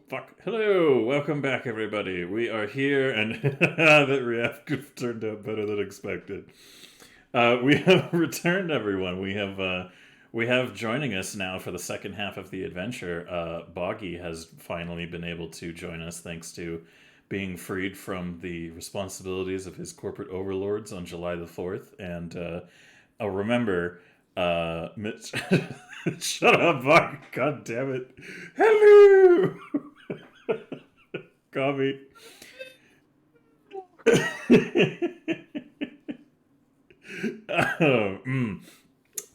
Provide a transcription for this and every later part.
fuck. Hello, welcome back, everybody. We are here, and that reactive turned out better than expected. We have returned, everyone. We have joining us now for the second half of the adventure. Boggy has finally been able to join us thanks to being freed from the responsibilities of his corporate overlords on July the 4th. And remember, Mitch. Shut up, Boggy. God damn it. Hello! Gobby.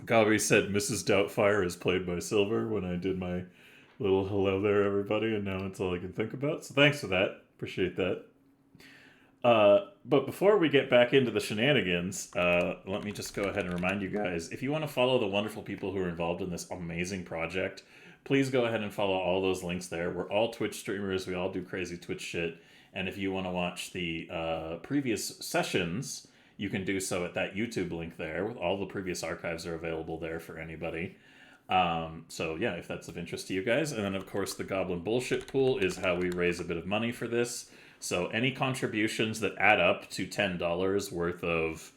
Gobby said Mrs. Doubtfire is played by Silver when I did my little hello there, everybody, and now it's all I can think about. So thanks for that. Appreciate that. But before we get back into the shenanigans, let me just go ahead and remind you guys, if you want to follow the wonderful people who are involved in this amazing project, please go ahead and follow all those links there. We're all Twitch streamers. We all do crazy Twitch shit. And if you want to watch the previous sessions, you can do so at that YouTube link there. With all the previous archives are available there for anybody. So yeah, if that's of interest to you guys. And then of course the Goblin Bullshit Pool is how we raise a bit of money for this. So any contributions that add up to $10 worth of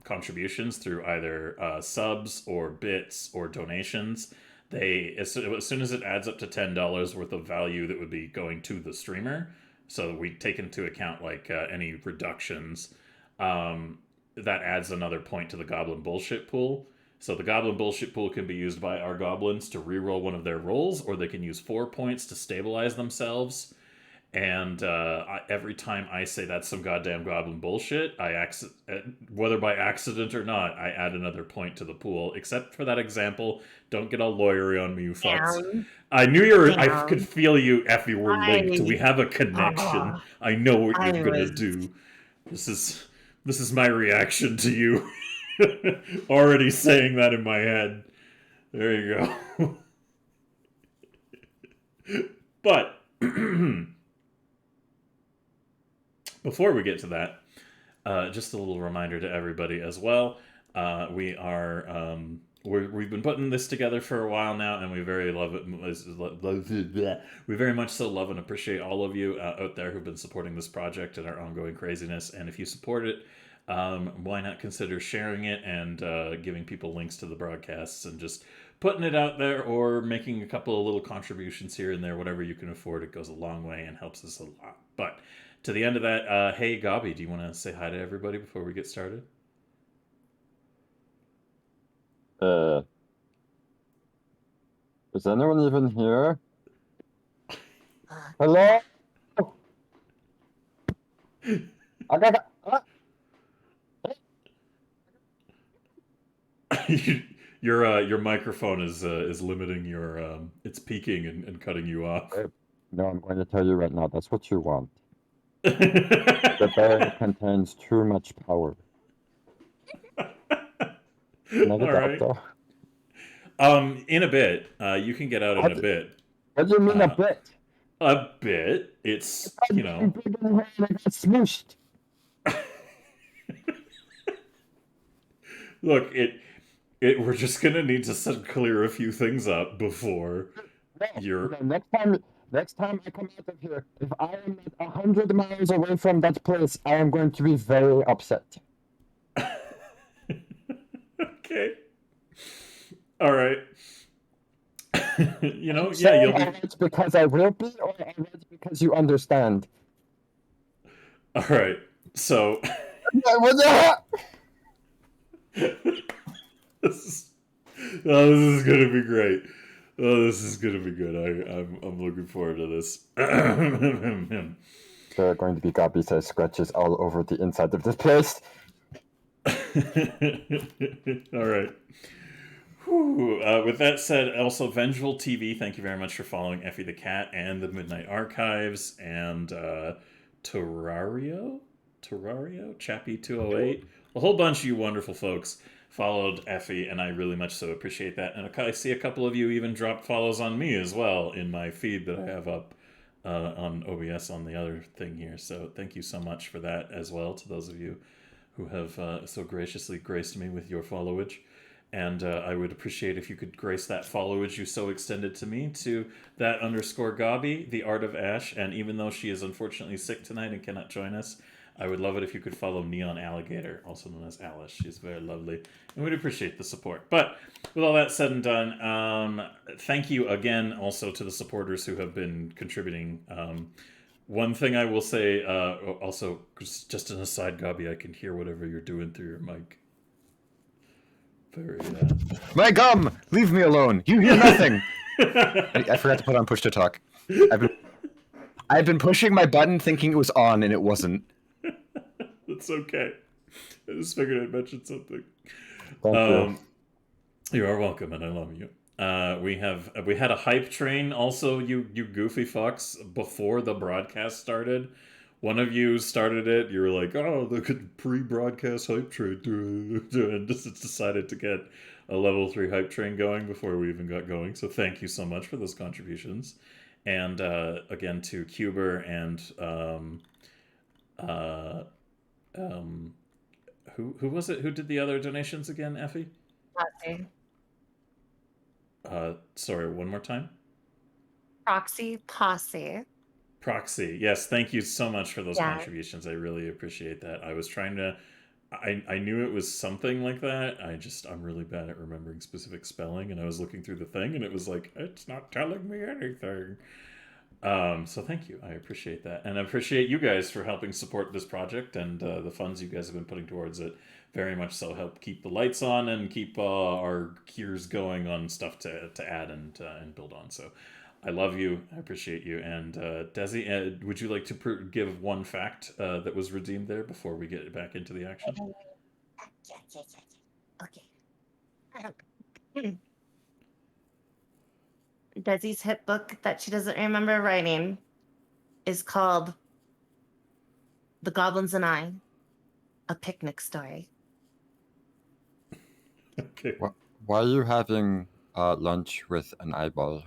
contributions through either subs or bits or donations, as soon as it adds up to $10 worth of value that would be going to the streamer, so we take into account like any reductions, that adds another point to the Goblin Bullshit Pool. So the Goblin Bullshit Pool can be used by our goblins to reroll one of their rolls, or they can use 4 points to stabilize themselves. And every time I say that's some goddamn goblin bullshit, whether by accident or not, I add another point to the pool. Except for that example, don't get all lawyery on me, you fucks. I knew you were. I could feel you, Effie. We're linked. We have a connection. I know what you're gonna do. This is my reaction to you. Already saying that in my head. There you go. But. Before we get to that, just a little reminder to everybody as well. We've been putting this together for a while now, and we very love it. We very much so love and appreciate all of you out there who've been supporting this project and our ongoing craziness. And if you support it, why not consider sharing it and giving people links to the broadcasts and just putting it out there, or making a couple of little contributions here and there. Whatever you can afford, it goes a long way and helps us a lot. But to the end of that, hey, Gobby, do you want to say hi to everybody before we get started? Is anyone even here? Hello? Your microphone is limiting your it's peaking and cutting you off. No, I'm going to tell you right now. That's what you want. The berry contains too much power. Can I get out though? In a bit. You can get out in a bit. What do you mean a bit? A bit. It's, you know. I got smooshed. Look, we're just gonna need to clear a few things up before you're. Next time I come out of here, if I am 100 miles away from that place, I am going to be very upset. Okay. All right. You'll be. It's because I will be, or it's because you understand. All right. So. This is gonna be great. Oh, this is gonna be good. I'm looking forward to this. There are going to be Gobby-sized scratches all over the inside of this place. All right. With that said, also Vengeful TV, thank you very much for following Effie the Cat and the Midnight Archives, and Terrario, Chappie208, a whole bunch of you wonderful folks followed Effie, and I really much so appreciate that. And I see a couple of you even dropped follows on me as well in my feed that I have up on OBS on the other thing here. So thank you so much for that as well to those of you who have so graciously graced me with your followage. And I would appreciate if you could grace that followage you so extended to me to that underscore Gabi, the Art of Ash. And even though she is unfortunately sick tonight and cannot join us, I would love it if you could follow Neon Alligator, also known as Alice. She's very lovely, and we'd appreciate the support. But with all that said and done, thank you again also to the supporters who have been contributing. One thing I will say, also, just an aside, Gabi, I can hear whatever you're doing through your mic. Very, My gum! Leave me alone! You hear nothing! I forgot to put on push to talk. I've been pushing my button thinking it was on and it wasn't. That's okay. I just figured I'd mention something. Thank you. You are welcome, and I love you. We had a hype train. Also, you goofy fucks, before the broadcast started. One of you started it. You were like, "Oh, the pre-broadcast hype train," and just decided to get a level 3 hype train going before we even got going. So thank you so much for those contributions, and again to Cuber and who was it? Who did the other donations again? Effie. Proxy. Sorry, one more time. Posse. Proxy. Yes, thank you so much for those contributions. I really appreciate that. I was trying to I knew it was something like that. I'm really bad at remembering specific spelling, and I was looking through the thing and it was like, it's not telling me anything. So thank you. I appreciate that. And I appreciate you guys for helping support this project, and the funds you guys have been putting towards it very much so help keep the lights on and keep our gears going on stuff to add and build on. So I love you. I appreciate you. And Desi, would you like to give one fact that was redeemed there before we get back into the action? Okay. Desi's hit book that she doesn't remember writing is called The Goblins and I, A Picnic Story. Okay. Why are you having lunch with an eyeball?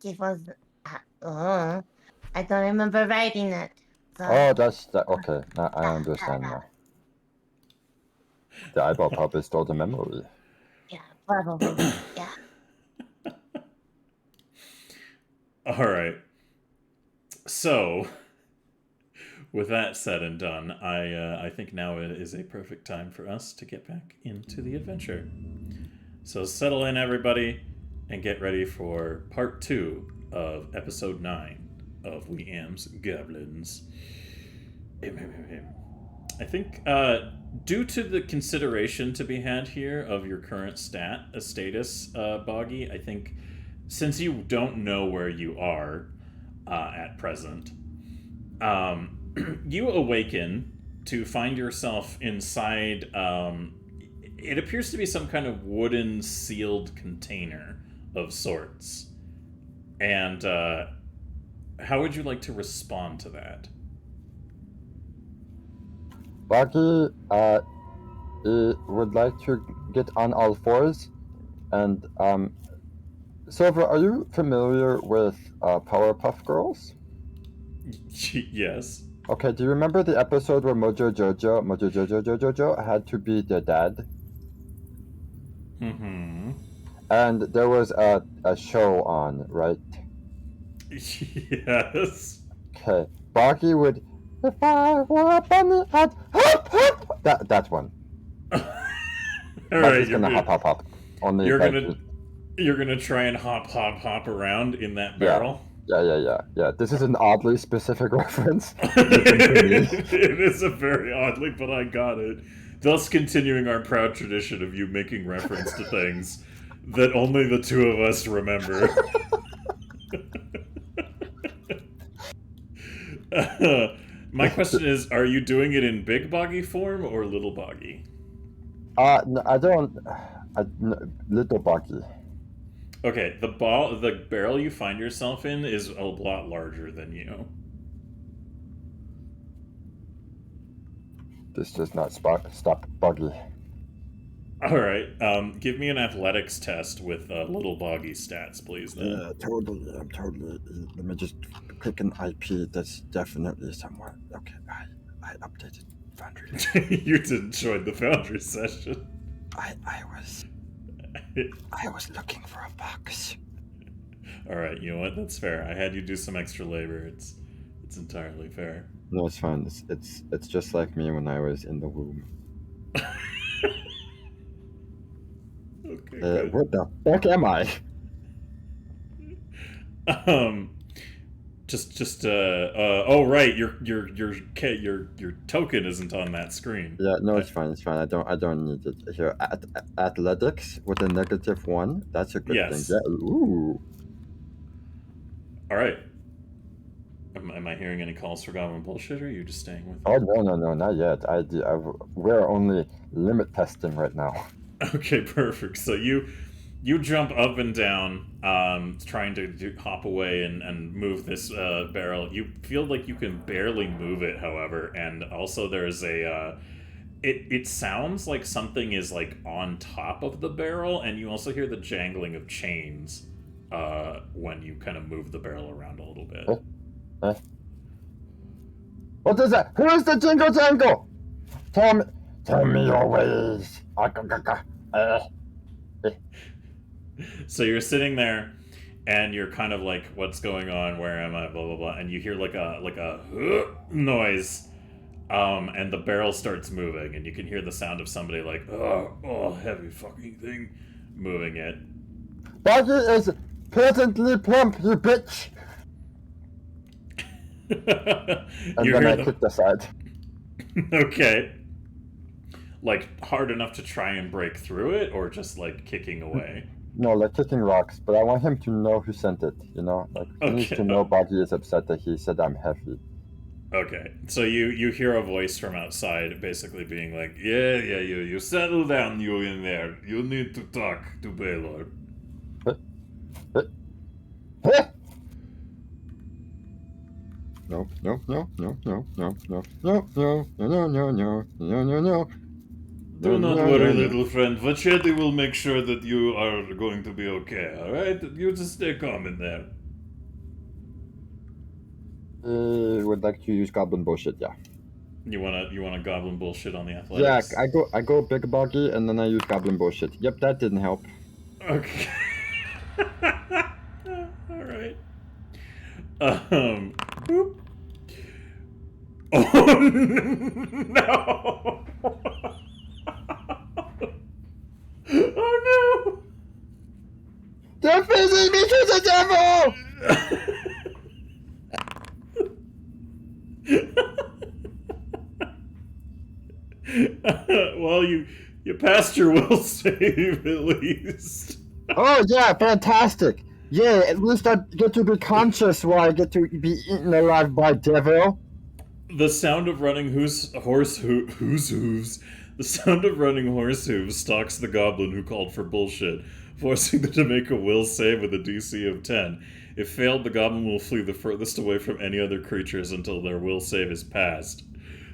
It was. I don't remember writing it. So. Oh, that's that. Okay, now I understand now. The eyeball probably stole the memory. Yeah, probably. Yeah. All right. So, with that said and done, I think now it is a perfect time for us to get back into the adventure. So settle in, everybody, and get ready for part 2 of episode 9 of We Amz Goblinz. I think, due to the consideration to be had here of your current status, Boggy, I think since you don't know where you are at present, you awaken to find yourself inside, it appears to be some kind of wooden sealed container of sorts. And how would you like to respond to that? Buggy would like to get on all fours, and Silver, are you familiar with Powerpuff Girls? Yes. Okay, do you remember the episode where Mojo Jojo had to be the dad? Mm-hmm. And there was a show on, right? Yes. Okay, Boggy would, if I were a bunny, I'd hop hop. That one. All right, you're gonna hop. Only you're gonna try and hop around in that barrel. Yeah. This is an oddly specific reference. It is a very oddly, but I got it. Thus continuing our proud tradition of you making reference to things that only the two of us remember. My question is, are you doing it in big boggy form or little boggy? No, I don't. Little boggy. Okay, the barrel you find yourself in is a lot larger than you. This does not stop boggy. All right, give me an athletics test with little boggy stats, please. Then. Yeah, totally. I'm totally. Let me just click an IP. That's definitely somewhere. Okay, I updated. Foundry. You didn't join the Foundry session. I was looking for a box. All right, you know what? That's fair. I had you do some extra labor. It's entirely fair. No, it's fine. It's just like me when I was in the womb. Okay. Good. What the fuck am I? Oh right, your token isn't on that screen. Yeah, no, it's fine. It's fine. I don't need it here. Athletics with a -1. That's a good Yes. thing. Yeah. Ooh. All right. Am I hearing any calls for goblin bullshit, or are you just staying with? Oh no, not yet. We're only limit testing right now. Okay, perfect. So you jump up and down, trying to hop away and move this barrel. You feel like you can barely move it, however, and also there's a. It sounds like something is like on top of the barrel, and you also hear the jangling of chains when you kind of move the barrel around a little bit. What is that? Who is the jingle jangle? Tell me your ways. So you're sitting there, and you're kind of like, "What's going on? Where am I?" Blah blah blah, and you hear like a noise, and the barrel starts moving, and you can hear the sound of somebody like, "Oh, heavy fucking thing," moving it. Buggy is pleasantly plump, you bitch. And You then hear I them- kicked aside. Okay. Like hard enough to try and break through it, or just like kicking away? No, like kicking rocks, but I want him to know who sent it, you know? Like, he needs Okay. to know Buggy is upset that he said I'm heavy. Okay, so you hear a voice from outside, basically being like, "Yeah, you settle down, you in there. You need to talk to Baylor." No. Do not worry, little friend. Vachetti will make sure that you are going to be okay. All right, you just stay calm in there. Would like to use goblin bullshit, yeah. You wanna goblin bullshit on the athletics? Yeah, I go big Buggy and then I use goblin bullshit. Yep, that didn't help. Okay. All right. Boop. Oh no! Oh no! They're feeding me to the devil! Well, you passed your will save at least. Oh yeah, fantastic! Yeah, at least I get to be conscious while I get to be eaten alive by devil. The sound of running horse hooves. The sound of running horse hooves stalks the goblin who called for bullshit, forcing them to make a will save with a DC of 10. If failed, the goblin will flee the furthest away from any other creatures until their will save is passed.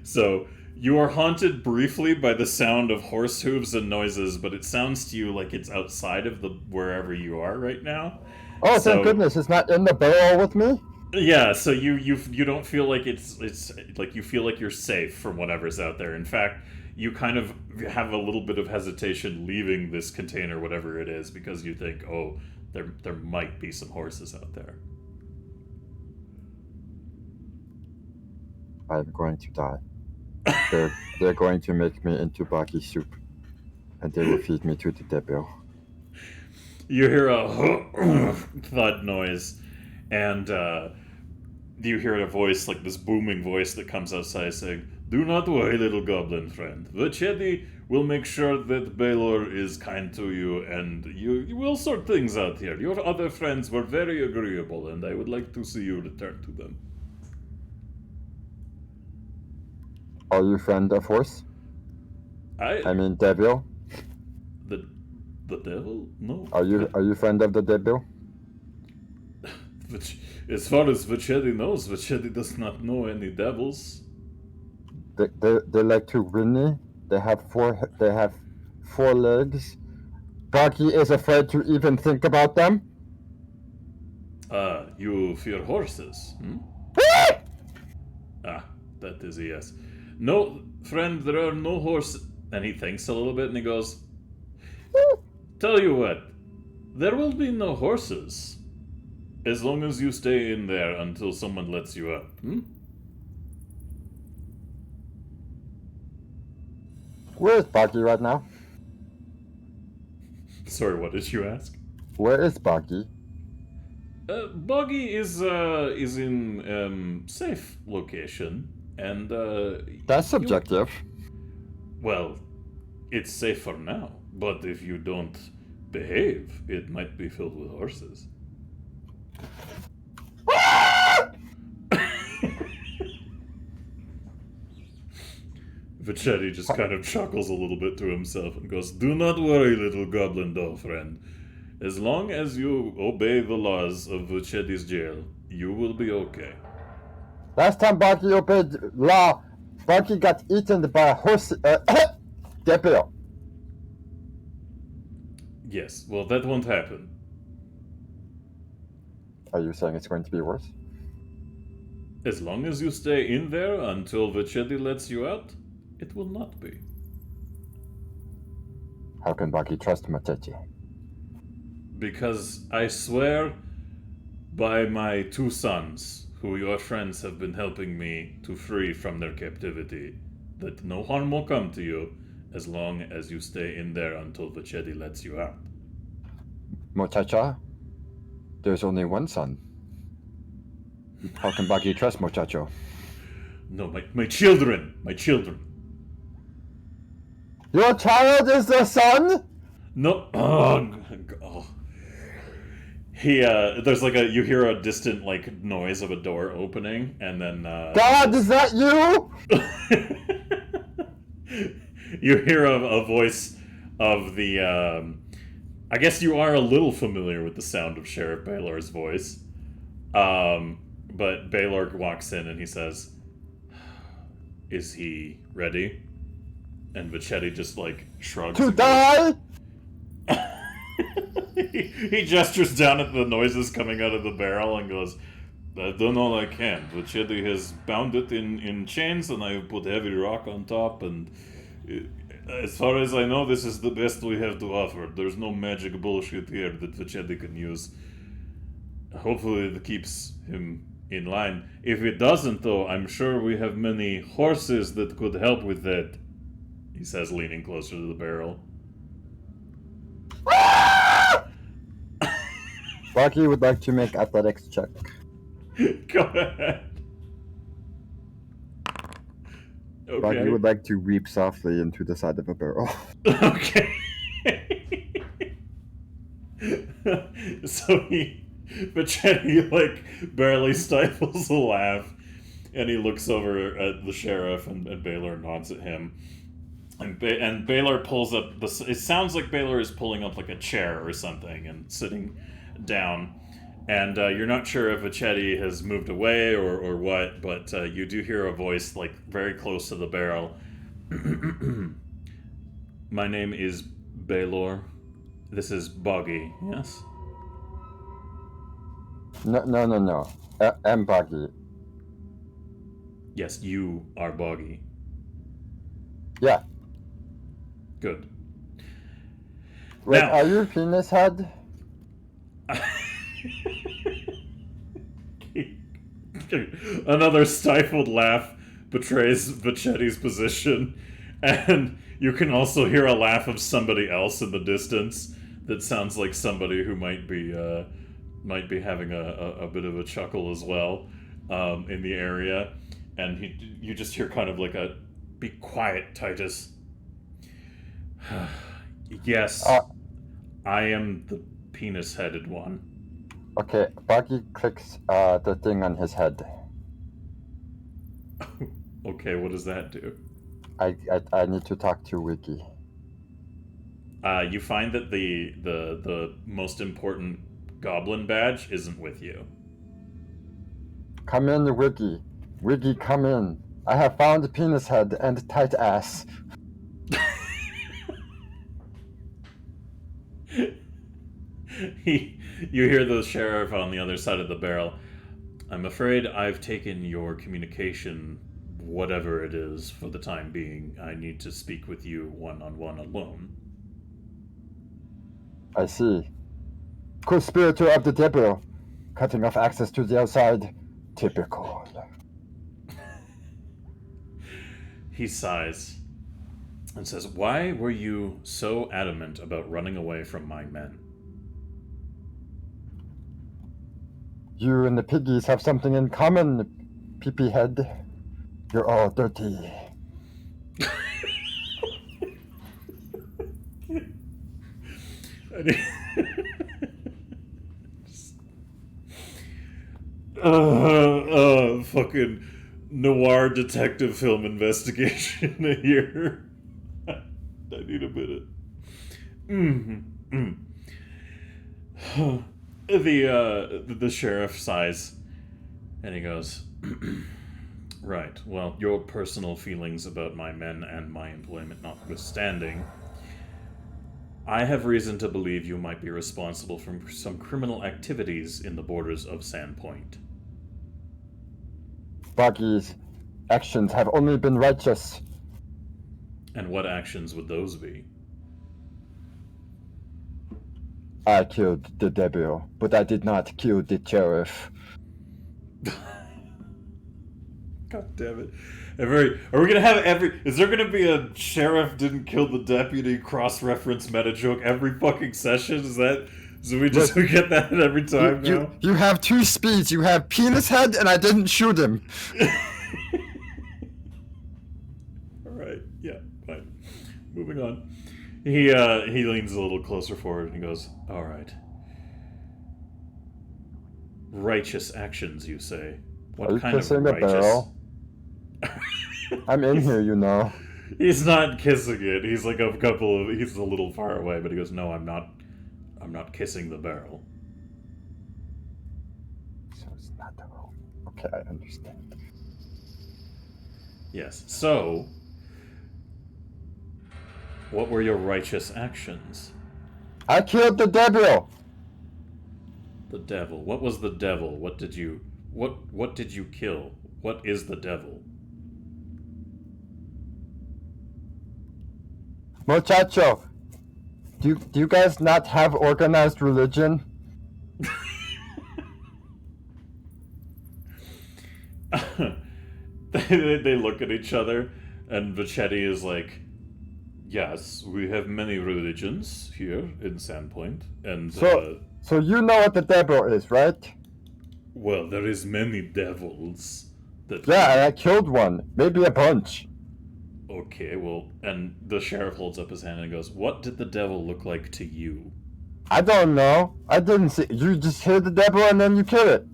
So, you are haunted briefly by the sound of horse hooves and noises, but it sounds to you like it's outside of the wherever you are right now. Oh, So- thank goodness, it's not in the barrel with me? Yeah, so you don't feel like it's like you feel like you're safe from whatever's out there. In fact, you kind of have a little bit of hesitation leaving this container, whatever it is, because you think, oh, there might be some horses out there. I'm going to die. They're going to make me into Buggy soup. And they will feed me to the devil. You hear a thud noise, and you hear a voice, like this booming voice that comes outside saying, "Do not worry, little goblin friend. Vachetti will make sure that Baylor is kind to you, and you will sort things out here. Your other friends were very agreeable, and I would like to see you return to them." Are you friend of horse? I mean devil? The devil? No. Are you friend of the devil? As far as Vachetti knows, Vachetti does not know any devils. They like to whinny. They have four legs. Buggy is afraid to even think about them. You fear horses, hmm? Ah, that is a yes. No, friend, there are no horses. And he thinks a little bit and he goes, tell you what, there will be no horses. As long as you stay in there until someone lets you out. Where is Boggy right now? Sorry, what did you ask? Where is Boggy? Boggy is in safe location, and That's subjective. Well, it's safe for now, but if you don't behave, it might be filled with horses. Vachetti just kind of chuckles a little bit to himself and goes, do not worry, little goblin doll friend. As long as you obey the laws of Vachetti's jail, you will be okay. Last time Boggy obeyed law, Boggy got eaten by a horse. Gabriel. Yes, well, that won't happen. Are you saying it's going to be worse? As long as you stay in there until Vachetti lets you out, it will not be. How can Boggy trust Machechi? Because I swear by my 2 sons, who your friends have been helping me to free from their captivity, that no harm will come to you as long as you stay in there until Vachetti lets you out. Muchacha, there's only one son. How can Boggy trust Muchacho? No, my children! My children! Your child is the son? No. Oh. He, there's like you hear a distant, like, noise of a door opening, and then, God, is that you? You hear a voice of the, I guess you are a little familiar with the sound of Sheriff Baylor's voice. But Baylor walks in and he says, is he ready? And Vachetti just, like, shrugs. To die? He gestures down at the noises coming out of the barrel and goes, I've done all I can. Vachetti has bound it in chains and I've put heavy rock on top, and as far as I know, this is the best we have to offer. There's no magic bullshit here that Vachetti can use. Hopefully it keeps him in line. If it doesn't, though, I'm sure we have many horses that could help with that, he says, leaning closer to the barrel. Boggy would like to make athletics check. Go ahead. Boggy Okay. would like to weep softly into the side of a barrel. Okay. So Vachetti, like, barely stifles a laugh, and he looks over at the sheriff, and Baylor nods at him. And Baylor pulls up it sounds like Baylor is pulling up like a chair or something and sitting down. And you're not sure if Vachetti has moved away or what, but you do hear a voice, like, very close to the barrel. My name is Baylor. This is Boggy, yes? No. I'm Boggy. Yes, you are Boggy. Yeah. Good. Wait, Now- are you penis head? Another stifled laugh betrays Vachetti's position, and you can also hear a laugh of somebody else in the distance that sounds like somebody who might be having a bit of a chuckle as well, in the area. And you just hear kind of like a, be quiet, Titus. Yes, I am the penis-headed one. Okay, Boggy clicks the thing on his head. Okay, what does that do? I need to talk to Wiki. You find that the most important goblin badge isn't with you. Come in, Wiki. Wiki, come in. I have found penis head and tight ass. You hear the sheriff on the other side of the barrel. I'm afraid I've taken your communication whatever it is for the time being, I need to speak with you one-on-one alone. I see. Co-spirator of the devil, cutting off access to the outside. Typical. He sighs and says, "Why were you so adamant about running away from my men?" You and the piggies have something in common, peepee head. You're all dirty. Fucking noir detective film investigation here. I need a minute. The sheriff sighs, and he goes, "Right, well, your personal feelings about my men and my employment notwithstanding, I have reason to believe you might be responsible for some criminal activities in the borders of Sandpoint." Boggy's actions have only been righteous. "And what actions would those be?" I killed the devil, but I did not kill the sheriff. God damn it. Are we gonna have is there gonna be a sheriff didn't kill the deputy cross-reference meta joke every fucking session? So we get that every time now? You have two speeds. You have penis head, and I didn't shoot him. Alright, yeah, fine. Moving on. He leans a little closer forward and he goes, "Alright. Righteous actions, you say? What Are you kind of kissing the righteous?" barrel? I'm in here, you know. He's not kissing it. He's like he's a little far away, but he goes, "No, I'm not kissing the barrel." So it's not the room. Okay, I understand. Yes. So, what were your righteous actions? I killed the devil. The devil. What was the devil? What did you kill? What is the devil? Muchacho, do you guys not have organized religion? They look at each other, and Vachetti is like, "Yes, we have many religions here in Sandpoint, and So you know what the devil is, right? well, there is many devils that." Yeah, and I killed one. Maybe a bunch. Okay, well, and the sheriff holds up his hand and goes, "What did the devil look like to you?" I don't know. I didn't see. You just hear the devil and then you kill it.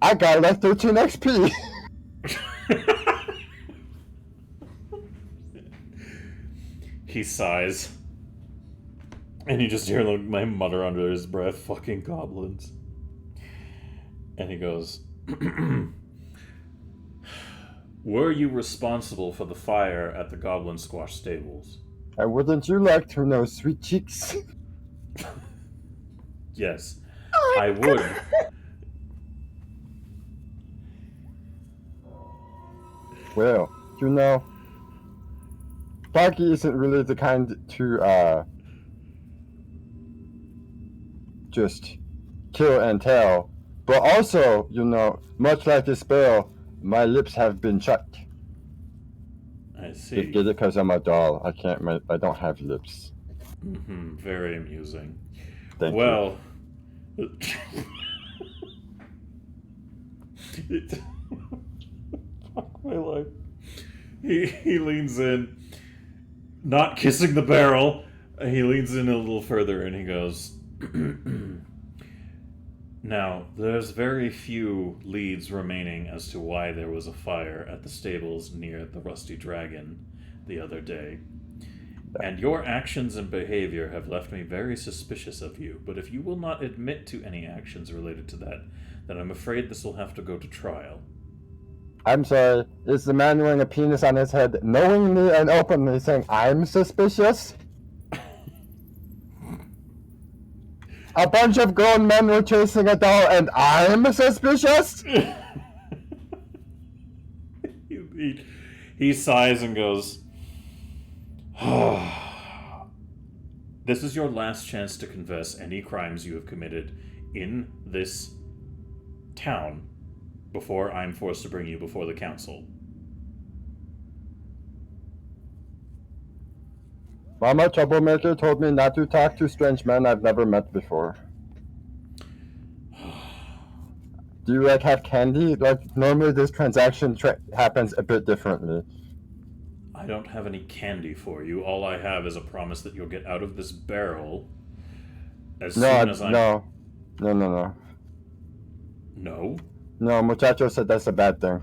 I got like 13 XP. He sighs. And you just hear my mutter under his breath, "Fucking goblins." And he goes, "Were you responsible for the fire at the Goblin Squash stables?" And wouldn't you like to know, sweet cheeks? Yes, I would. Well, you know, Boggy isn't really the kind to just kill and tell. But also, you know, much like this spell, my lips have been shut. I You see. get it because I'm a doll. I don't have lips. Very amusing. Thank Well, fuck my life. He leans in, not kissing the barrel. He leans in a little further and he goes, "Now, there's very few leads remaining as to why there was a fire at the stables near the Rusty Dragon the other day. And your actions and behavior have left me very suspicious of you, but if you will not admit to any actions related to that, then I'm afraid this will have to go to trial." I'm sorry, is the man wearing a penis on his head knowingly and openly saying I'm suspicious? A bunch of grown men were chasing a doll and I'm suspicious? He sighs and goes, this is your last chance to confess any crimes you have committed in this town before I'm forced to bring you before the council. Mama Troublemaker told me not to talk to strange men I've never met before. Do you like have candy? Like normally this transaction happens a bit differently. I don't have any candy for you. All I have is a promise that you'll get out of this barrel as soon as I'm... No. No? No, Muchacho said that's a bad thing.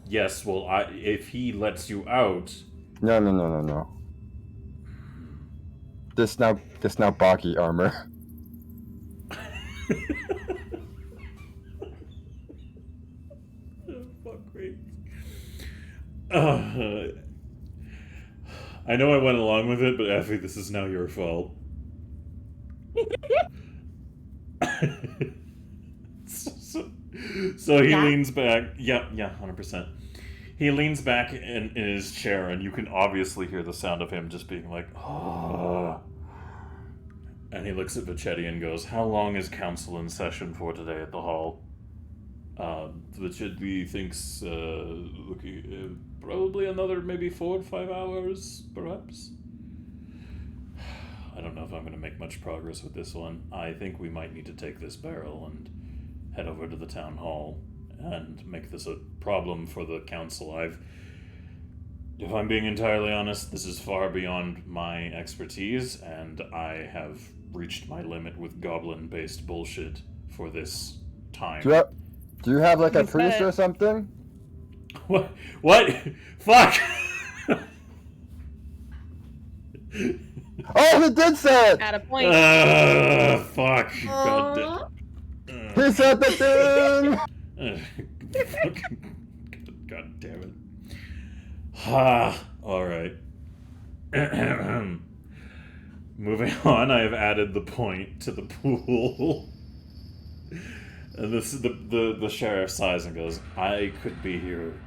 Yes, well, if he lets you out... No. This now boggy armor. Oh, fuck me. I know I went along with it, but Effie, this is now your fault. So he leans back. Yeah, 100%. He leans back in his chair, and you can obviously hear the sound of him just being like, oh. And he looks at Vachetti and goes, how long is council in session for today at the hall? Vachetti thinks, probably another maybe 4 to 5 hours, perhaps? I don't know if I'm going to make much progress with this one. I think we might need to take this barrel and head over to the town hall and make this a problem for the council. If I'm being entirely honest, this is far beyond my expertise, and I have reached my limit with goblin-based bullshit for this time. Do you have like a priest or something? What? Fuck! Oh, he did say it! At a point. Fuck. He said the thing! God damn it. Alright. Moving on, I have added the point to the pool. And this is the sheriff sighs and goes, I could be here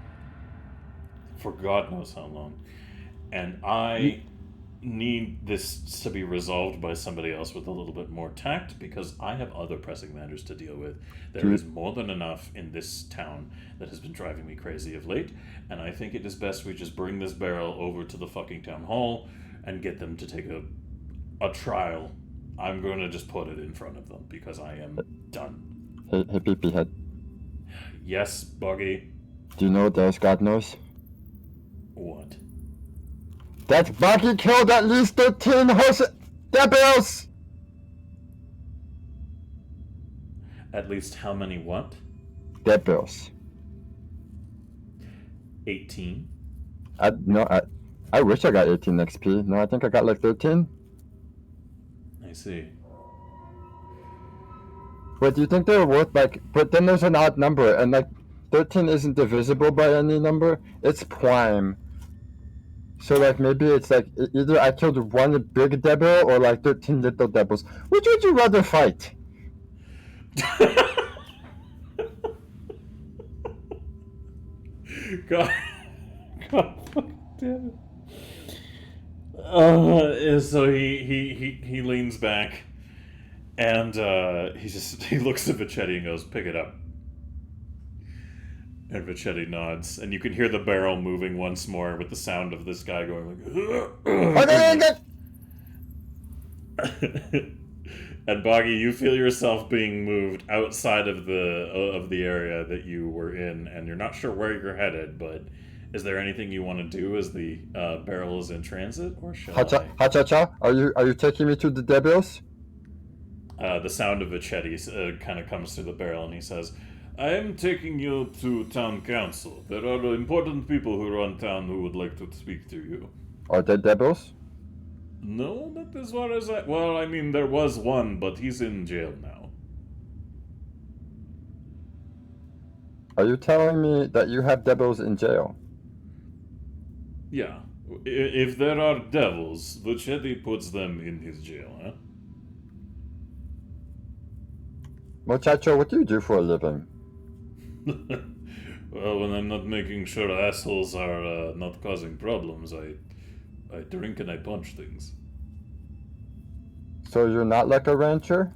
for God knows how long. And I need this to be resolved by somebody else with a little bit more tact, because I have other pressing matters to deal with. There is more than enough in this town that has been driving me crazy of late, and I think it is best we just bring this barrel over to the fucking town hall and get them to take a trial. I'm going to just put it in front of them because I am done. Hey, Pee-Pee Head. Yes, Buggy. Do you know what else God knows? What? That Buggy killed at least 13 devils! At least how many what? Devils. 18. I wish I got 18 XP. No, I think I got like 13. I see. Wait, do you think they're worth like... But then there's an odd number, and like 13 isn't divisible by any number. It's prime. So like maybe it's like either I killed one big devil or like 13 little devils. Which would you rather fight? God fucking damn it. So he leans back and he looks at Vachetti and goes, pick it up. And Vachetti nods, and you can hear the barrel moving once more with the sound of this guy going like And Boggy, you feel yourself being moved outside of the area that you were in, and you're not sure where you're headed, but is there anything you want to do as the barrel is in transit, or shall I? Ha-cha-cha, are you taking me to the devils? The sound of Vachetti kind of comes through the barrel, and he says, I am taking you to town council. There are important people who run town who would like to speak to you. Are they devils? No, not as far as I... Well, I mean, there was one, but he's in jail now. Are you telling me that you have devils in jail? Yeah. If there are devils, Vachetti puts them in his jail, huh? Muchacho, what do you do for a living? Well, when I'm not making sure assholes are not causing problems, I drink and I punch things. So you're not like a rancher?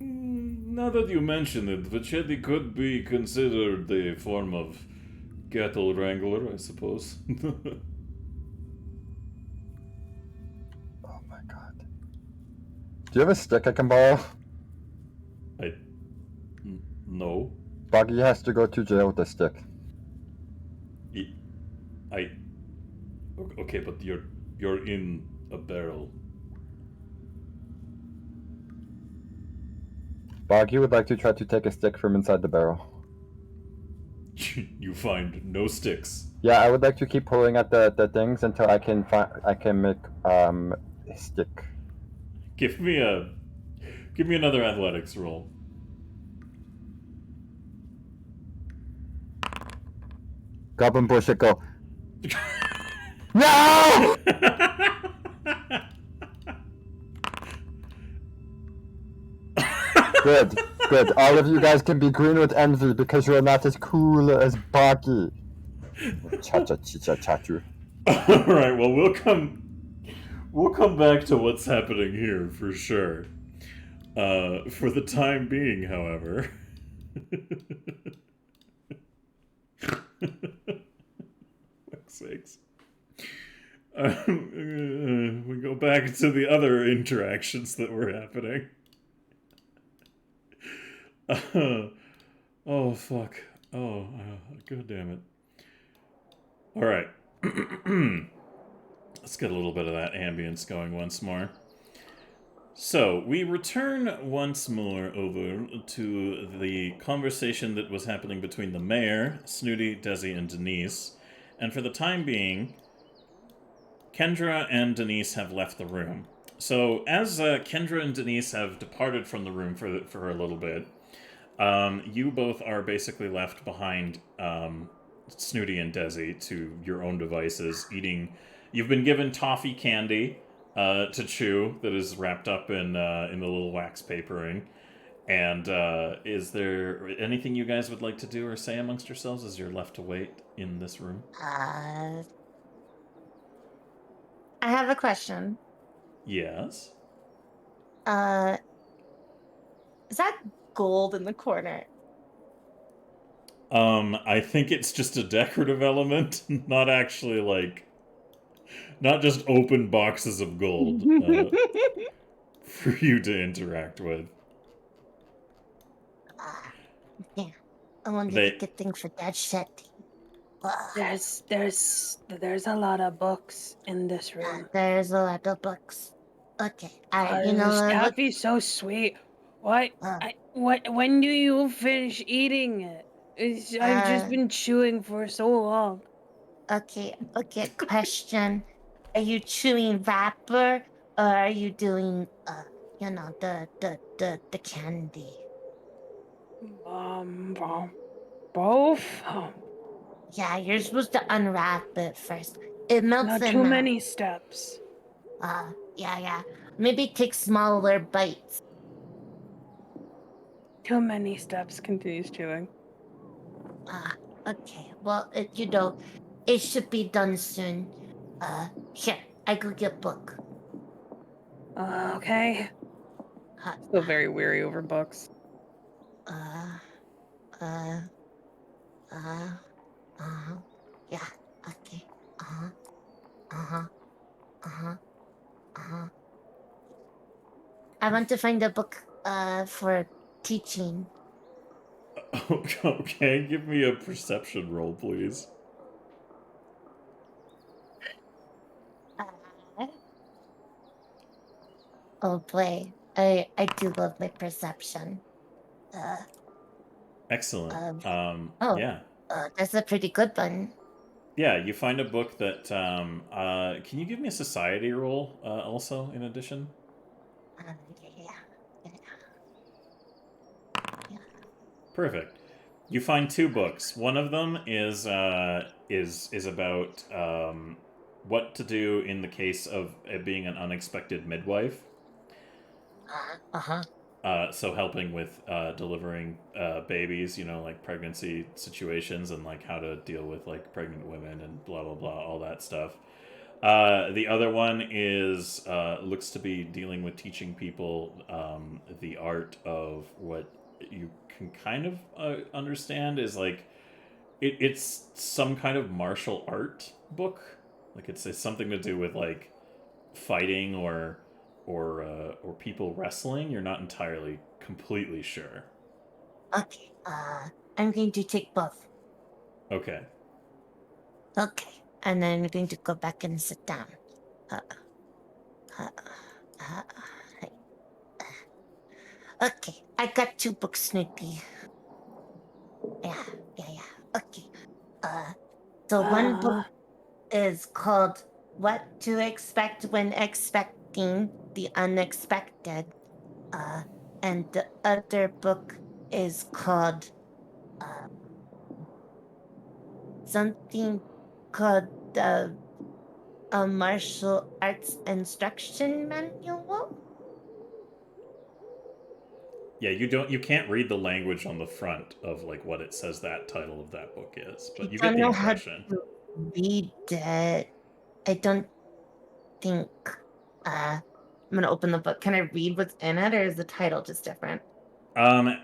Now that you mention it, Vachetti could be considered a form of cattle wrangler, I suppose. Oh my god. Do you have a stick I can borrow? No. Buggy has to go to jail with a stick. Okay, but you're in a barrel. Boggy would like to try to take a stick from inside the barrel. You find no sticks. Yeah, I would like to keep pulling at the things until I can make a stick. Give me another athletics roll. Goblin bullshit, go. No! Good, good. All of you guys can be green with envy because you are not as cool as Boggy. Cha-cha-chi-cha-cha-chu. All right. Well, we'll come back to what's happening here for sure. For the time being, however. Fuck's sakes. We go back to the other interactions that were happening. Oh, fuck. Oh, god damn it. Alright. Let's get a little bit of that ambience going once more. So, we return once more over to the conversation that was happening between the mayor, Snooty, Desi, and Denise. And for the time being, Kendra and Denise have left the room. So, as Kendra and Denise have departed from the room for a little bit, you both are basically left behind, Snooty and Desi, to your own devices, eating. You've been given toffee candy to chew that is wrapped up in the little wax papering. And is there anything you guys would like to do or say amongst yourselves as you're left to wait in this room? I have a question. Yes. Is that gold in the corner? I think it's just a decorative element, not actually not just open boxes of gold for you to interact with. Yeah. I wonder if you could think for that shit. There's a lot of books in this room. There's a lot of books. Okay. This coffee's so sweet. When do you finish eating it? I've just been chewing for so long. Okay, question. Are you chewing wrapper or are you doing the candy? Both? Yeah, you're supposed to unwrap it first. It melts Not in too mouth. many steps. Yeah. Maybe take smaller bites. Too many steps, continues chewing. Okay. Well, it should be done soon. Here, I go get book. Okay. Still very weary over books. Yeah, okay. I want to find a book, for teaching. Okay, give me a perception roll, please. Oh boy, I do love my perception. Excellent. Yeah. That's a pretty good one. Yeah, you find a book that, can you give me a society roll, also, in addition? Yeah. Perfect. You find two books. One of them is about, what to do in the case of it being an unexpected midwife. So helping with delivering babies, you know, like pregnancy situations and like how to deal with like pregnant women and blah blah blah, all that stuff. The other one is looks to be dealing with teaching people the art of what you can kind of understand is like it's some kind of martial art book. Like it's something to do with like fighting or people wrestling. You're not entirely completely sure. Okay. I'm going to take both. Okay. Okay. And then I'm going to go back and sit down. Uh, uh, uh, hey. Okay. I got 2 books, Snoopy. Yeah. Okay. So one book is called What to Expect When Expecting the Unexpected. And the other book is called something called a martial arts instruction manual. Yeah, you can't read the language on the front of like what it says that title of that book is, but I you get don't the know how impression. to read it. I don't think. I'm gonna open the book. Can I read what's in it, or is the title just different? How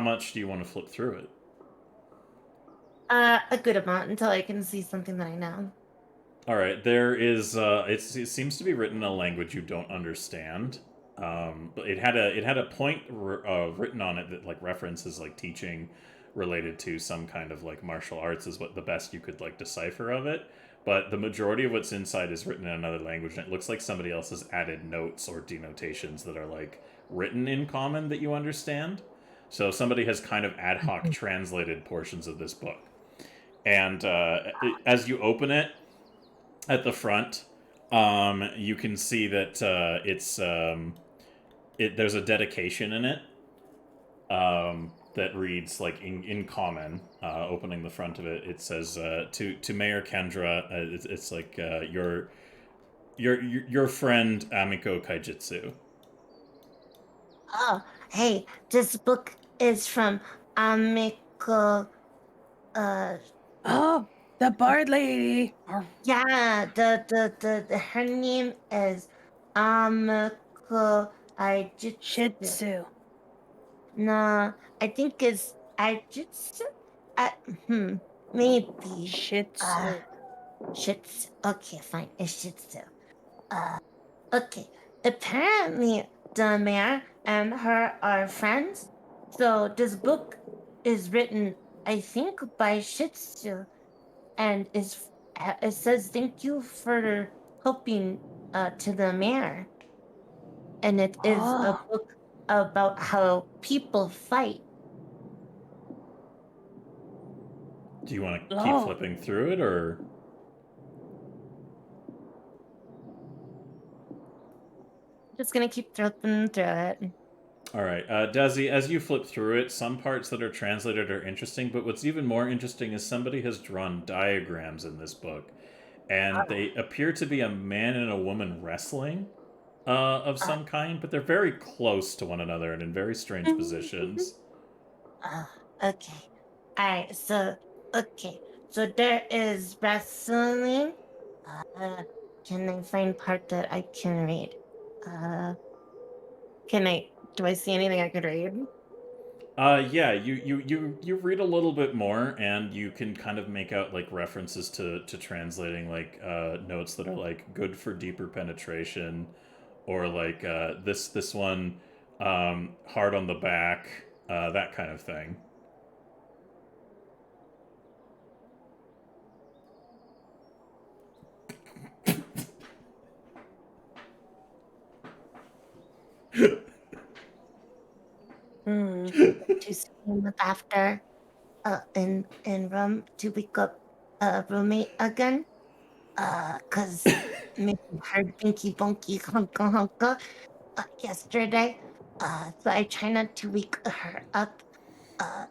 much do you want to flip through it? A good amount until I can see something that I know. All right, there is. It seems to be written in a language you don't understand. But it had a point written on it that like references like teaching related to some kind of like martial arts is what the best you could like decipher of it. But the majority of what's inside is written in another language, and it looks like somebody else has added notes or denotations that are like written in common that you understand. So somebody has kind of ad hoc translated portions of this book. And as you open it, at the front, you can see that there's a dedication in it that reads like in common. Opening the front of it, it says to Mayor Kendra. It's like your friend Amiko Kaijitsu. Oh, hey, this book is from Amiko. Oh, the bard lady. Yeah, her name is Amiko. Shitsu. No, I think it's Aijutsu. Uh, maybe. Shitsu. Shitsu. Okay, fine. It's Shitsu. Okay. Apparently, the mayor and her are friends. So this book is written, I think, by Shitsu, and it says thank you for helping to the mayor, and it is a Oh. book about how people fight. Do you want to keep Oh. flipping through it, or Just gonna keep flipping through it. all right, Desi? As you flip through it, some parts that are translated are interesting, but what's even more interesting is somebody has drawn diagrams in this book, and they appear to be a man and a woman wrestling of some kind, but they're very close to one another and in very strange positions. Okay. Alright, so okay. So there is wrestling. Can I find part that I can read? Do I see anything I could read? Yeah, you read a little bit more, and you can kind of make out like references to translating like notes that are like good for deeper penetration, or like this one hard on the back, that kind of thing. To swim with after in room to wake up roommate again. Cause maybe heard Binky Bonky Honka Honka yesterday. So I try not to wake her up.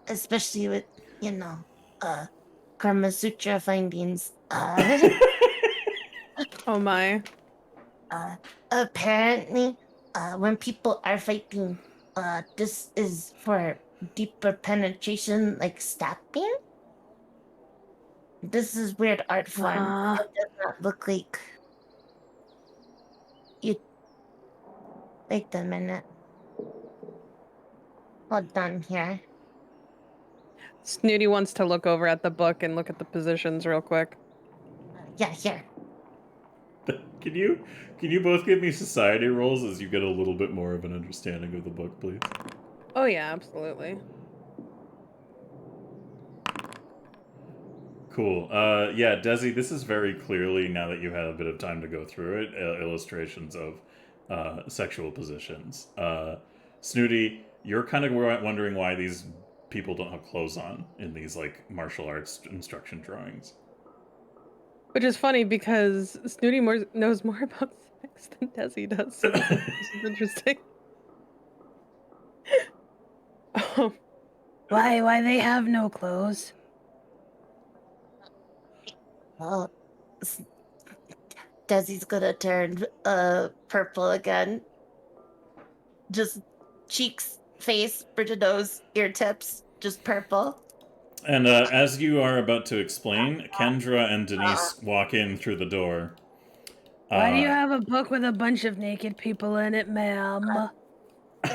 Especially with, you know, uh Karma Sutra findings. Oh my. Apparently, when people are fighting, this is for deeper penetration, like stabbing. This is weird art form. It does not look like you. Wait a minute. Hold on here. Snooty wants to look over at the book and look at the positions real quick. Yeah, here. Can you both give me society rolls as you get a little bit more of an understanding of the book, please? Oh yeah, absolutely. Cool. Yeah, Desi, this is very clearly, now that you've had a bit of time to go through it, illustrations of sexual positions. Snooty, you're kind of wondering why these people don't have clothes on in these like martial arts instruction drawings. Which is funny because Snooty knows more about sex than Desi does. So this is interesting. Why they have no clothes? Well, Desi's gonna turn purple again. Just cheeks, face, bridge of nose, ear tips, just purple. And as you are about to explain, Kendra and Denise walk in through the door. Why do you have a book with a bunch of naked people in it, ma'am?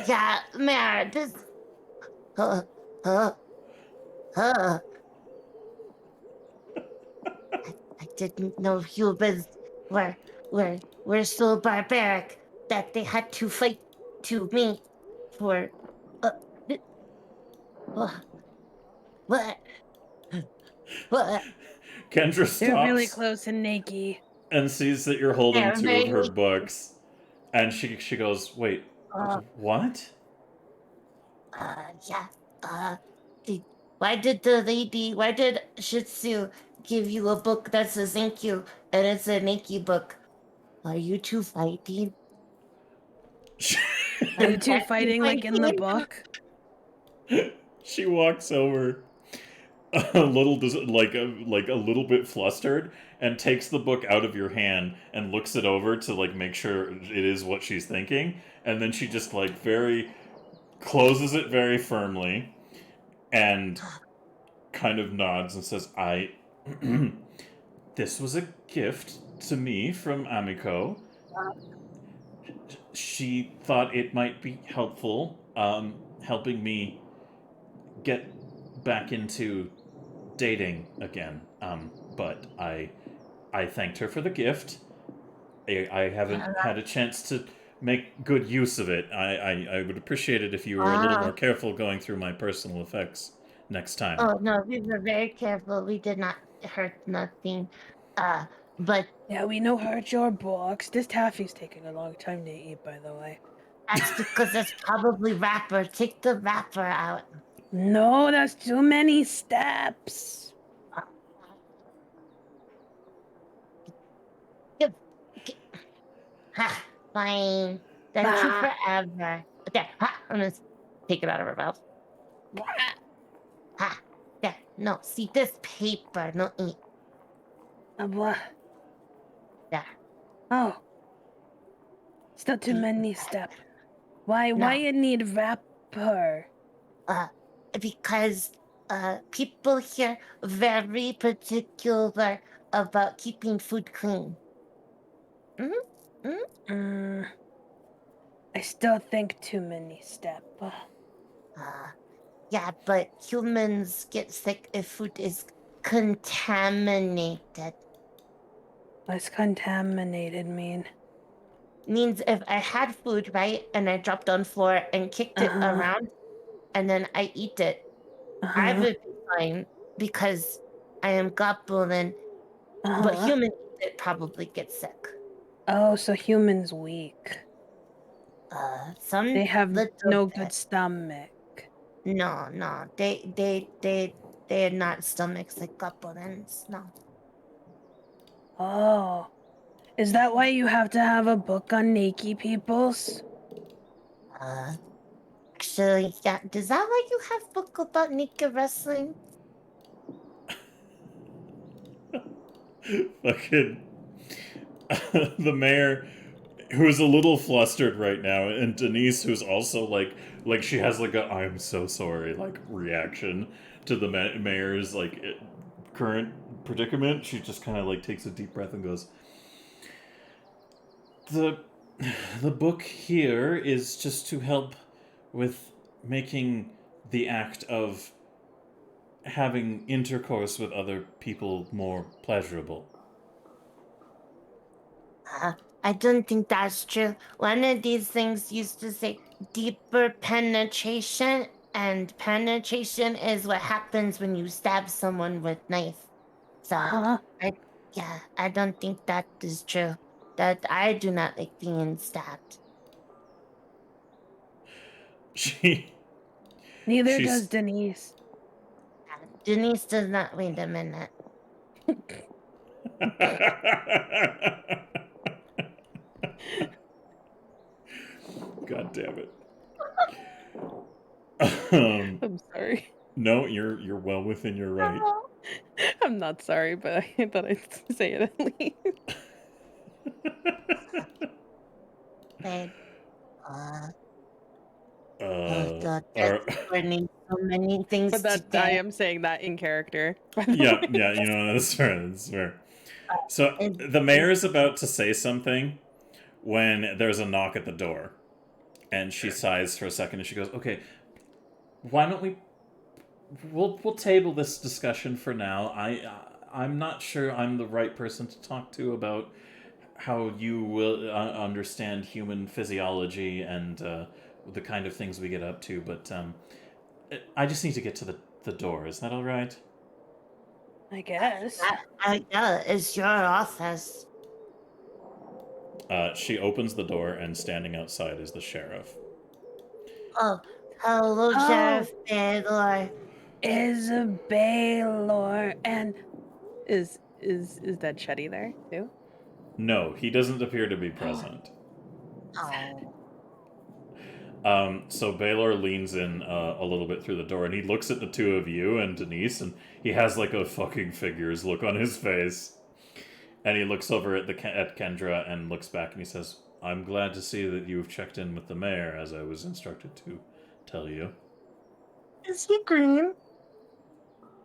Yeah, Mayor, this. I didn't know humans were so barbaric that they had to fight to me for. What? Kendra stops. They're really close and naked. And sees that you're holding They're two of her very- books. And she goes, wait, what? Yeah. Why did Shih Tzu give you a book that says thank you and it's a Nikki book? Are you two fighting? Are you two fighting like in the book? She walks over a little like a little bit flustered and takes the book out of your hand and looks it over to like make sure it is what she's thinking, and then she just like very closes it very firmly and kind of nods and says, I this was a gift to me from Amiko. She thought it might be helpful helping me get back into dating again. But I thanked her for the gift. I haven't had a chance to make good use of it. I would appreciate it if you were a little more careful going through my personal effects next time. Oh no, we were very careful. We did not hurt nothing. But Yeah, we know hurt your books. This taffy's taking a long time to eat, by the way. that's because it's probably wrapper. Take the wrapper out. No, that's too many steps. Ha, fine. Thank you forever. Okay, ha, I'm gonna take it out of her mouth. Ha, yeah, no, see this paper, no ink. What? Yeah. Oh. Still too many steps. Why you need wrapper? Because people here very particular about keeping food clean. I still think too many steps. Yeah, but humans get sick if food is contaminated. What's contaminated mean? Means if I had food, right, and I dropped on floor and kicked it around, and then I eat it, I would be fine because I am goblin, but human eat it probably get sick. Oh, so humans weak. Some They have no bit. good stomach. No, they are not stomachs like goblins. No. Oh. Is that why you have to have a book on naked peoples? Actually, yeah. Is that why you have book about naked wrestling? Fucking the mayor who's a little flustered right now, and Denise, who's also like she has like a "I'm so sorry" like reaction to the mayor's like current predicament. She just kind of like takes a deep breath and goes, "The the book here is just to help with making the act of having intercourse with other people more pleasurable." I don't think that's true. One of these things used to say deeper penetration, and penetration is what happens when you stab someone with knife. So I don't think that is true. That I do not like being stabbed. She Neither she's does Denise. Denise does not. Wait a minute. God damn it. I'm sorry. No, you're well within your right. I'm not sorry, but I thought I'd say it at least. Babe. Uh, God, are, that's learning so many things But that today. I am saying that in character. by the yeah, way. yeah, you know, that's fair, that's fair. So And- the mayor's about to say something when there's a knock at the door. And she sighs for a second and she goes, "Okay, why don't we'll table this discussion for now. I'm not sure I'm the right person to talk to about how you will understand human physiology and the kind of things we get up to, but I just need to get to the door. Is that all right?" I guess. yeah, it's your office. She opens the door, and standing outside is the sheriff. Oh, hello, Oh. Sheriff Baylor. Is a Baylor and is that Chetty there too? No, he doesn't appear to be present. Oh. So Baylor leans in a little bit through the door, and he looks at the two of you and Denise, and he has like a fucking figures look on his face. And he looks over at at Kendra and looks back, and he says, "I'm glad to see that you've checked in with the mayor, as I was instructed to tell you." Is he green?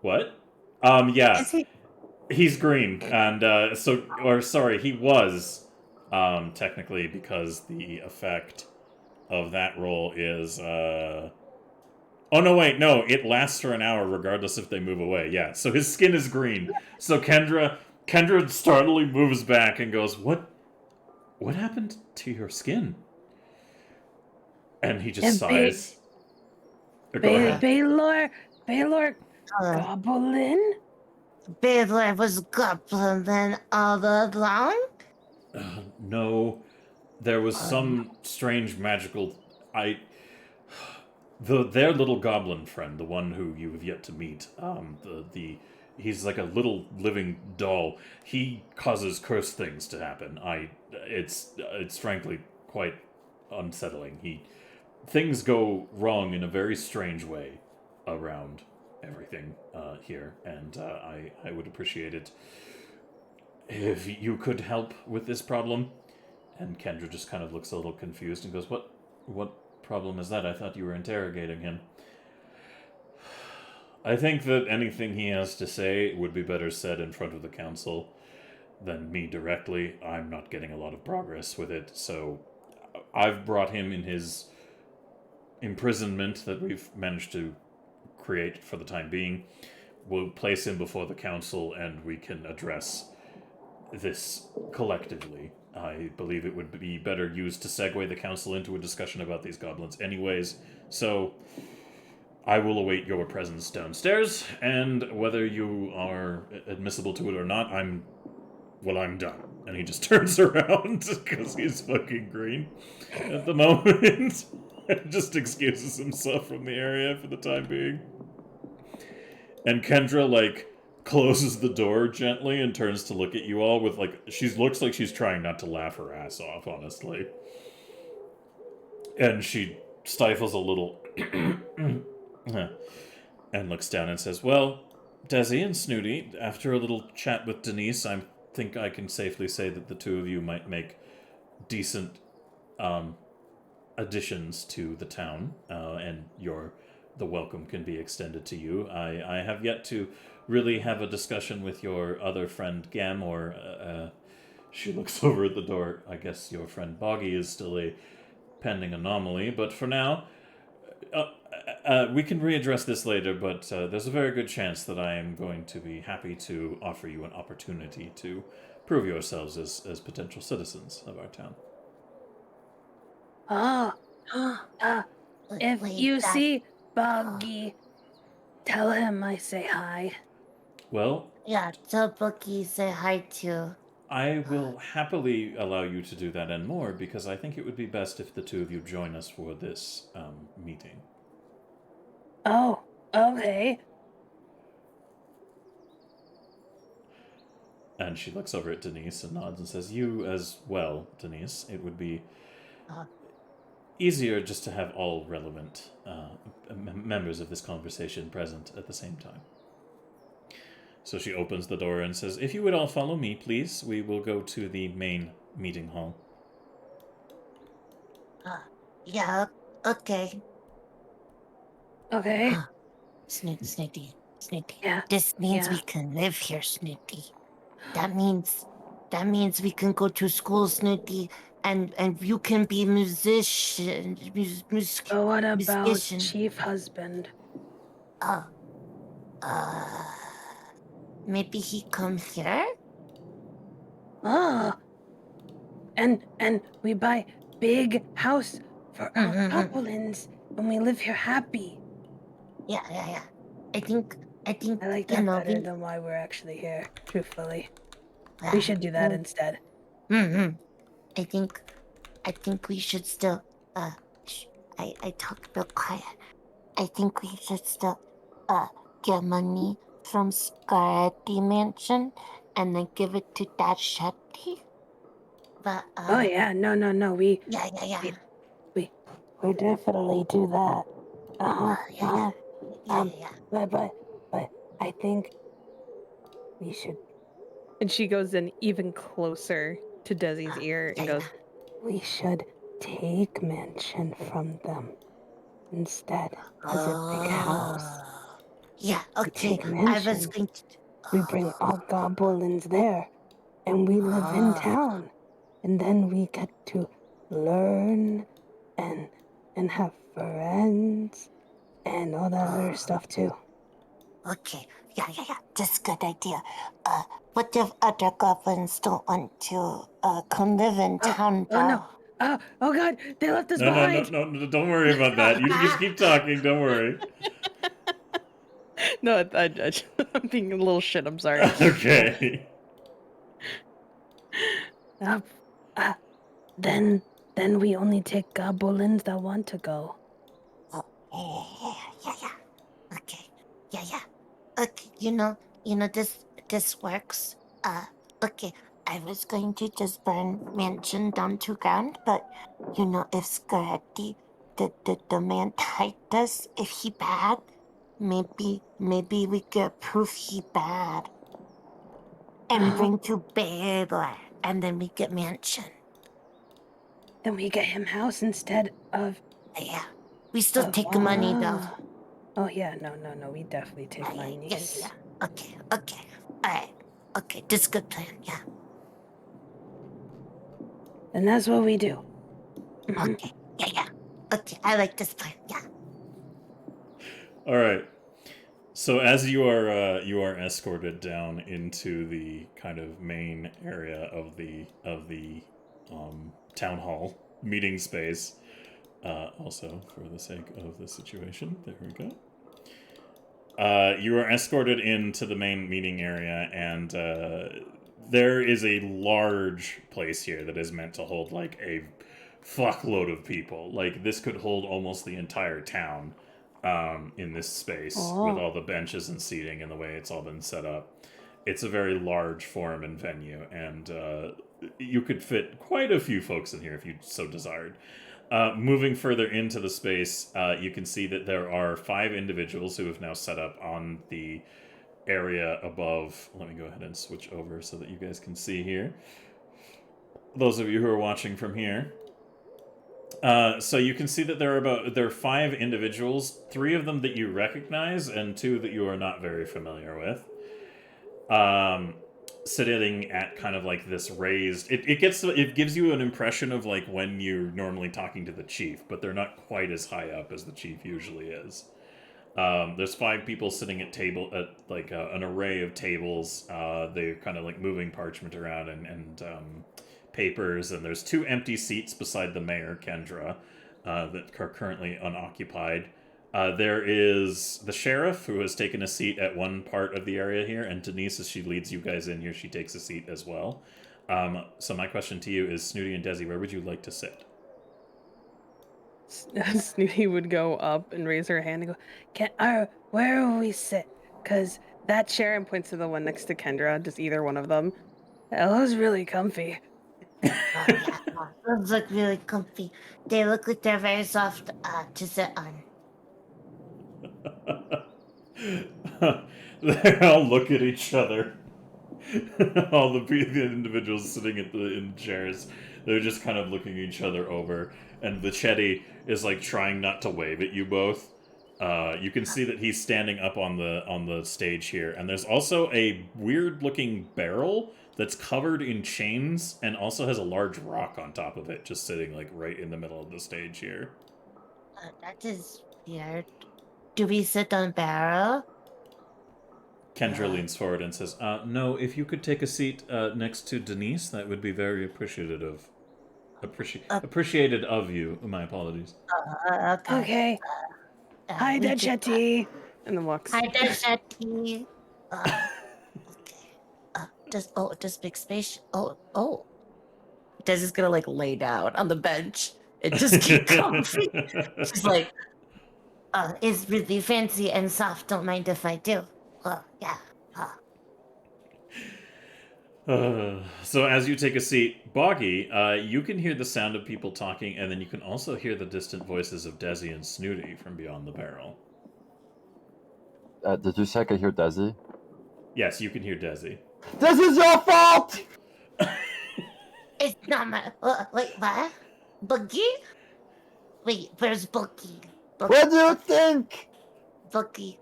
What? Yeah. Is he? He's green, and he was, technically, because the effect of that roll is, oh no, wait, no, it lasts for an hour regardless if they move away, yeah, so his skin is green. So Kendra startlingly moves back and goes, What happened to your skin?" And he just And sighs. Go ahead. Baylor Uh, Goblin? Baylor was goblin all along? No, there was some strange magical. Their little goblin friend, the one who you have yet to meet. He's like a little living doll. He causes cursed things to happen. It's frankly quite unsettling. Things go wrong in a very strange way around everything here, and I would appreciate it if you could help with this problem. And Kendra just kind of looks a little confused and goes, What problem is that? I thought you were interrogating him." "I think that anything he has to say would be better said in front of the council than me directly. I'm not getting a lot of progress with it, so I've brought him in his imprisonment that we've managed to create for the time being. We'll place him before the council, and we can address this collectively. I believe it would be better used to segue the council into a discussion about these goblins anyways, so I will await your presence downstairs, and whether you are admissible to it or not, I'm done." And he just turns around, because he's fucking green at the moment, and just excuses himself from the area for the time being. And Kendra, closes the door gently and turns to look at you all with, she looks like she's trying not to laugh her ass off, honestly. And she stifles a little and looks down and says, "Well, Desi and Snooty, after a little chat with Denise, I think I can safely say that the two of you might make decent additions to the town, and the welcome can be extended to you. I have yet to really have a discussion with your other friend Gam, or she looks over at the door. I guess your friend Boggy is still a pending anomaly, but for now, we can readdress this later, but there's a very good chance that I am going to be happy to offer you an opportunity to prove yourselves as potential citizens of our town. If Wait, you that- see Buggy, tell him I say hi. Well, Yeah, tell Bookie say hi to. I will happily allow you to do that and more, because I think it would be best if the two of you join us for this meeting. Oh, okay. And she looks over at Denise and nods and says, "You as well, Denise. It would be easier just to have all relevant members of this conversation present at the same time." So she opens the door and says, "If you would all follow me, please, we will go to the main meeting hall." Yeah, okay. Okay. Snooty. Yeah. This means Yeah. we can live here, Snooty. That means we can go to school, Snooty, and you can be musician. But what about musician. Chief Husband? Maybe he come here? Ah. And we buy big house for our goblins, and we live here happy. Yeah. I think I like that better than why we're actually here, truthfully. We should do that instead. I think we should still I talk real quiet. I think we should still get money from Scarletti Mansion and then give it to Dad Shetty. But Oh yeah, no, we yeah. we definitely do that. Yeah. But I think we should. And she goes in even closer to Desi's ear and goes, "We should take Mansion from them instead as a big house. Yeah, We okay. take I was Mansion. going to. We bring our goblins there, and we live in town, and then we get to learn and have friends and all that other stuff too." Okay, yeah. That's a good idea. What if other goblins don't want to come live in town? Oh no! Oh God! They left us No, behind. no, don't worry about that. You just keep talking, don't worry. No, I'm being a little shit. I'm sorry. Okay. Then we only take goblins that want to go. Yeah. Okay, yeah. Okay, you know this works. Okay. I was going to just burn Mansion down to ground, but if Scaretti, the man typed us, if he bad, maybe we get proof he bad. And we bring to Baylor, and then we get Mansion. Then we get him house instead of. Yeah. We still take money though. Oh yeah, no, we definitely take money. Yeah. Okay. Alright. Okay, this is a good plan, yeah. And that's what we do. Okay. Yeah. Okay, I like this plan, yeah. All right. So as you are escorted down into the kind of main area of the town hall meeting space, also for the sake of the situation, there we go. You are escorted into the main meeting area, and there is a large place here that is meant to hold like a fuckload of people. Like this could hold almost the entire town. In this space with all the benches and seating and the way it's all been set up. It's a very large forum and venue, and you could fit quite a few folks in here if you so desired. Moving further into the space, you can see that there are 5 individuals who have now set up on the area above. Let me go ahead and switch over so that you guys can see here. those of you who are watching from here. So you can see that there are 5 individuals, 3 of them that you recognize, and 2 that you are not very familiar with. Sitting at kind of like this raised. It gives you an impression of like when you're normally talking to the chief, but they're not quite as high up as the chief usually is. There's 5 people sitting at an array of tables. They're kind of like moving parchment around and papers, and there's 2 empty seats beside the mayor, Kendra, that are currently unoccupied. There is the sheriff, who has taken a seat at one part of the area here, and Denise, as she leads you guys in here, she takes a seat as well. So my question to you is, Snooty and Desi, where would you like to sit? Snooty would go up and raise her hand and go, where will we sit? Because that Sharon points to the one next to Kendra, just either one of them. Those really comfy. Oh, yeah, those look really comfy. They look like they're very soft to sit on. They all look at each other. All the individuals sitting in chairs, they're just kind of looking each other over, and the Chetty is like trying not to wave at you both. You can see that he's standing up on the stage here, and there's also a weird-looking barrel that's covered in chains and also has a large rock on top of it, just sitting like right in the middle of the stage here. That is weird. Do we sit on barrel? Kendra leans forward and says, no, if you could take a seat next to Denise, that would be very appreciated of you. My apologies. Okay. Hi, Chetty. And then walks. Hi, Chetty. Okay. Does big space? Oh. Desi's gonna like lay down on the bench and just keep comfy. She's like, it's really fancy and soft. Don't mind if I do. Yeah. So as you take a seat, Boggy, you can hear the sound of people talking, and then you can also hear the distant voices of Desi and Snooty from beyond the barrel. Did you say I could hear Desi? Yes, you can hear Desi. This is your fault! It's not my. Wait, what? Boogie? Wait, where's Boogie? What do you think? Boogie.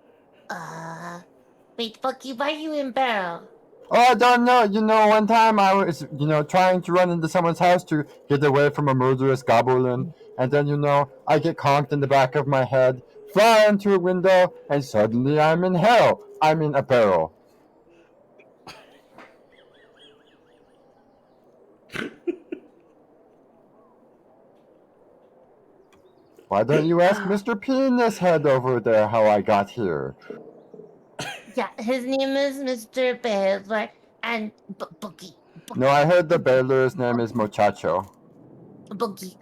Wait, Boogie, why are you in barrel? Oh, I don't know. One time I was, trying to run into someone's house to get away from a murderous goblin. And then, I get conked in the back of my head, fly into a window, and suddenly I'm in hell. I'm in a barrel. Why don't you ask Mr. Penis Head over there how I got here? Yeah, his name is Mr. Baylor and Boogie. No, I heard the Baylor's name is Muchacho. Boogie,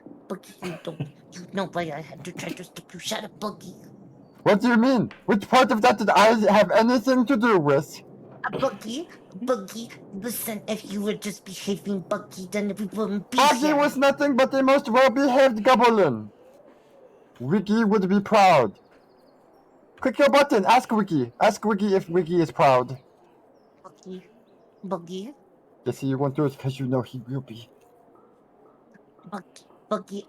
you know why I had to try to stop you. Shut up, Boogie. What do you mean? Which part of that did I have anything to do with? Boogie, listen, if you were just behaving, Boogie, then we wouldn't be Boggy here. was nothing but the most well-behaved goblin. Wiki would be proud. Click your button. Ask Wiki. Ask Wiki if Wiki is proud. Boogie. Yes, you won't do it because you know he will be. Boogie,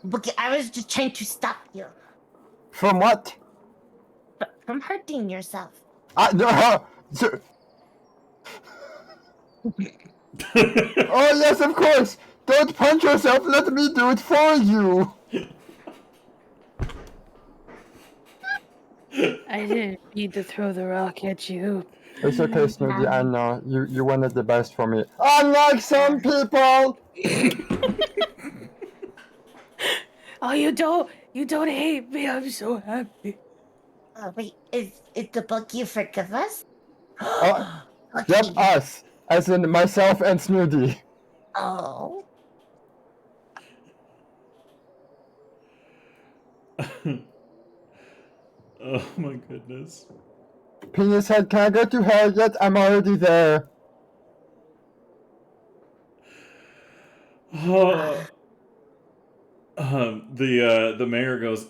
Boogie, I was just trying to stop you. From what? From hurting yourself. No. Oh, yes, of course. Don't punch yourself. Let me do it for you. I didn't need to throw the rock at you. It's okay, Snooty. I know. You wanted the best for me. Unlike some people! Oh, you don't hate me. I'm so happy. Wait, is the Boogie forgive us? Yep, us. As in myself and Snooty. Oh. Oh my goodness. Penis Head, can I go to hell yet? I'm already there. The mayor goes,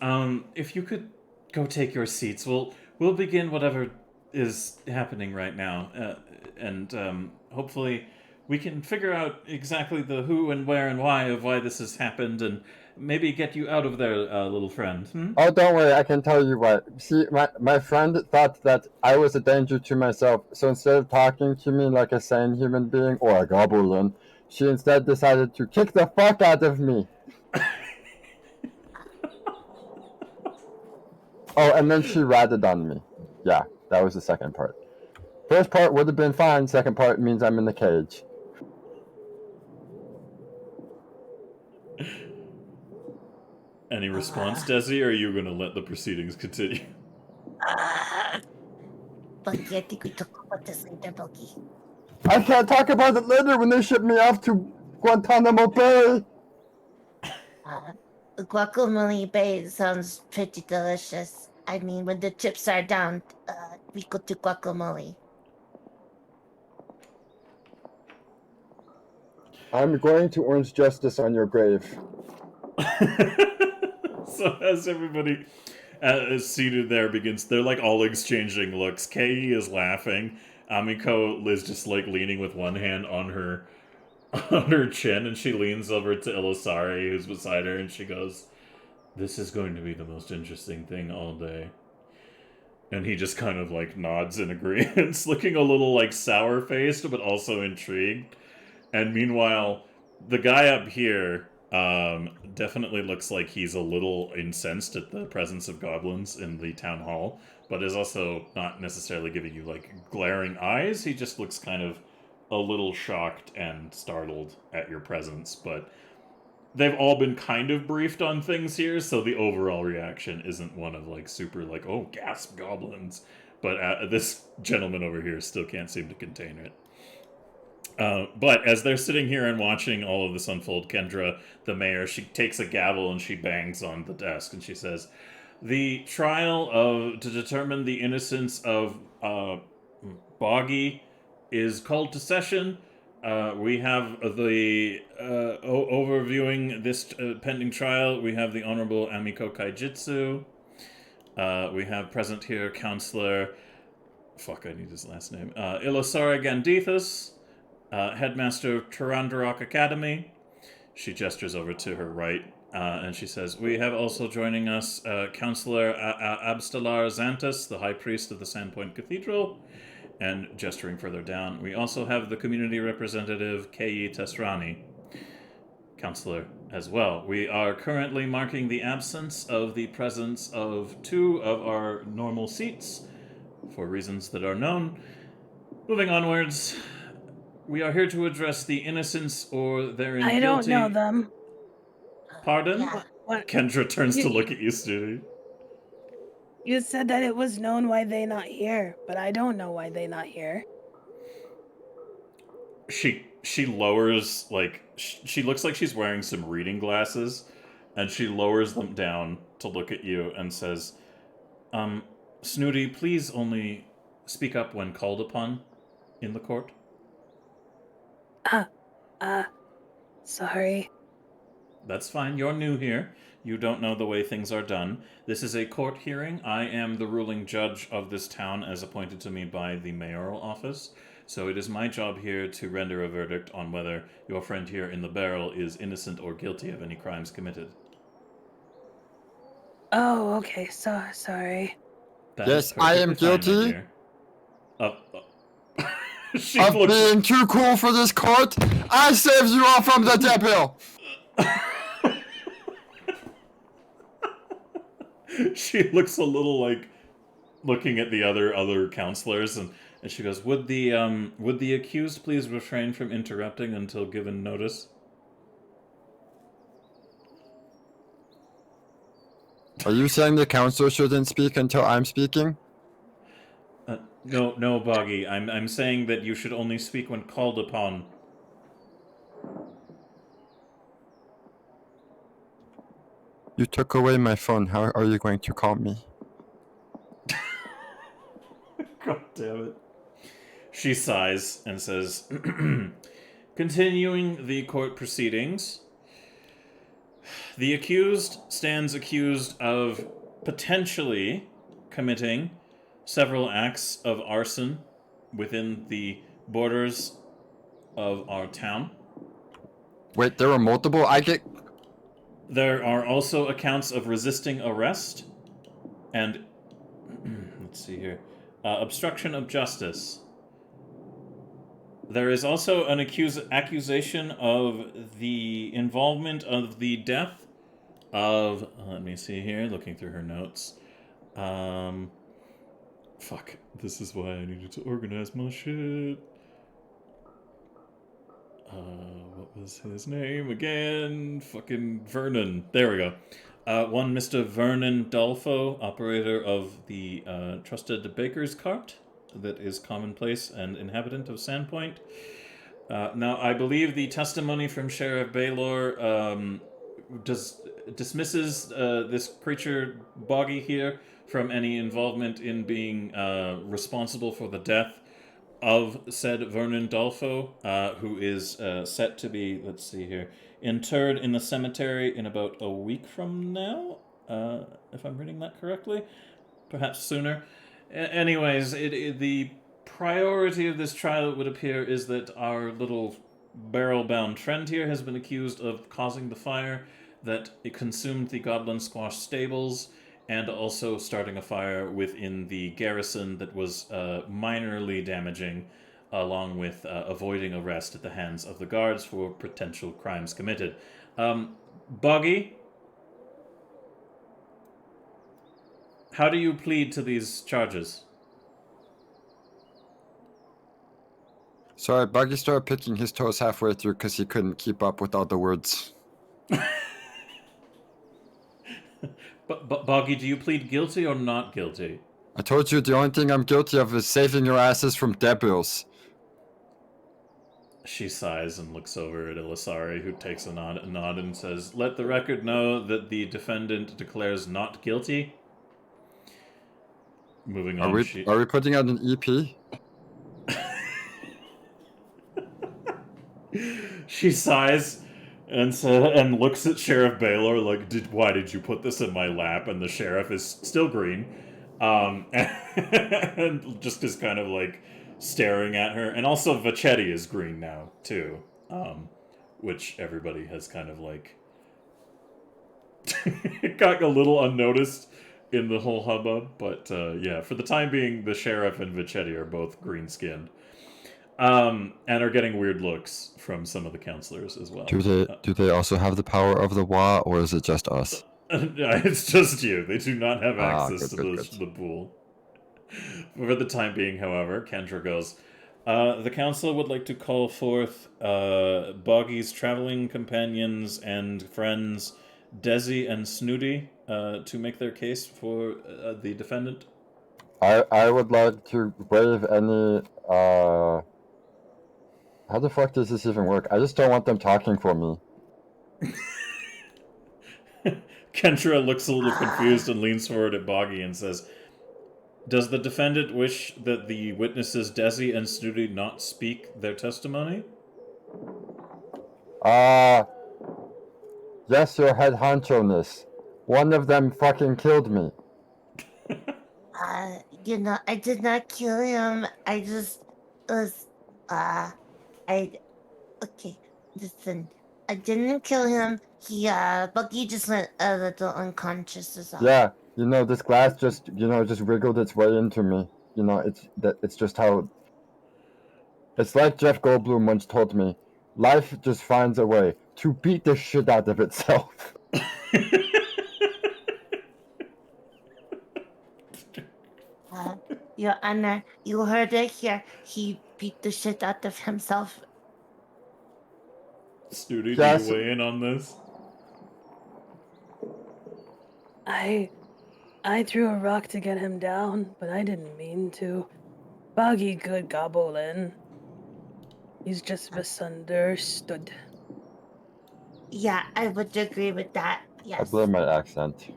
if you could go take your seats, we'll begin whatever is happening right now, and hopefully we can figure out exactly the who and where and why of why this has happened, and maybe get you out of there, little friend. Hmm? Oh, don't worry, I can tell you what. See, my friend thought that I was a danger to myself, so instead of talking to me like a sane human being or a goblin, she instead decided to kick the fuck out of me. Oh, and then she ratted on me. Yeah, that was the second part. First part would have been fine, second part means I'm in the cage. Any response, Desi, or are you going to let the proceedings continue? Bucky, I think we talk about this later, Bucky. I can't talk about it later when they ship me off to Guantanamo Bay. Guacamole Bay sounds pretty delicious. I mean, when the chips are down, we go to guacamole. I'm going to orange justice on your grave. So as everybody is seated there they're like all exchanging looks. Kei is laughing. Amiko is just like leaning with one hand on her chin, and she leans over to Ilisari, who's beside her, and she goes, "This is going to be the most interesting thing all day." And he just kind of like nods in agreement, looking a little like sour-faced, but also intrigued. And meanwhile, the guy up here definitely looks like he's a little incensed at the presence of goblins in the town hall, but is also not necessarily giving you like glaring eyes. He just looks kind of a little shocked and startled at your presence, but they've all been kind of briefed on things here, so the overall reaction isn't one of like super like, oh, gasp, goblins. But this gentleman over here still can't seem to contain it. But as they're sitting here and watching all of this unfold, Kendra, the mayor, she takes a gavel and she bangs on the desk and she says, "The trial to determine the innocence of Boggy is called to session. We have the overviewing this pending trial. We have the Honorable Amiko Kaijitsu. We have present here Counselor. Fuck, I need his last name. Ilosara Gandithus, Headmaster of Tarandarok Academy." She gestures over to her right, and she says, "We have also joining us Counselor Abstalar Xantus, the High Priest of the Sandpoint Cathedral." And gesturing further down, we also have the community representative, Kei Tesrani, counselor as well. We are currently marking the absence of the presence of 2 of our normal seats, for reasons that are known. Moving onwards, we are here to address the innocence or their I don't know them. Pardon? Yeah. What? Kendra turns to look at you, Studi. You said that it was known why they not here, but I don't know why they not here. She lowers, like, she looks like she's wearing some reading glasses, and she lowers them down to look at you and says, "Snooty, please only speak up when called upon in the court." Sorry. That's fine. You're new here. You don't know the way things are done. This is a court hearing. I am the ruling judge of this town as appointed to me by the mayoral office. So it is my job here to render a verdict on whether your friend here in the barrel is innocent or guilty of any crimes committed. Oh, okay. Sorry. That Yes, is I am perfectly fine, my guilty. dear. She Of looks- being too cool for this court, I saved you all from the devil. She looks a little like looking at the other counselors, and she goes, would the accused please refrain from interrupting until given notice?" Are you saying the council shouldn't speak until I'm speaking? No, Boggy. I'm saying that you should only speak when called upon. You took away my phone. How are you going to call me? God damn it. She sighs and says, "Continuing the court proceedings, the accused stands accused of potentially committing several acts of arson within the borders of our town. Wait, there were multiple? There are also accounts of resisting arrest and let's see here, obstruction of justice. There is also an accusation of the involvement of the death of. Let me see here, looking through her notes. Fuck. This is why I needed to organize my shit. What was his name again? Fucking Vernon. There we go. One Mr. Vernon Dolfo, operator of the Trusted Baker's Cart that is commonplace and inhabitant of Sandpoint. Now, I believe the testimony from Sheriff Baylor dismisses this creature, Boggy here, from any involvement in being responsible for the death of said Vernon Dolfo, who is set to be, let's see here, interred in the cemetery in about a week from now, if I'm reading that correctly, perhaps sooner. Anyways, the priority of this trial, it would appear, is that our little barrel-bound friend here has been accused of causing the fire, that it consumed the Goblin Squash stables, and also starting a fire within the garrison that was minorly damaging, along with avoiding arrest at the hands of the guards for potential crimes committed. Boggy, how do you plead to these charges? Sorry, Buggy started picking his toes halfway through because he couldn't keep up with all the words. But Boggy, do you plead guilty or not guilty? I told you the only thing I'm guilty of is saving your asses from devils. She sighs and looks over at Ilisari, who takes a nod and says, "Let the record know that the defendant declares not guilty." Moving on. Are we putting out an EP? She sighs and looks at Sheriff Baylor like, "Why did you put this in my lap?" And the sheriff is still green, and just is kind of like staring at her. And also Vachetti is green now too, which everybody has kind of like got a little unnoticed in the whole hubbub. But yeah, for the time being, the sheriff and Vachetti are both green-skinned. And are getting weird looks from some of the counselors as well. Do they also have the power of the Wa, or is it just us? It's just you. They do not have access to good. the pool. For the time being, however, Kendra goes, the council would like to call forth Boggy's traveling companions and friends, Desi and Snooty, to make their case for the defendant. I would like to waive any, how the fuck does this even work? I just don't want them talking for me. Kendra looks a little confused and leans forward at Boggy and says, "Does the defendant wish that the witnesses Desi and Snooty not speak their testimony?" Yes, your head honcho-ness. One of them fucking killed me. I did not kill him. I just was, okay, listen. I didn't kill him. Bucky just went a little unconscious is all. Yeah, this glass just wriggled its way into me. It's just how... It's like Jeff Goldblum once told me, life just finds a way to beat the shit out of itself. Your Honor, you heard it here. He beat the shit out of himself. Snooty, Yes. do you weigh in on this? I threw a rock to get him down, but I didn't mean to. Boggy good Goblin. He's just misunderstood. Yeah, I would agree with that. Yes. I blame my accent.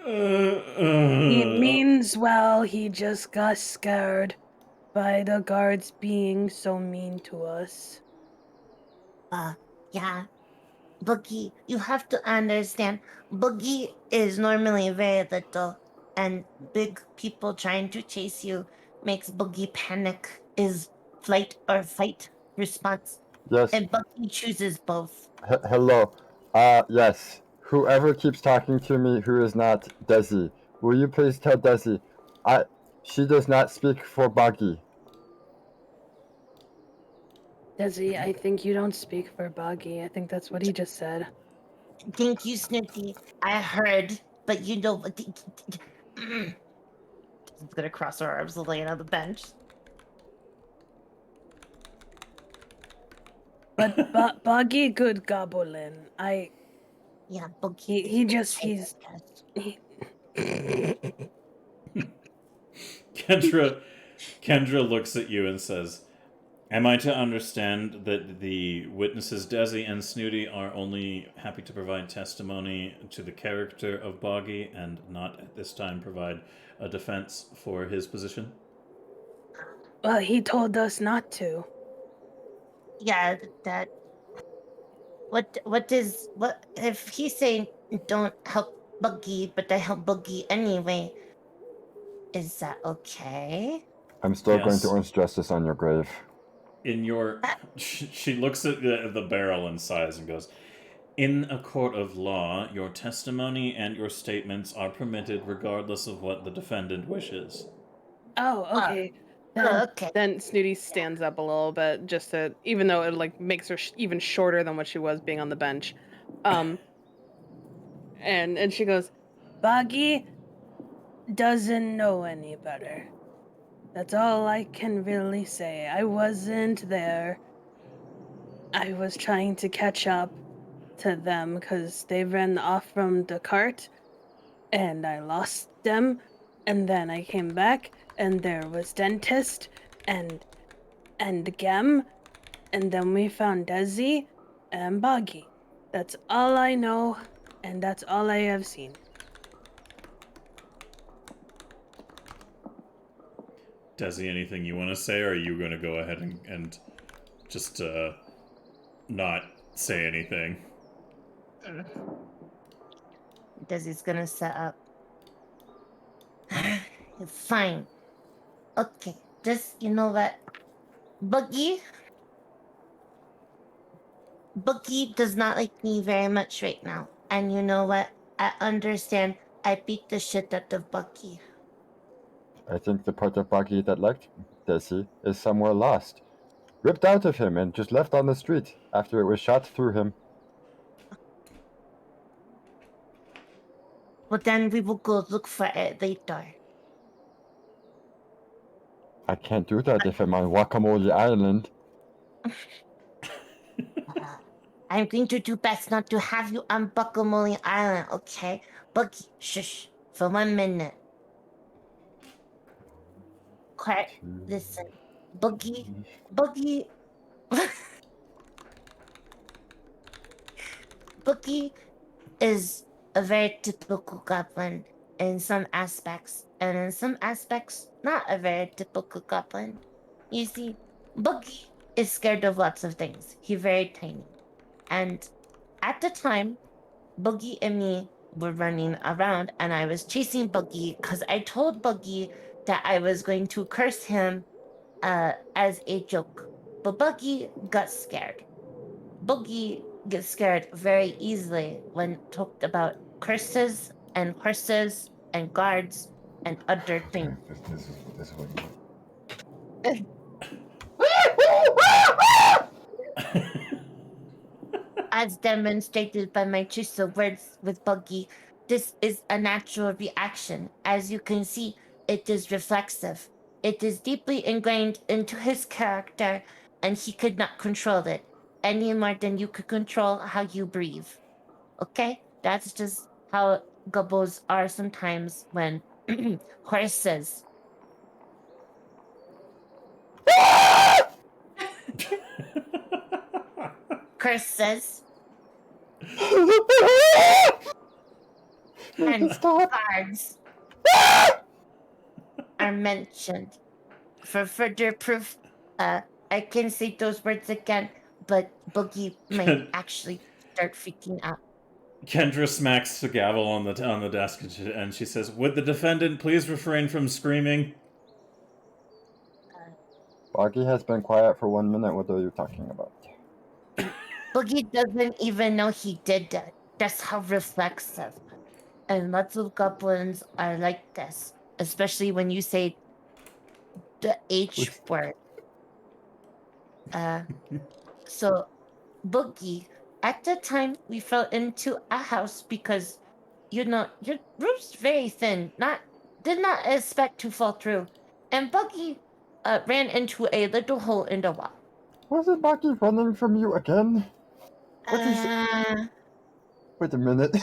He means well, he just got scared by the guards being so mean to us. Yeah. Boogie, you have to understand, Boogie is normally very little, and big people trying to chase you makes Boogie panic, is flight or fight response, Yes. and Boogie chooses both. Hello. Yes. Whoever keeps talking to me who is not Desi, will you please tell Desi, she does not speak for Buggy. Desi, I think you don't speak for Boggy. I think that's what he just said. Thank you, Snoopy. I heard, but you know what? She's gonna cross her arms and lay on the bench. But Boggy, good goblin. Yeah, Boogie. He Kendra looks at you and says, "Am I to understand that the witnesses Desi and Snooty are only happy to provide testimony to the character of Boggy and not at this time provide a defense for his position?" Well, he told us not to. Yeah, that. What if he's saying don't help Buggy, but I help Buggy anyway? Is that okay? I'm still going to Yes. earn justice on your grave. In your, she looks at the barrel and sighs and goes, "In a court of law, your testimony and your statements are permitted regardless of what the defendant wishes." Oh, okay. Okay. Then Snooty stands up a little bit, just to, even though it like makes her even shorter than what she was being on the bench. And she goes, Boggy doesn't know any better. That's all I can really say. I wasn't there. I was trying to catch up to them because they ran off from the cart and I lost them. And then I came back and there was Dentist and Gem. And then we found Desi and Boggy. That's all I know and that's all I have seen. Desi, anything you want to say, or are you going to go ahead and just not say anything? Desi's gonna set up. Fine. Okay. Just you know what? Buggy does not like me very much right now. And you know what? I understand I beat the shit out of Buggy. I think the part of Buggy that liked Desi is somewhere lost. Ripped out of him and just left on the street after it was shot through him. Well, then we will go look for it later. I can't do that if I'm on Guacamole Island. I'm going to do best not to have you on Guacamole Island, okay? Buggy, shush, for 1 minute. Quiet, listen. Buggy. Buggy is a very typical goblin in some aspects, and in some aspects, not a very typical goblin. You see, Buggy is scared of lots of things. He's very tiny. And at the time, Boogie and me were running around, and I was chasing Boogie because I told Boogie that I was going to curse him as a joke. But Boogie got scared. Boogie gets scared very easily when talked about curses and horses and guards and other things. This is what you As demonstrated by my choice of words with Buggy, this is a natural reaction. As you can see, it is reflexive. It is deeply ingrained into his character, and he could not control it any more than you could control how you breathe. Okay? That's just how gobbles are sometimes when horses. Curses and guards are mentioned. For further proof, I can say those words again, but Boogie might actually start freaking out. Kendra smacks the gavel on the desk and she says, "Would the defendant please refrain from screaming?" Boggy has been quiet for 1 minute. What are you talking about? Boogie doesn't even know he did that. That's how reflexive. And lots of goblins are like this, especially when you say the H word. So Boogie, at the time we fell into a house because, you know, your roof's very thin. Did not expect to fall through, and Buggy ran into a little hole in the wall. Was it Boggy running from you again? What is... Wait a minute.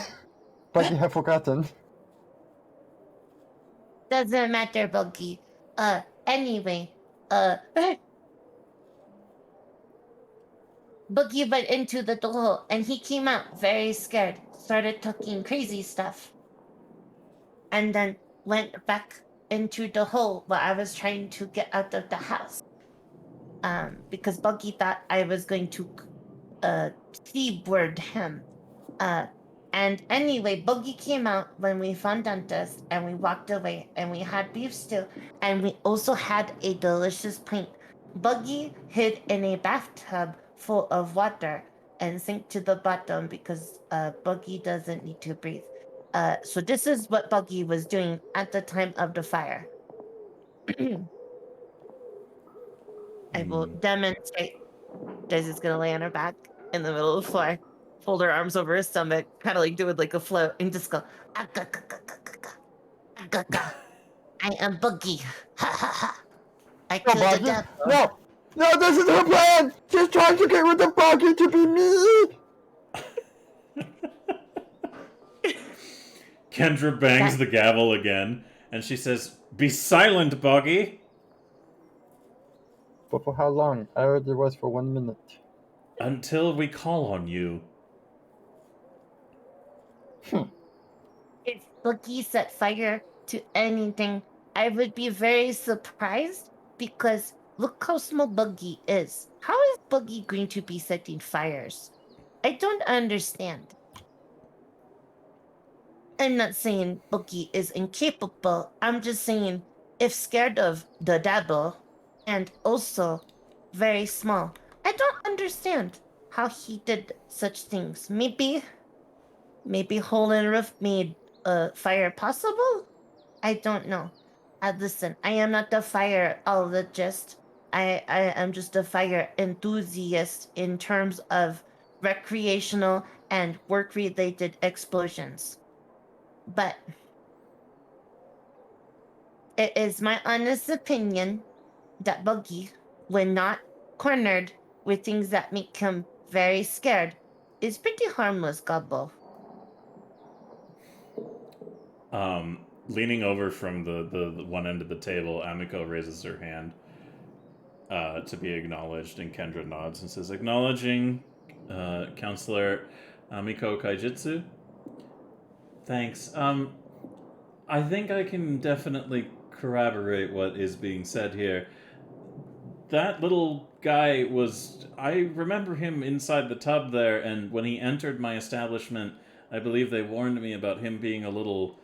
Boggy have forgotten. Doesn't matter, Buggy. Anyway, Boogie went into the hole and he came out very scared, started talking crazy stuff, and then went back into the hole while I was trying to get out of the house. Because Buggy thought I was going to C-word him. And anyway, Boogie came out when we found Dentist and we walked away and we had beef stew and we also had a delicious pint. Buggy hid in a bathtub full of water and sank to the bottom because Buggy doesn't need to breathe. So this is what Buggy was doing at the time of the fire. I will demonstrate. Daisy's gonna lay on her back in the middle of the floor, fold her arms over her stomach, kind of like doing like a float, and just go, I am Boogie. Ha ha ha. I No, killed the Boggy! devil. No! No, this is her plan! She's trying to get rid of Boggy to be me! Kendra bangs the gavel again, and she says, "Be silent, Boggy!" But for how long? I already was for 1 minute. Until we call on you. If Boogie set fire to anything, I would be very surprised because look how small Boogie is. How is Boogie going to be setting fires? I don't understand. I'm not saying Boogie is incapable. I'm just saying if scared of the devil and also very small. I don't understand how he did such things. Maybe hole in roof made fire possible? I don't know. Listen, I am not a fireologist. I am just a fire enthusiast in terms of recreational and work-related explosions. But it is my honest opinion that Buggy, when not cornered with things that make him very scared, is pretty harmless, Gobble. Leaning over from the one end of the table, Amiko raises her hand to be acknowledged, and Kendra nods and says, "Acknowledging Counselor Amiko Kaijitsu." Thanks. I think I can definitely corroborate what is being said here. That little guy was... I remember him inside the tub there, and when he entered my establishment, I believe they warned me about him being a little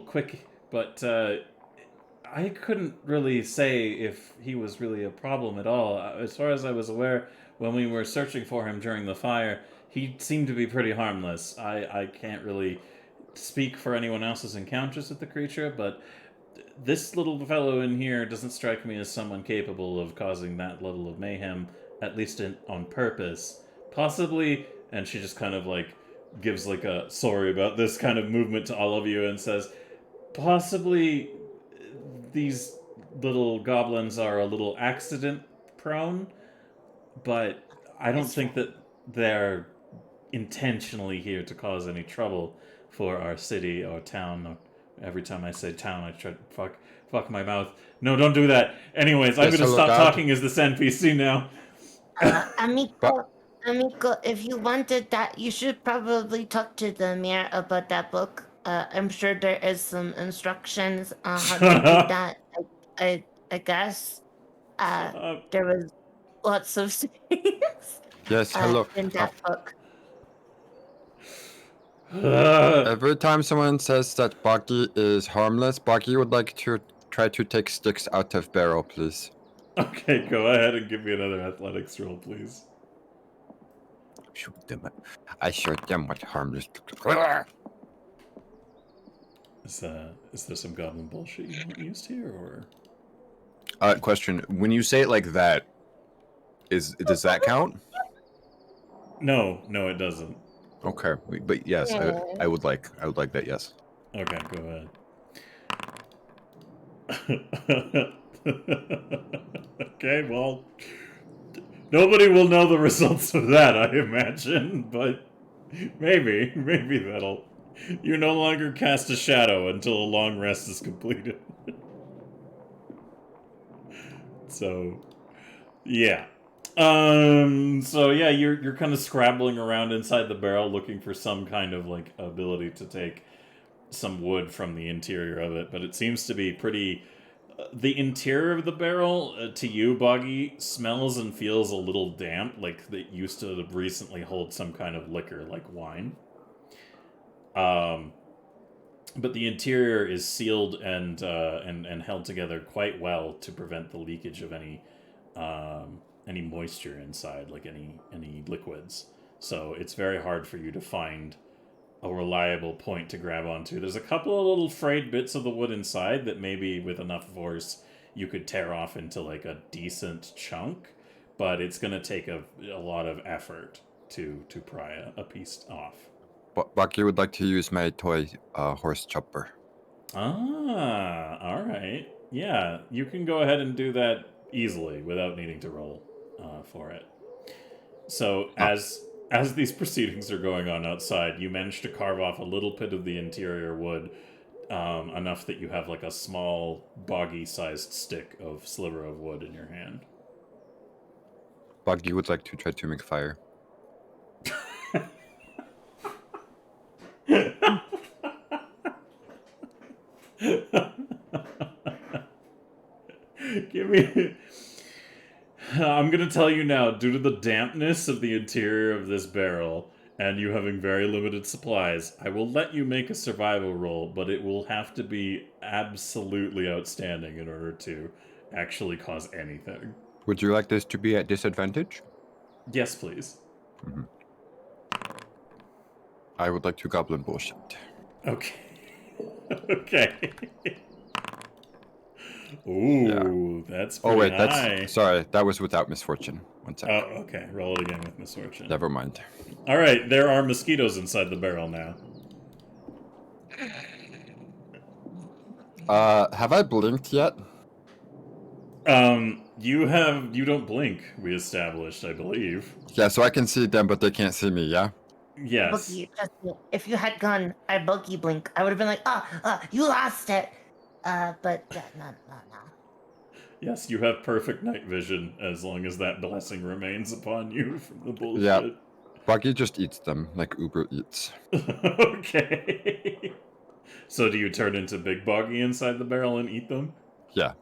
quick, but I couldn't really say if he was really a problem at all. As far as I was aware, when we were searching for him during the fire, he seemed to be pretty harmless. I can't really speak for anyone else's encounters with the creature, but this little fellow in here doesn't strike me as someone capable of causing that level of mayhem, at least on purpose. Possibly, and she just kind of like gives like a sorry about this kind of movement to all of you and says, possibly these little goblins are a little accident prone, but I don't think that they're intentionally here to cause any trouble for our city or town. Every time I say town, I try to fuck my mouth. No, don't do that. Anyways, I'm gonna stop talking as this NPC now. Amiko, if you wanted that, you should probably talk to the mayor about that book. I'm sure there is some instructions on how to do that. I guess there was lots of things Yes, hello. in that book. Every time someone says that Buggy is harmless, Buggy would like to try to take sticks out of barrel, please. Okay, go ahead and give me another athletics roll, please. Shoot them. I shoot them with harmless. Is there some goblin bullshit you want used here, or? Question: when you say it like that, does that count? No, it doesn't. Okay, but yes, I would like that. Yes. Okay, go ahead. Okay, well, nobody will know the results of that, I imagine, but maybe that'll... You no longer cast a shadow until a long rest is completed. So, yeah. So yeah, you're kind of scrabbling around inside the barrel looking for some kind of, like, ability to take some wood from the interior of it, but it seems to be pretty... the interior of the barrel, to you, Boggy, smells and feels a little damp, like it used to recently hold some kind of liquor, like wine. But the interior is sealed and held together quite well to prevent the leakage of any moisture inside, like any liquids. So it's very hard for you to find a reliable point to grab onto. There's a couple of little frayed bits of the wood inside that maybe with enough force you could tear off into like a decent chunk, but it's going to take a lot of effort to pry a piece off. Buggy would like to use my toy horse chopper. Ah, all right. Yeah, you can go ahead and do that easily without needing to roll for it. So as these proceedings are going on outside, you manage to carve off a little bit of the interior wood, enough that you have like a small, boggy-sized stick of sliver of wood in your hand. Buggy would like to try to make fire. Give me... I'm gonna tell you now, due to the dampness of the interior of this barrel, and you having very limited supplies, I will let you make a survival roll, but it will have to be absolutely outstanding in order to actually cause anything. Would you like this to be at disadvantage? Yes, please. Mm-hmm. I would like to goblin bullshit. Okay. Okay. Ooh, that's pretty high. That's... Sorry, that was without misfortune. One second. Oh, okay. Roll it again with misfortune. Never mind. All right, there are mosquitoes inside the barrel now. Have I blinked yet? You don't blink, we established, I believe. Yeah, so I can see them, but they can't see me, yeah? Yes. Boogie, trust me, if you had gone, I boogie blink, I would have been like, you lost it. But no. Yes, you have perfect night vision as long as that blessing remains upon you from the bullshit. Yeah. Buggy just eats them, like Uber Eats. Okay. So do you turn into Big Boggy inside the barrel and eat them? Yeah.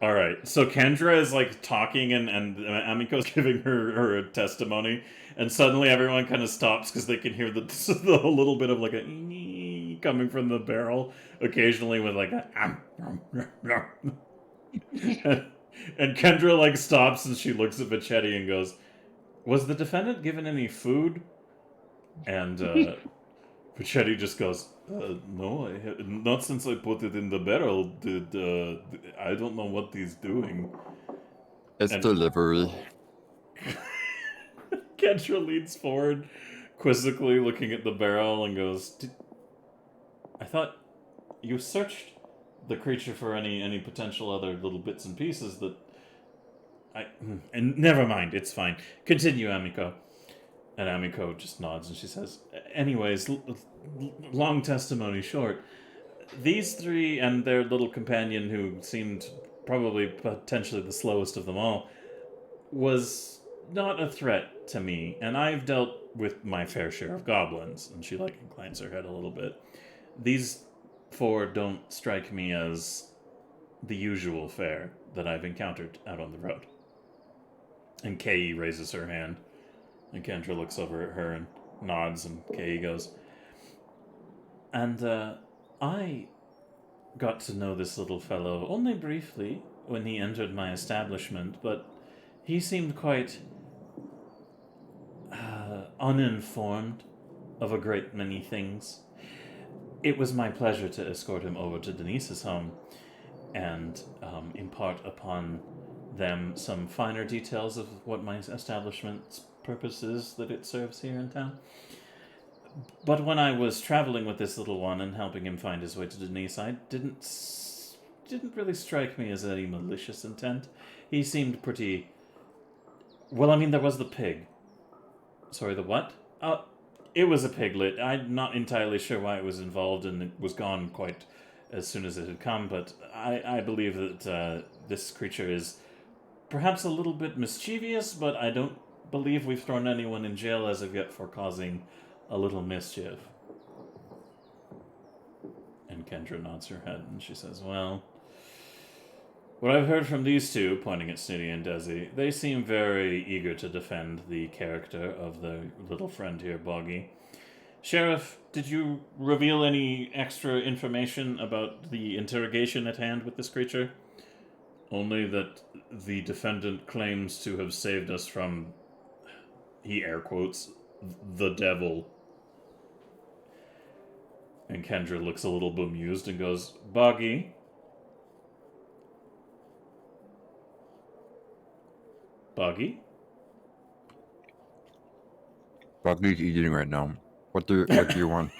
All right. So Kendra is like talking and Amiko's giving her a testimony, and suddenly everyone kind of stops because they can hear the little bit of like a coming from the barrel, occasionally with like a and Kendra like stops and she looks at Vachetti and goes, "Was the defendant given any food?" And Vachetti just goes, "No, not since I put it in the barrel. I don't know what he's doing." It's delivery. Kendra leans forward, quizzically looking at the barrel and goes, "I thought you searched the creature for any potential other little bits and pieces that and never mind, it's fine. Continue, Amiko." And Amiko just nods and she says, "Anyways, long testimony short, these three and their little companion, who seemed probably potentially the slowest of them all, was not a threat to me, and I've dealt with my fair share of goblins." And she like inclines her head a little bit. "These four don't strike me as the usual fare that I've encountered out on the road." And Kei raises her hand, and Kendra looks over at her and nods, and Kei goes, And I got to know this little fellow only briefly when he entered my establishment, but he seemed quite uninformed of a great many things. It was my pleasure to escort him over to Denise's home and impart upon them some finer details of what my establishment's purpose is that it serves here in town. But when I was traveling with this little one and helping him find his way to Denise, I didn't really strike me as any malicious intent. He seemed pretty... Well, I mean, there was the pig. Sorry, the what? It was a piglet. I'm not entirely sure why it was involved, and it was gone quite as soon as it had come, but I believe that this creature is perhaps a little bit mischievous, but I don't believe we've thrown anyone in jail as of yet for causing a little mischief. And Kendra nods her head, and she says, well, what I've heard from these two, pointing at Snooty and Desi, they seem very eager to defend the character of their little friend here, Boggy. Sheriff, did you reveal any extra information about the interrogation at hand with this creature? Only that the defendant claims to have saved us from, he air quotes, the devil. And Kendra looks a little bemused and goes, Boggy? Boggy? Buggy's eating right now. What do you want?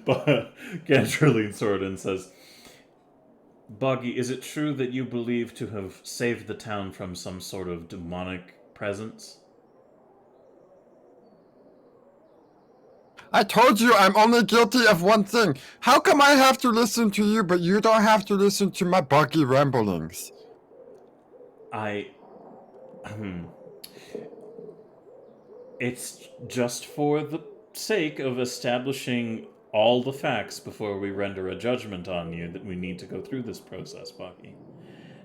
But Kendra leans forward and says, Boggy, is it true that you believe to have saved the town from some sort of demonic presence? I told you I'm only guilty of one thing. How come I have to listen to you, but you don't have to listen to my Buggy ramblings? It's just for the sake of establishing all the facts before we render a judgment on you that we need to go through this process, Boggy.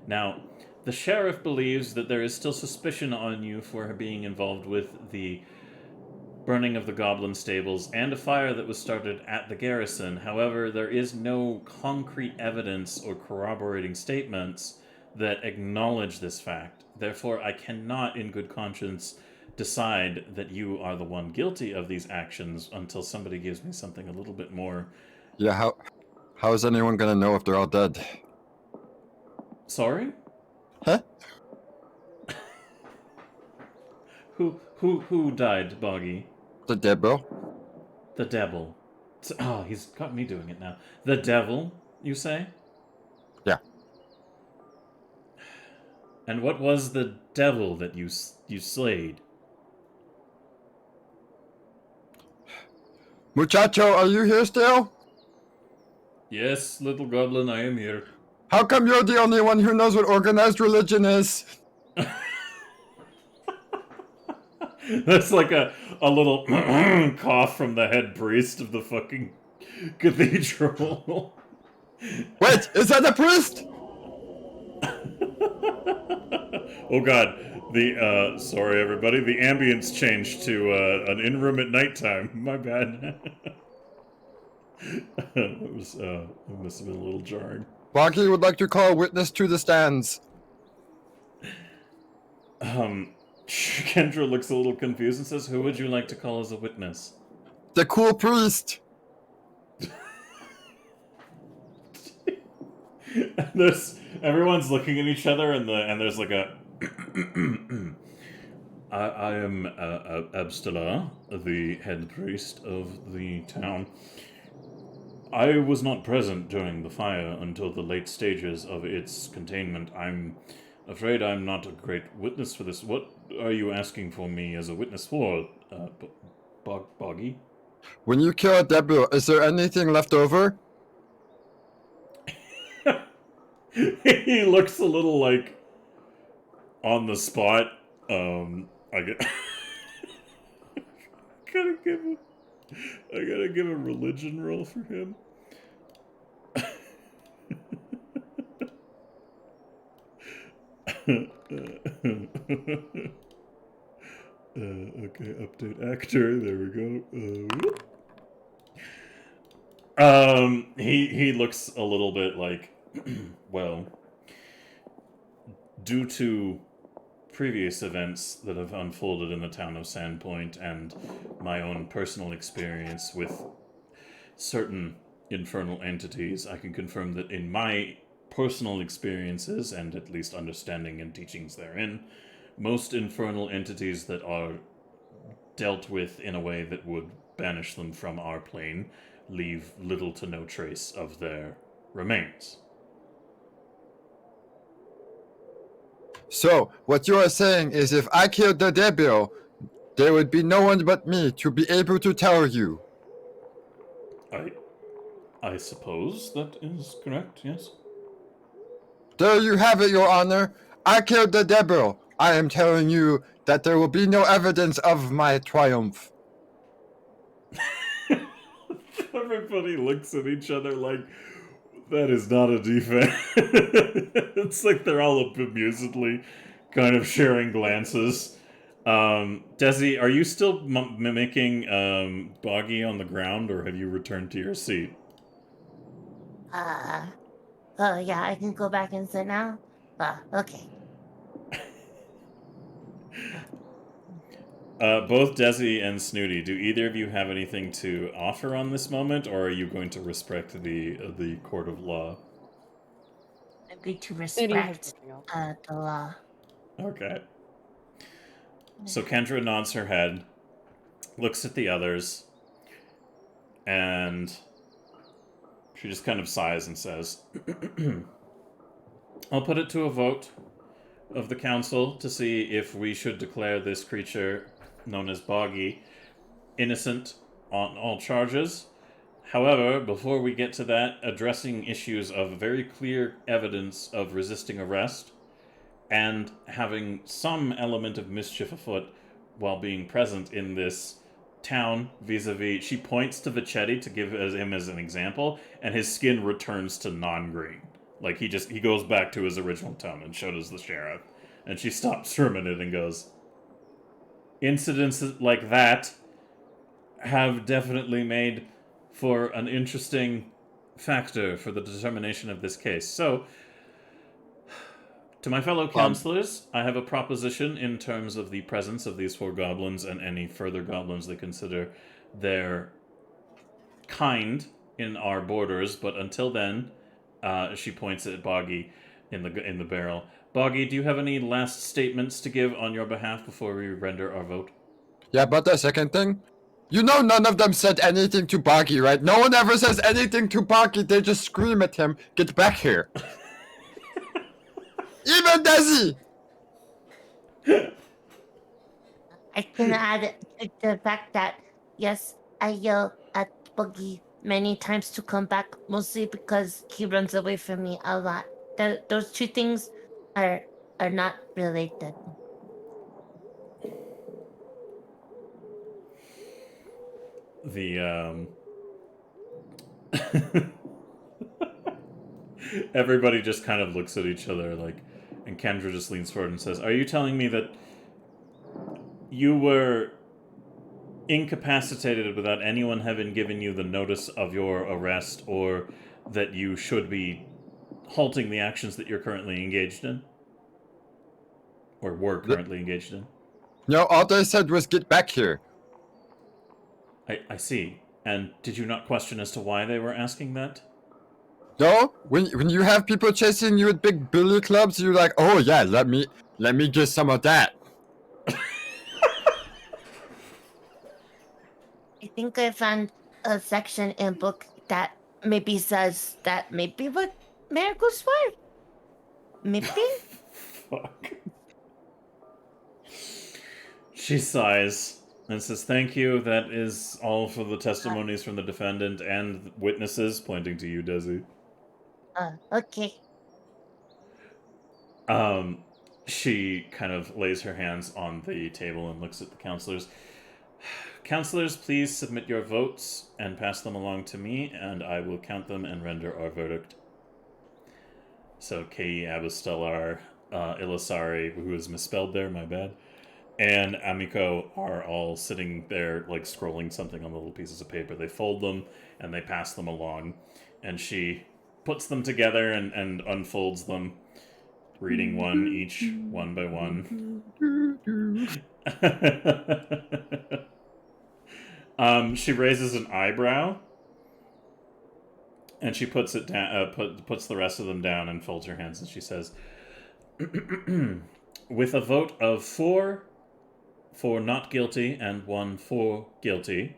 Now, the sheriff believes that there is still suspicion on you for being involved with the burning of the goblin stables and a fire that was started at the garrison. However, there is no concrete evidence or corroborating statements that acknowledge this fact. Therefore, I cannot, in good conscience, decide that you are the one guilty of these actions until somebody gives me something a little bit more... Yeah, how is anyone gonna know if they're all dead? Sorry? Huh? Who died, Boggy? The devil? The devil. Oh, he's got me doing it now. The devil, you say? Yeah. And what was the devil that you slayed? Muchacho, are you here still? Yes, little goblin, I am here. How come you're the only one who knows what organized religion is? That's like a little cough from the head priest of the fucking cathedral. Wait, is that a priest? Oh god, sorry everybody, the ambience changed to an in-room at nighttime. My bad. It must have been a little jarring. Boggy would like to call a witness to the stands. Kendra looks a little confused and says, who would you like to call as a witness? The cool priest. Everyone's looking at each other, and there's like a. I am Abstala, the head priest of the town. I was not present during the fire until the late stages of its containment. I'm afraid I'm not a great witness for this. What are you asking for me as a witness for, Boggy? When you kill a devil, is there anything left over? He looks a little like on the spot. I gotta give a religion roll for him. Okay, update actor. There we go. He looks a little bit like, well, due to previous events that have unfolded in the town of Sandpoint and my own personal experience with certain infernal entities, I can confirm that in my personal experiences and at least understanding and teachings therein, most infernal entities that are dealt with in a way that would banish them from our plane leave little to no trace of their remains. So, what you are saying is if I killed the devil, there would be no one but me to be able to tell you. I suppose that is correct, yes. There you have it, Your Honor. I killed the devil. I am telling you that there will be no evidence of my triumph. Everybody looks at each other like, that is not a defense. It's like they're all amusedly kind of sharing glances. Desi, are you still mimicking Boggy on the ground, or have you returned to your seat? Oh yeah, I can go back and sit now? Okay. Both Desi and Snooty, do either of you have anything to offer on this moment, or are you going to respect the court of law? I'm going to Snooty has respect nothing else. the law. Okay. So Kendra nods her head, looks at the others, and she just kind of sighs and says, I'll put it to a vote of the council to see if we should declare this creature, known as Boggy, innocent on all charges. However, before we get to that, addressing issues of very clear evidence of resisting arrest and having some element of mischief afoot while being present in this town vis-a-vis, she points to Vichetti to give him as an example, and his skin returns to non-green. Like, he goes back to his original tone and shows the sheriff. And she stops for a minute and goes, incidents like that have definitely made for an interesting factor for the determination of this case. So, to my fellow counselors, I have a proposition in terms of the presence of these 4 goblins and any further goblins they consider their kind in our borders. But until then, she points at Boggy in the barrel. Boggy, do you have any last statements to give on your behalf before we render our vote? Yeah, but the second thing, you know none of them said anything to Boggy, right? No one ever says anything to Boggy. They just scream at him, get back here. Even Desi! I can add to the fact that, yes, I yell at Buggy many times to come back, mostly because he runs away from me a lot. Those 2 things are not related. Everybody just kind of looks at each other, like, and Kendra just leans forward and says, are you telling me that you were incapacitated without anyone having given you the notice of your arrest, or that you should be halting the actions that you're currently engaged in? Or were currently engaged in? No, all they said was get back here. I see. And did you not question as to why they were asking that? No, when you have people chasing you with big billy clubs, you're like, oh yeah, let me get some of that. I think I found a section in book that maybe says that maybe what miracles were. Maybe? Fuck. She sighs and says, thank you. That is all for the testimonies from the defendant and witnesses, pointing to you, Desi. Okay. She kind of lays her hands on the table and looks at the counselors. Counselors, please submit your votes and pass them along to me, and I will count them and render our verdict. So, Kei Abastellar Ilisari, who is misspelled there, my bad, and Amiko are all sitting there, like, scrolling something on the little pieces of paper. They fold them, and they pass them along, and she puts them together and unfolds them, reading one each, one by one. She raises an eyebrow, and she puts it down. Puts the rest of them down and folds her hands, and she says, "With a vote of 4 for not guilty and 1 for guilty,"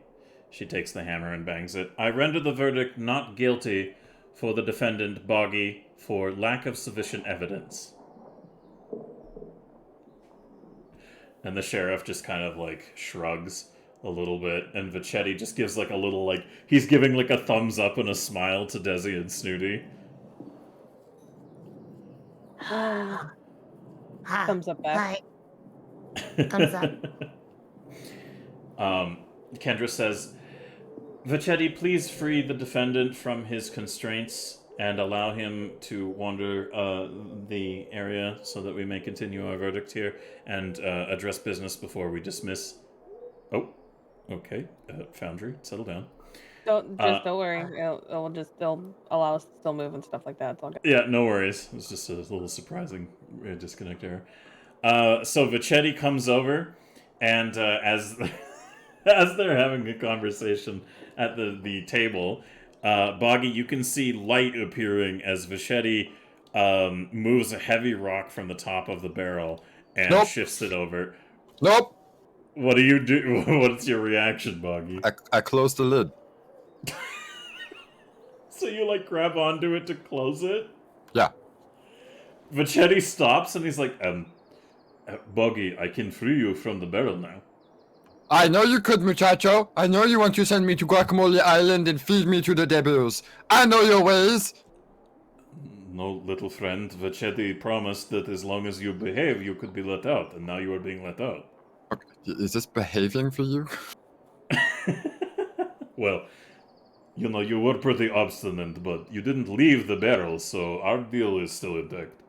she takes the hammer and bangs it, "I render the verdict not guilty for the defendant Boggy for lack of sufficient evidence." And the sheriff just kind of, like, shrugs a little bit, and Vachetti just gives, like, a little, like, he's giving, like, a thumbs up and a smile to Desi and Snooty. Thumbs up back. Hi. Thumbs up. Kendra says, "Vachetti, please free the defendant from his constraints and allow him to wander the area so that we may continue our verdict here and address business before we dismiss." Oh, okay. Foundry, settle down. Don't worry. They'll allow us to still move and stuff like that. It's all good. Yeah, no worries. It's just a little surprising disconnect error. So Vachetti comes over, and as as they're having a conversation at the table, Boggy, you can see light appearing as Vachetti moves a heavy rock from the top of the barrel and shifts it over. Nope. What do you do? What's your reaction, Boggy? I closed the lid. So you, like, grab onto it to close it? Yeah. Vachetti stops and he's like, Boggy, I can free you from the barrel now. I know you could, muchacho. I know you want to send me to Guacamole Island and feed me to the devils. I know your ways. No, little friend. Vachetti promised that as long as you behave, you could be let out, and now you are being let out. Okay. Is this behaving for you? Well, you know, you were pretty obstinate, but you didn't leave the barrel, so our deal is still intact.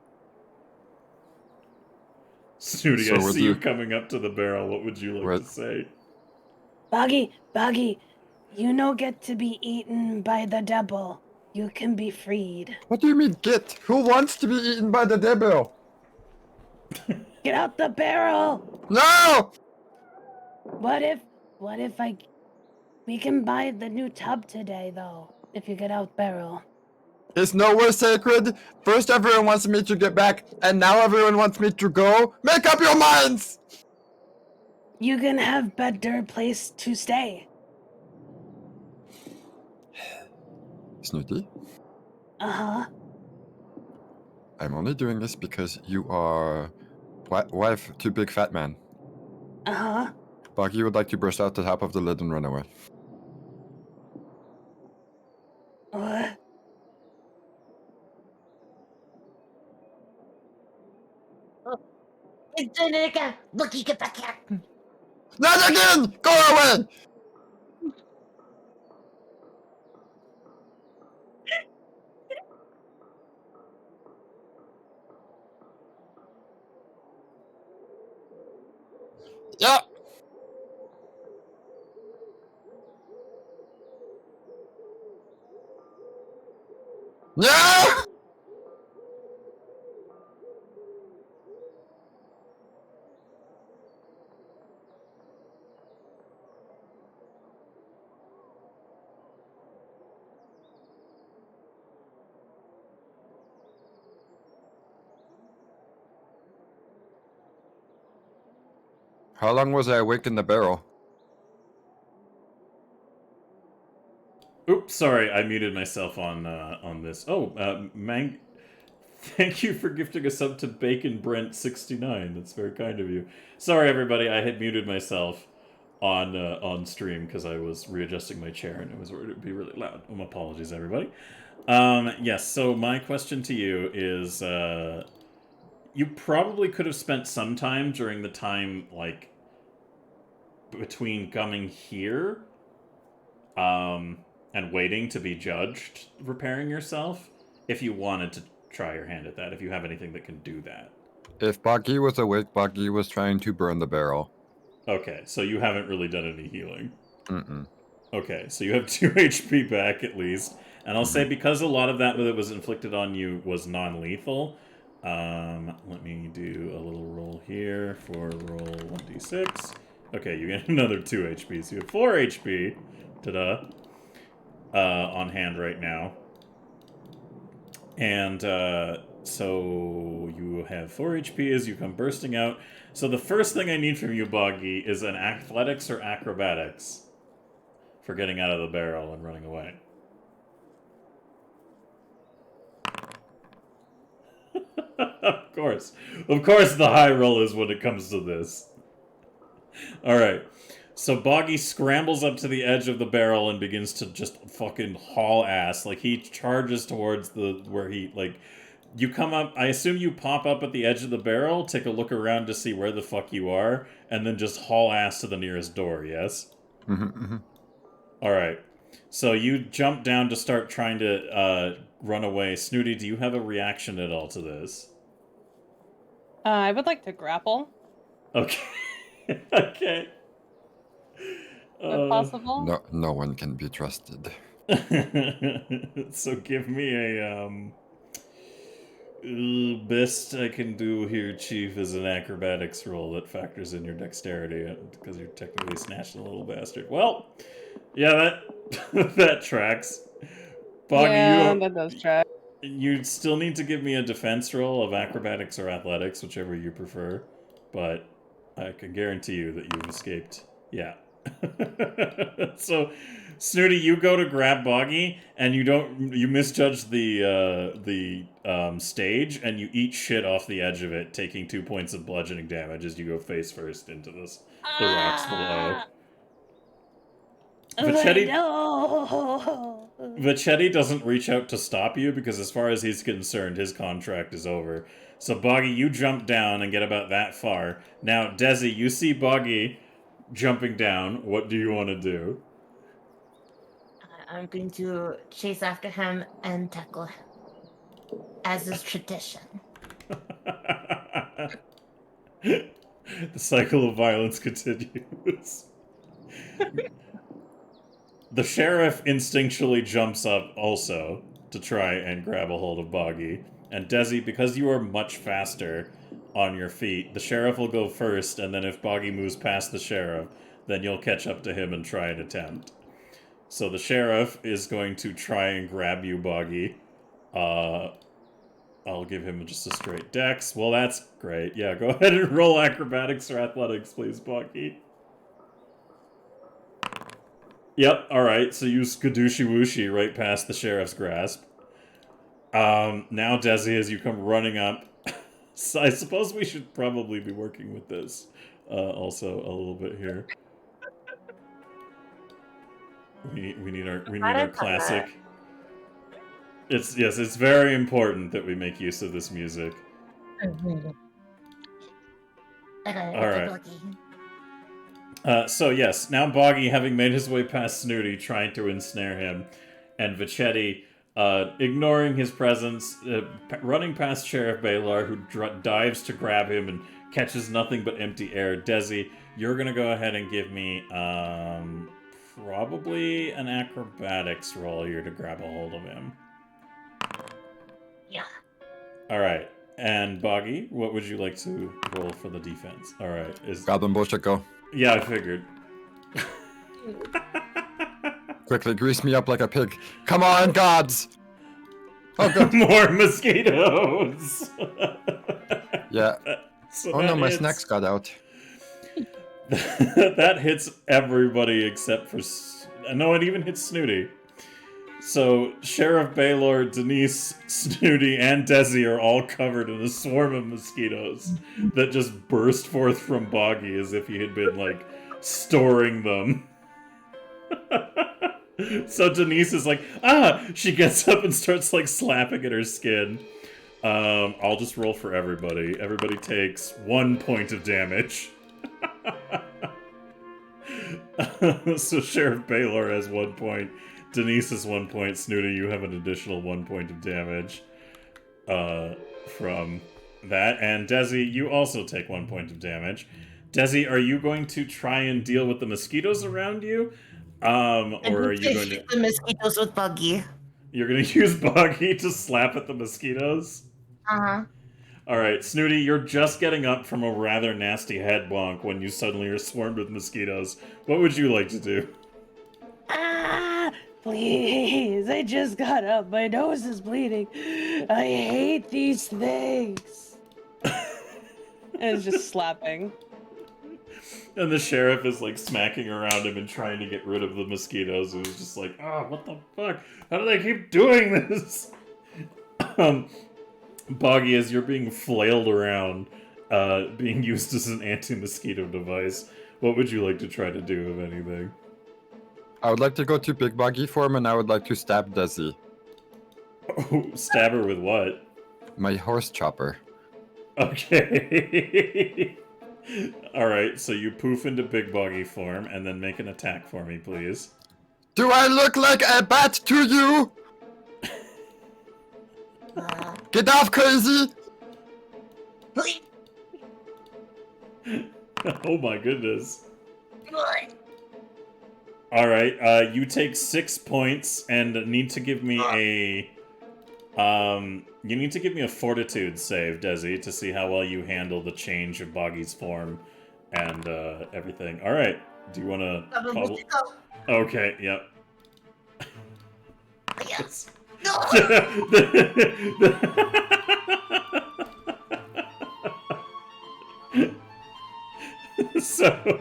Snooty, So I would see you you- coming up to the barrel. What would you like What? to say? Boggy, you no get to be eaten by the devil. You can be freed. What do you mean, get? Who wants to be eaten by the devil? Get out the barrel! No! What if we can buy the new tub today, though, if you get out barrel. It's nowhere sacred. First everyone wants me to get back, and now everyone wants me to go. Make up your minds! You can have better place to stay. Snooty, Uh-huh. I'm only doing this because you are wife to big fat man. Uh-huh. Boggy would like to burst out the top of the lid and run away. What? He's doing it again. Look, you get back here. Not again! Go away! Yeah. Yeah! How long was I awake in the barrel? Oops, sorry, I muted myself on this. Oh, Mang, thank you for gifting us up to Bacon Brent 69. That's very kind of you. Sorry, everybody, I had muted myself on stream because I was readjusting my chair and it was worried it would be really loud. Apologies, everybody. Yes. So my question to you is, you probably could have spent some time during the time like between coming here, and waiting to be judged, repairing yourself, if you wanted to try your hand at that, if you have anything that can do that. If Boggy was awake, Boggy was trying to burn the barrel. Okay, so you haven't really done any healing. Mm-mm. Okay, so you have 2 HP back at least. And I'll say because a lot of that was inflicted on you was non-lethal, let me do a little roll here for roll 1d6. Okay, you get another 2 HP, so you have 4 HP, ta-da, on hand right now. And so you have 4 HP as you come bursting out. So the first thing I need from you, Boggy, is an athletics or acrobatics for getting out of the barrel and running away. Of course. Of course the high roll is when it comes to this. Alright. So Boggy scrambles up to the edge of the barrel and begins to just fucking haul ass. Like, he charges towards where he, like... You come up, I assume you pop up at the edge of the barrel, take a look around to see where the fuck you are, and then just haul ass to the nearest door, yes? Alright. So you jump down to start trying to run away. Snooty, do you have a reaction at all to this? I would like to grapple, Okay. Okay. if possible. No one can be trusted. So give me a best I can do here, Chief, is an acrobatics roll that factors in your dexterity because you're technically snatching a little bastard. Well, yeah, that that tracks. Boggy, Yeah, that does track. you still need to give me a defense roll of acrobatics or athletics, whichever you prefer. But I can guarantee you that you've escaped. Yeah. So, Snooty, you go to grab Boggy, and you misjudge the stage, and you eat shit off the edge of it, taking 2 points of bludgeoning damage as you go face first into the rocks below. Vachetti doesn't reach out to stop you because as far as he's concerned, his contract is over. So Boggy, you jump down and get about that far. Now, Desi, you see Boggy jumping down. What do you want to do? I'm going to chase after him and tackle him, as is tradition. The cycle of violence continues. The sheriff instinctually jumps up also to try and grab a hold of Boggy. And Desi, because you are much faster on your feet, the sheriff will go first, and then if Boggy moves past the sheriff, then you'll catch up to him and try and attempt. So the sheriff is going to try and grab you, Boggy. I'll give him just a straight dex. Well, that's great. Yeah, go ahead and roll acrobatics or athletics, please, Boggy. Yep, alright, so you skadooshi-wooshi right past the sheriff's grasp. Now, Desi, as you come running up, so I suppose we should probably be working with this also a little bit here. We need our classic. It's very important that we make use of this music. Alright. So yes, now Boggy, having made his way past Snooty, trying to ensnare him, and Vachetti, ignoring his presence, running past Sheriff Baylor, who dives to grab him and catches nothing but empty air. Desi, you're gonna go ahead and give me probably an acrobatics roll here to grab a hold of him. Yeah. Alright. And Boggy, what would you like to roll for the defense? Alright. Goblin bullshit, go. Yeah, I figured. Quickly, grease me up like a pig. Come on, gods! Oh, God. More mosquitoes! Yeah. So Oh no, my hits. snacks got out. That hits everybody except for... No, it even hits Snooty. So, Sheriff Baylor, Denise, Snooty, and Desi are all covered in a swarm of mosquitoes that just burst forth from Boggy as if he had been, like, storing them. So Denise is like, ah! She gets up and starts, like, slapping at her skin. I'll just roll for everybody. Everybody takes 1 point of damage. So Sheriff Baylor has 1 point. Denise is 1 point. Snooty, you have an additional 1 point of damage from that. And Desi, you also take 1 point of damage. Desi, are you going to try and deal with the mosquitoes around you? Or are you going to... the mosquitoes with Buggy? You're going to use Buggy to slap at the mosquitoes? Uh-huh. Alright, Snooty, you're just getting up from a rather nasty head bonk when you suddenly are swarmed with mosquitoes. What would you like to do? Ah, please. I just got up. My nose is bleeding. I hate these things. And it's just slapping. And the sheriff is like smacking around him and trying to get rid of the mosquitoes. It was just like, oh, what the fuck? How do they keep doing this? Boggy, as you're being flailed around, being used as an anti-mosquito device, what would you like to try to do, if anything? I would like to go to Big Buggy form, and I would like to stab Desi. Oh, stab her with what? My horse chopper. Okay. Alright, so you poof into Big Boggy form, and then make an attack for me, please. Do I look like a bat to you? Get off, crazy! Oh my goodness. Alright, you take 6 points and need to give me a... you need to give me a fortitude save, Desi, to see how well you handle the change of Boggy's form and everything. Alright, do you want to... Okay, yep. Yes. So...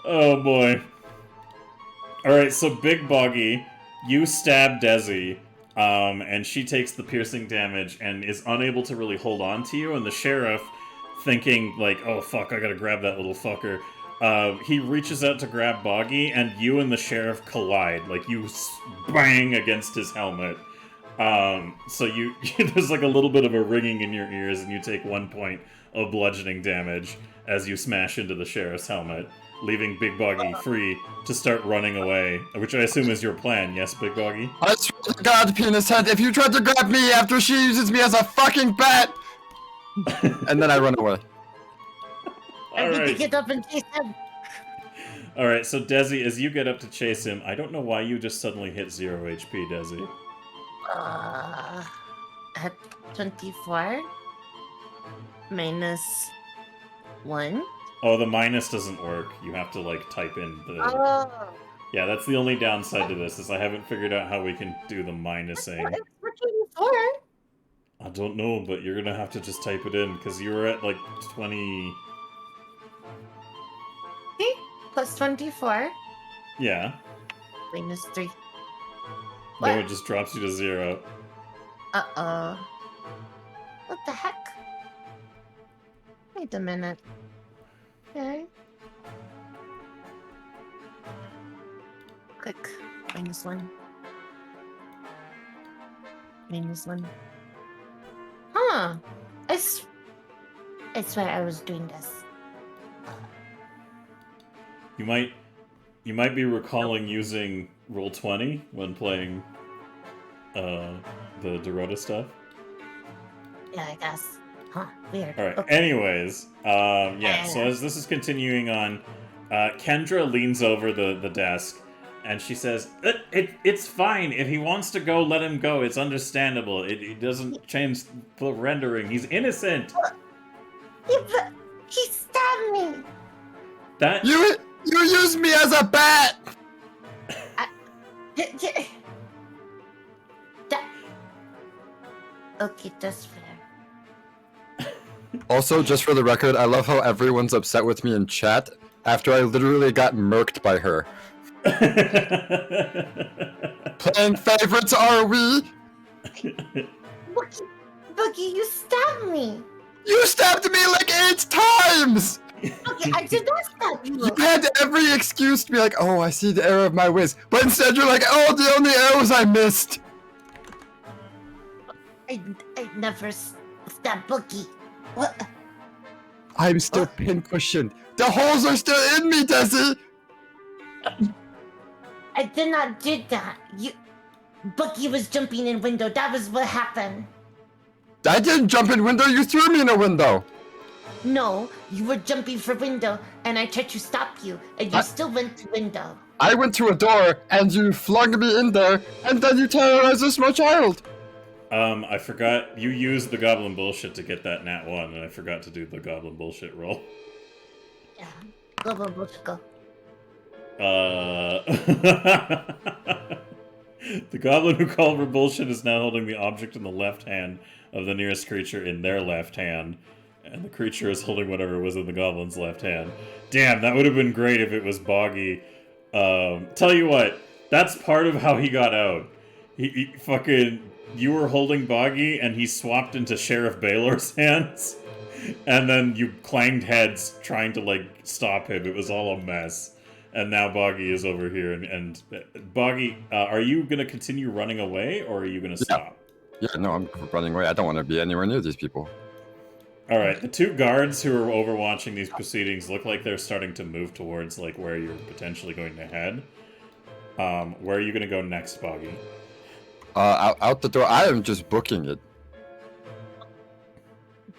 oh boy. Alright, so Big Boggy, you stab Desi, and she takes the piercing damage and is unable to really hold on to you, and the sheriff, thinking like, oh fuck, I gotta grab that little fucker, he reaches out to grab Boggy, and you and the sheriff collide, like you bang against his helmet. So you there's like a little bit of a ringing in your ears, and you take 1 point of bludgeoning damage as you smash into the sheriff's helmet, leaving Big Boggy free to start running away, which I assume is your plan, yes, Big Boggy? I swear to God, Penis Head, if you try to grab me after she uses me as a fucking bat! And then I run away. I need to Alright. get up and chase him. Alright, so Desi, as you get up to chase him, I don't know why you just suddenly hit 0 HP, Desi. At 24 minus 1. Oh, the minus doesn't work. You have to, like, type in the... Oh. Yeah, that's the only downside to this, is I haven't figured out how we can do the minusing. It's for 24. I don't know, but you're gonna have to just type it in, because you were at, like, 20... See? Plus 24. Yeah. Minus 3. No, What? it just drops you to 0. Uh-oh. What the heck? Wait a minute. Okay. Click. Minus 1. Minus 1. Huh. I swear I was doing this. You might be recalling using Roll20 when playing the Dorota stuff. Yeah, I guess. Huh. Weird. Alright, Okay. anyways, yeah, so as this is continuing on, Kendra leans over the desk, and she says, it's fine. If he wants to go, let him go. It's understandable. It doesn't change the rendering. He's innocent. Yeah, but he stabbed me. That... You used me as a bat! Okay, that's fair. Also, just for the record, I love how everyone's upset with me in chat after I literally got murked by her. Playing favorites, are we? Boogie, you stabbed me. You stabbed me like 8 times! Okay, I did not stab you. You had every excuse to be like, oh, I see the error of my whiz. But instead you're like, oh, the only arrows I missed. I never stabbed Boogie. What? I'm still pincushioned. The holes are still in me, Desi! I did not do that. Boogie was jumping in window. That was what happened. I didn't jump in window. You threw me in a window. No, you were jumping for window, and I tried to stop you, and you still went to window. I went to a door, and you flung me in there, and then you terrorized a small child. I forgot you used the goblin bullshit to get that nat 1, and I forgot to do the goblin bullshit roll. Yeah, go, go. The goblin who called for bullshit is now holding the object in the left hand of the nearest creature in their left hand, and the creature is holding whatever was in the goblin's left hand. Damn, that would have been great if it was Boggy. Tell you what, that's part of how he got out. He fucking... You were holding Boggy, and he swapped into Sheriff Baylor's hands, and then you clanged heads trying to, like, stop him. It was all a mess. And now Boggy is over here, and Boggy, are you gonna continue running away, or are you gonna stop? Yeah, no, I'm running away. I don't want to be anywhere near these people. Alright, the two guards who are overwatching these proceedings look like they're starting to move towards, like, where you're potentially going to head. Where are you gonna go next, Boggy? Out the door. I am just booking it.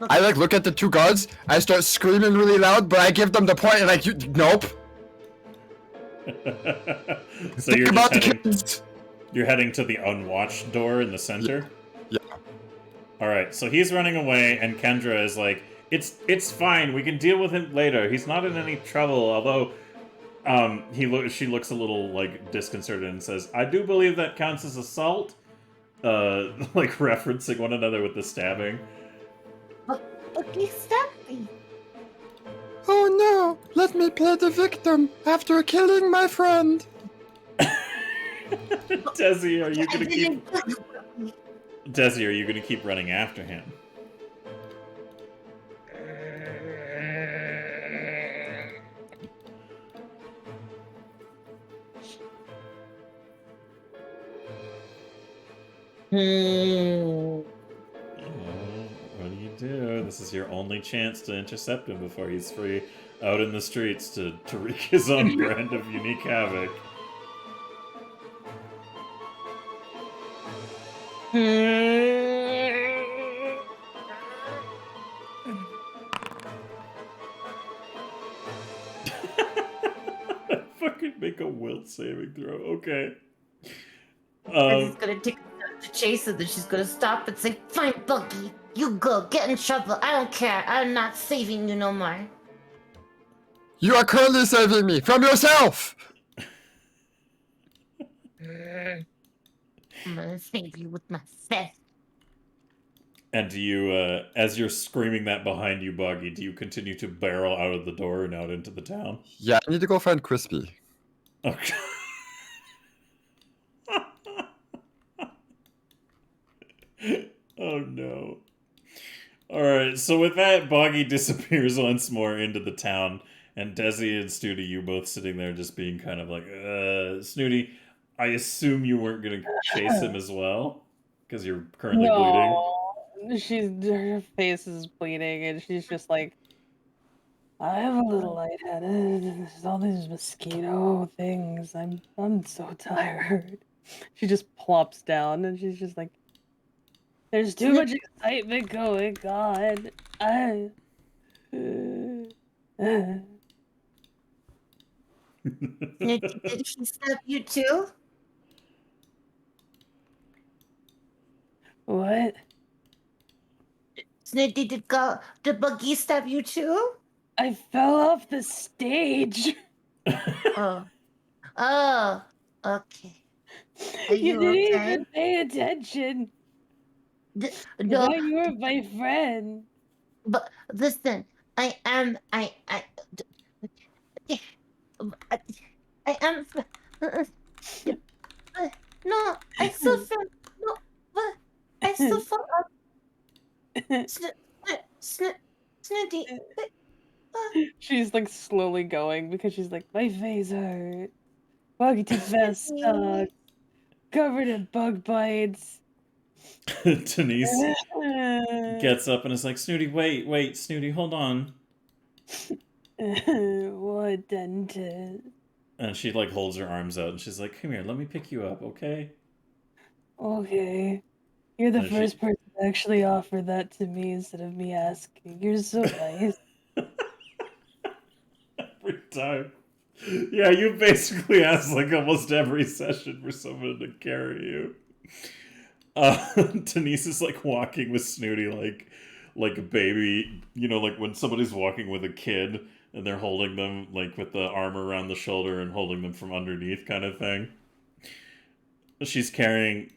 I, like, look at the two guards, I start screaming really loud, but I give them the point, and like, nope. So Think you're about just the heading, kids. you're heading to the unwatched door in the center? Yeah. Alright, so he's running away, and Kendra is like, it's fine, we can deal with him later. He's not in any trouble, although she looks a little, like, disconcerted and says, I do believe that counts as assault. Like, referencing one another with the stabbing. But he stabbed me. Oh no, let me play the victim after killing my friend. Desi, are you gonna keep... Desi, are you gonna keep running after him? What do you do? This is your only chance to intercept him before he's free out in the streets to wreak his own brand of unique havoc. Fucking make a will saving throw. Okay. He's gonna take her to chase her, then she's gonna stop and say, fine, Buggy, you go, get in trouble. I don't care. I'm not saving you no more. You are currently saving me from yourself. I'm gonna save you with my fist. And do you, as you're screaming that behind you, Boggy, do you continue to barrel out of the door and out into the town? Yeah, I need to go find Crispy. Okay. Oh no. Alright, so with that, Boggy disappears once more into the town, and Desi and Snooty, you both sitting there just being kind of like, Snooty, I assume you weren't gonna chase him as well? Because you're currently bleeding? Her face is bleeding, and she's just like, I'm a little lightheaded. There's all these mosquito things. I'm so tired. She just plops down, and she's just like, there's too much excitement going on. Did he stab you too? What? Snitty, did Buggy stab you too? I fell off the stage. Oh. Oh. Okay. Are You you didn't okay? even pay attention. I No, thought you were my friend. but listen, I am. I am. No, I still feel. No, but I still feel. Snitty. She's like slowly going because she's like, my face hurt. Buggy vest stuck. Covered in bug bites. Denise gets up and is like, Snooty, wait, Snooty, hold on. What, dentist? And she, like, holds her arms out and she's like, come here, let me pick you up, okay? Okay. You're the And first person actually offered that to me instead of me asking. You're so nice. Every time. Yeah, you basically ask like almost every session for someone to carry you. Denise is like walking with Snooty like a baby, like when somebody's walking with a kid and they're holding them like with the arm around the shoulder and holding them from underneath kind of thing. She's carrying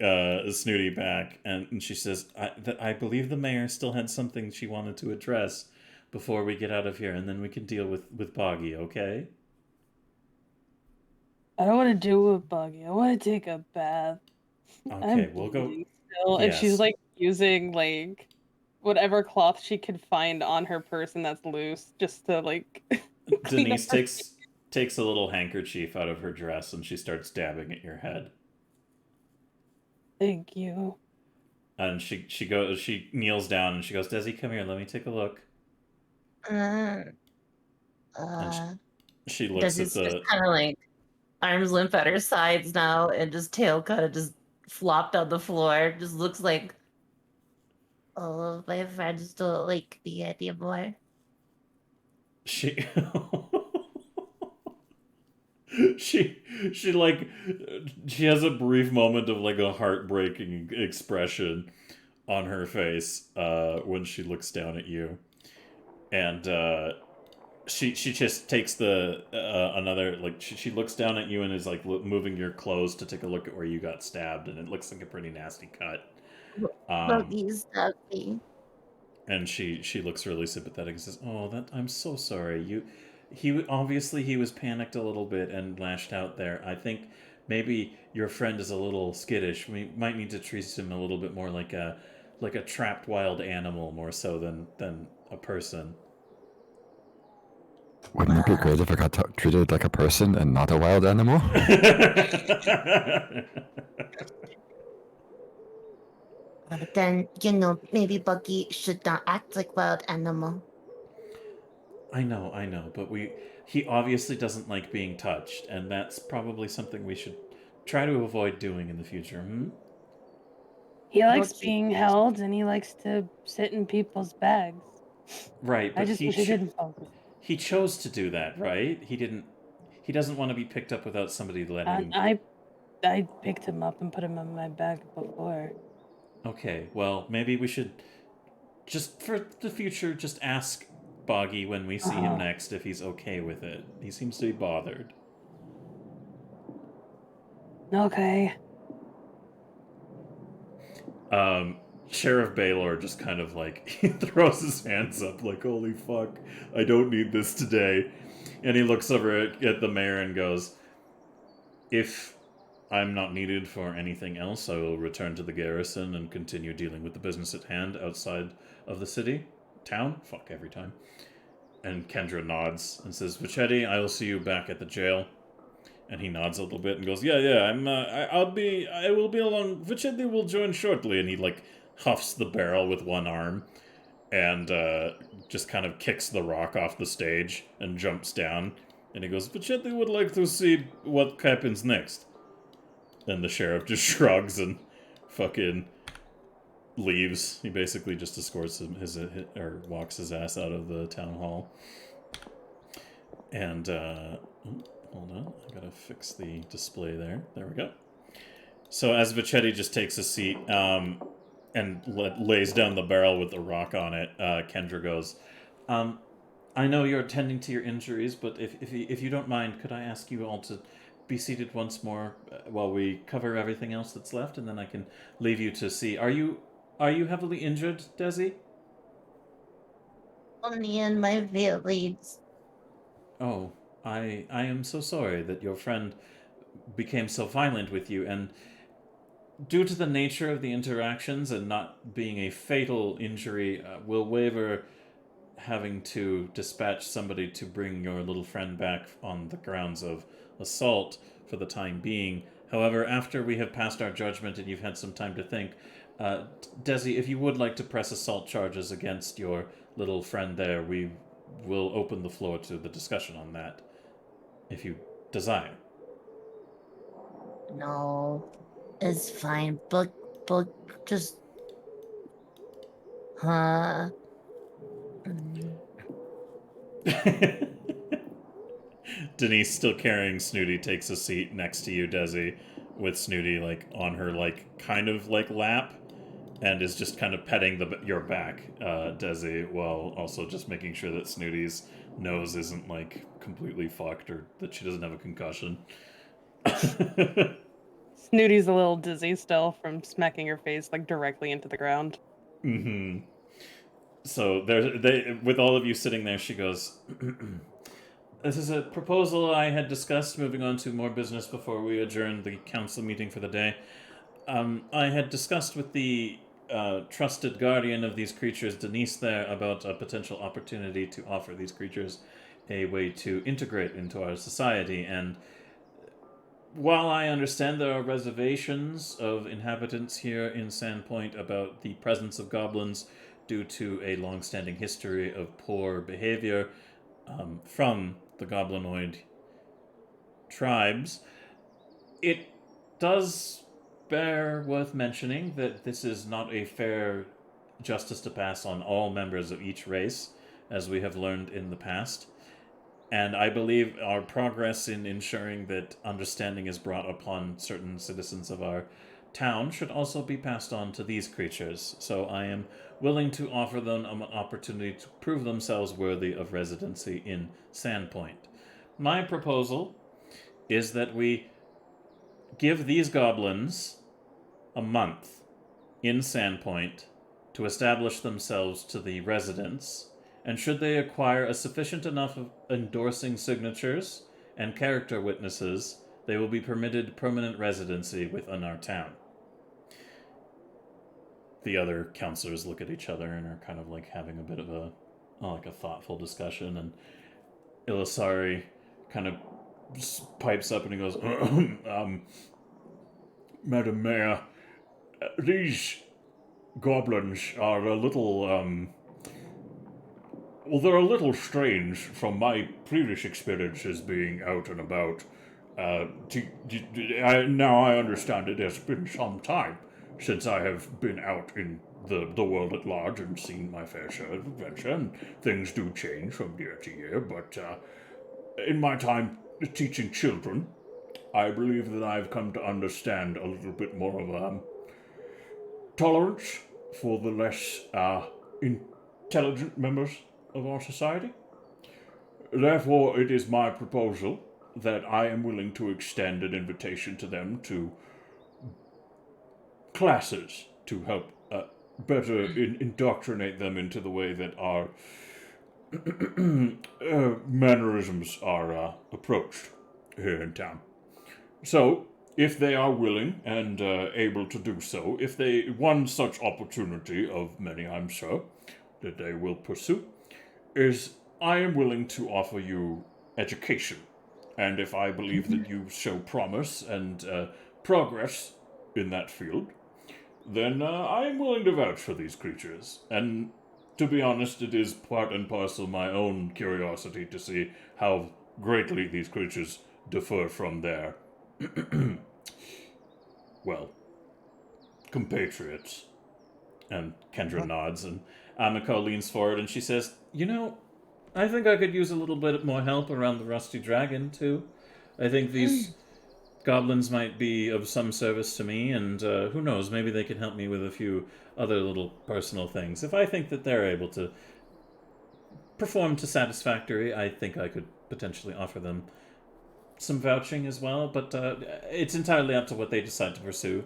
Snooty back, and she says, I believe the mayor still had something she wanted to address before we get out of here, and then we can deal with Boggy, okay? I don't want to do it with Buggy. I want to take a bath. Okay, I'm we'll go. bleeding still, and she's Yes. like using like whatever cloth she can find on her person that's loose, just to like clean up Denise her. takes a little handkerchief out of her dress and she starts dabbing at your head. Thank you. And she kneels down and she goes, Desi, come here, let me take a look. Uh, And uh, she looks at Desi's just the kind of like arms limp at her sides now, and just tail kind of just flopped on the floor. Just looks like all of my friends don't like me anymore. she she like she has a brief moment of like a heartbreaking expression on her face when she looks down at you, and she just takes the another like she looks down at you and is like moving your clothes to take a look at where you got stabbed, and it looks like a pretty nasty cut. Buggy's happy. And she looks really sympathetic and says, "Oh, that I'm so sorry. Obviously he was panicked a little bit and lashed out there. I think maybe your friend is a little skittish. We might need to treat him a little bit more like a trapped wild animal more so than a person." Wouldn't it be great if I got treated like a person and not a wild animal? Then, maybe Buggy should not act like wild animal. I know, but he obviously doesn't like being touched, and that's probably something we should try to avoid doing in the future. He likes Okay. being held, and he likes to sit in people's bags. Right, I but just wish he didn't focus. he chose to do that, right? He doesn't want to be picked up without somebody letting him. I picked him up and put him in my bag before. Okay, well, maybe we should just for the future just ask Boggy when we see him next if he's okay with it. He seems to be bothered. Okay. Sheriff Baylor just kind of like he throws his hands up like, holy fuck, I don't need this today. And he looks over at the mayor and goes, if I'm not needed for anything else, I will return to the garrison and continue dealing with the business at hand outside of the city. Town? Fuck, every time. And Kendra nods and says, Vichetti, I will see you back at the jail. And he nods a little bit and goes, yeah, I will be along. Vichetti will join shortly. And he like huffs the barrel with one arm and just kind of kicks the rock off the stage and jumps down. And he goes, Vichetti would like to see what happens next. And the sheriff just shrugs and fucking leaves. He basically just escorts him or walks his ass out of the town hall. And hold on, I gotta fix the display there. There we go. So as Vichetti just takes a seat and lays down the barrel with the rock on it, Kendra goes, I know you're attending to your injuries, but if you don't mind, could I ask you all to be seated once more while we cover everything else that's left, and then I can leave you to see. Are you heavily injured, Desi? Only in my feelings. Oh, I am so sorry that your friend became so violent with you, and due to the nature of the interactions and not being a fatal injury, we'll waiver having to dispatch somebody to bring your little friend back on the grounds of assault for the time being. However, after we have passed our judgment and you've had some time to think, Desi, if you would like to press assault charges against your little friend there, we will open the floor to the discussion on that, if you desire. No, it's fine. Just Denise, still carrying Snooty, takes a seat next to you, Desi, with Snooty like on her like kind of like lap, and is just kind of petting your back, Desi, while also just making sure that Snooty's nose isn't like completely fucked or that she doesn't have a concussion. Snooty's a little dizzy still from smacking her face like directly into the ground. Mm-hmm. So with all of you sitting there, she goes, "This is a proposal I had discussed moving on to more business before we adjourned the council meeting for the day. I had discussed with the trusted guardian of these creatures, Denise, there, about a potential opportunity to offer these creatures a way to integrate into our society, and while I understand there are reservations of inhabitants here in Sandpoint about the presence of goblins due to a long-standing history of poor behavior from the goblinoid tribes, it does bear worth mentioning that this is not a fair justice to pass on all members of each race, as we have learned in the past. And I believe our progress in ensuring that understanding is brought upon certain citizens of our town should also be passed on to these creatures. So I am willing to offer them an opportunity to prove themselves worthy of residency in Sandpoint. My proposal is that we give these goblins a month in Sandpoint to establish themselves to the residents, and should they acquire a sufficient enough of endorsing signatures and character witnesses, they will be permitted permanent residency within our town. The other counselors look at each other and are kind of like having a bit of a thoughtful discussion, and Ilisari kind of pipes up and he goes, Madam Mayor, these goblins are a little, well, they're a little strange from my previous experiences being out and about. Now I understand it has been some time since I have been out in the world at large and seen my fair share of adventure, and things do change from year to year, but in my time teaching children, I believe that I've come to understand a little bit more of tolerance for the less intelligent members of our society. Therefore, it is my proposal that I am willing to extend an invitation to them to classes to help better indoctrinate them into the way that our mannerisms are approached here in town. So, if they are willing and able to do so, if one such opportunity of many, I'm sure, that they will pursue, is I am willing to offer you education. And if I believe that you show promise and progress in that field, then I am willing to vouch for these creatures. And to be honest, it is part and parcel my own curiosity to see how greatly these creatures differ from their, well, compatriots. And Kendra nods, and Amiko leans forward and she says, I think I could use a little bit more help around the Rusty Dragon, too. I think these goblins might be of some service to me, and who knows, maybe they can help me with a few other little personal things. If I think that they're able to perform to satisfactory, I think I could potentially offer them some vouching as well, but it's entirely up to what they decide to pursue.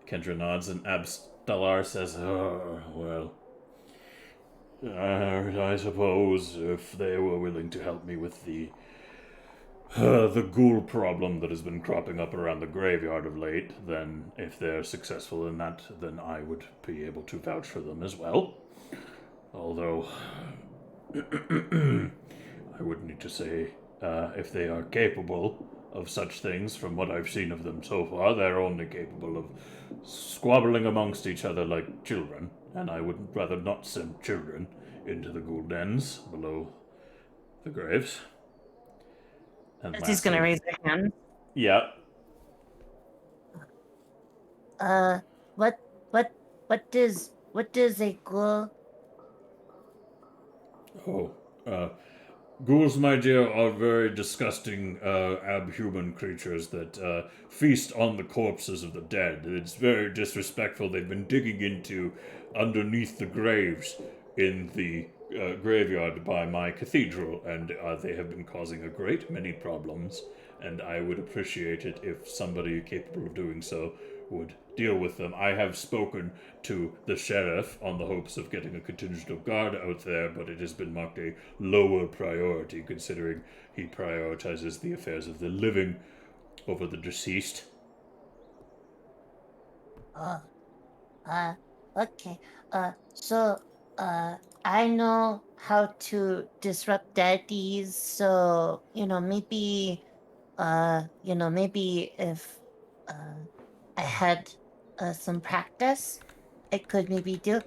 Kendra nods, and Abstalar says, oh, well, I suppose if they were willing to help me with the ghoul problem that has been cropping up around the graveyard of late, then if they're successful in that, then I would be able to vouch for them as well. Although, I would need to say, if they are capable of such things, from what I've seen of them so far, they're only capable of squabbling amongst each other like children, and I would rather not send children into the ghoul dens below the graves. And She's gonna raise her hand. Yeah. What does what is a ghoul? Oh, ghouls, my dear, are very disgusting, abhuman creatures that feast on the corpses of the dead. It's very disrespectful. They've been digging into underneath the graves in the graveyard by my cathedral, and they have been causing a great many problems. And I would appreciate it if somebody capable of doing so would deal with them. I have spoken to the sheriff on the hopes of getting a contingent of guard out there, but it has been marked a lower priority considering he prioritizes the affairs of the living over the deceased. Uh, okay. So, I know how to disrupt deities, so, maybe if, I had, some practice, I could maybe do.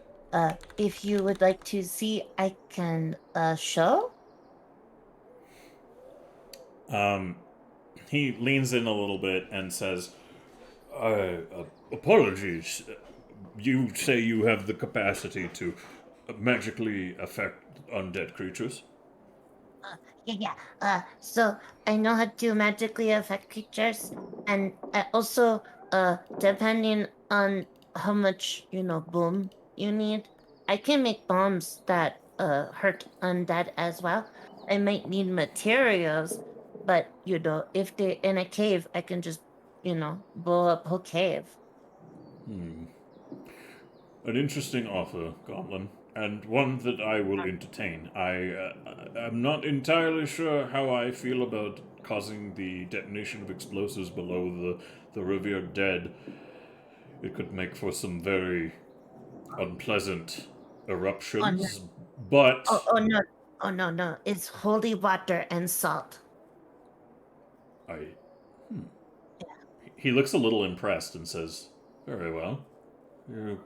If you would like to see, I can, show? He leans in a little bit and says, apologies. You say you have the capacity to magically affect undead creatures? Yeah. So I know how to magically affect creatures, and I also, depending on how much, boom you need, I can make bombs that, hurt undead as well. I might need materials, but, if they're in a cave, I can just, blow up whole cave. An interesting offer, Goblin, and one that I will entertain. I am not entirely sure how I feel about causing the detonation of explosives below the revered dead. It could make for some very unpleasant Oh no! eruptions, but Oh no! Oh no! No! It's holy water and salt. I. He looks a little impressed and says, "Very well. You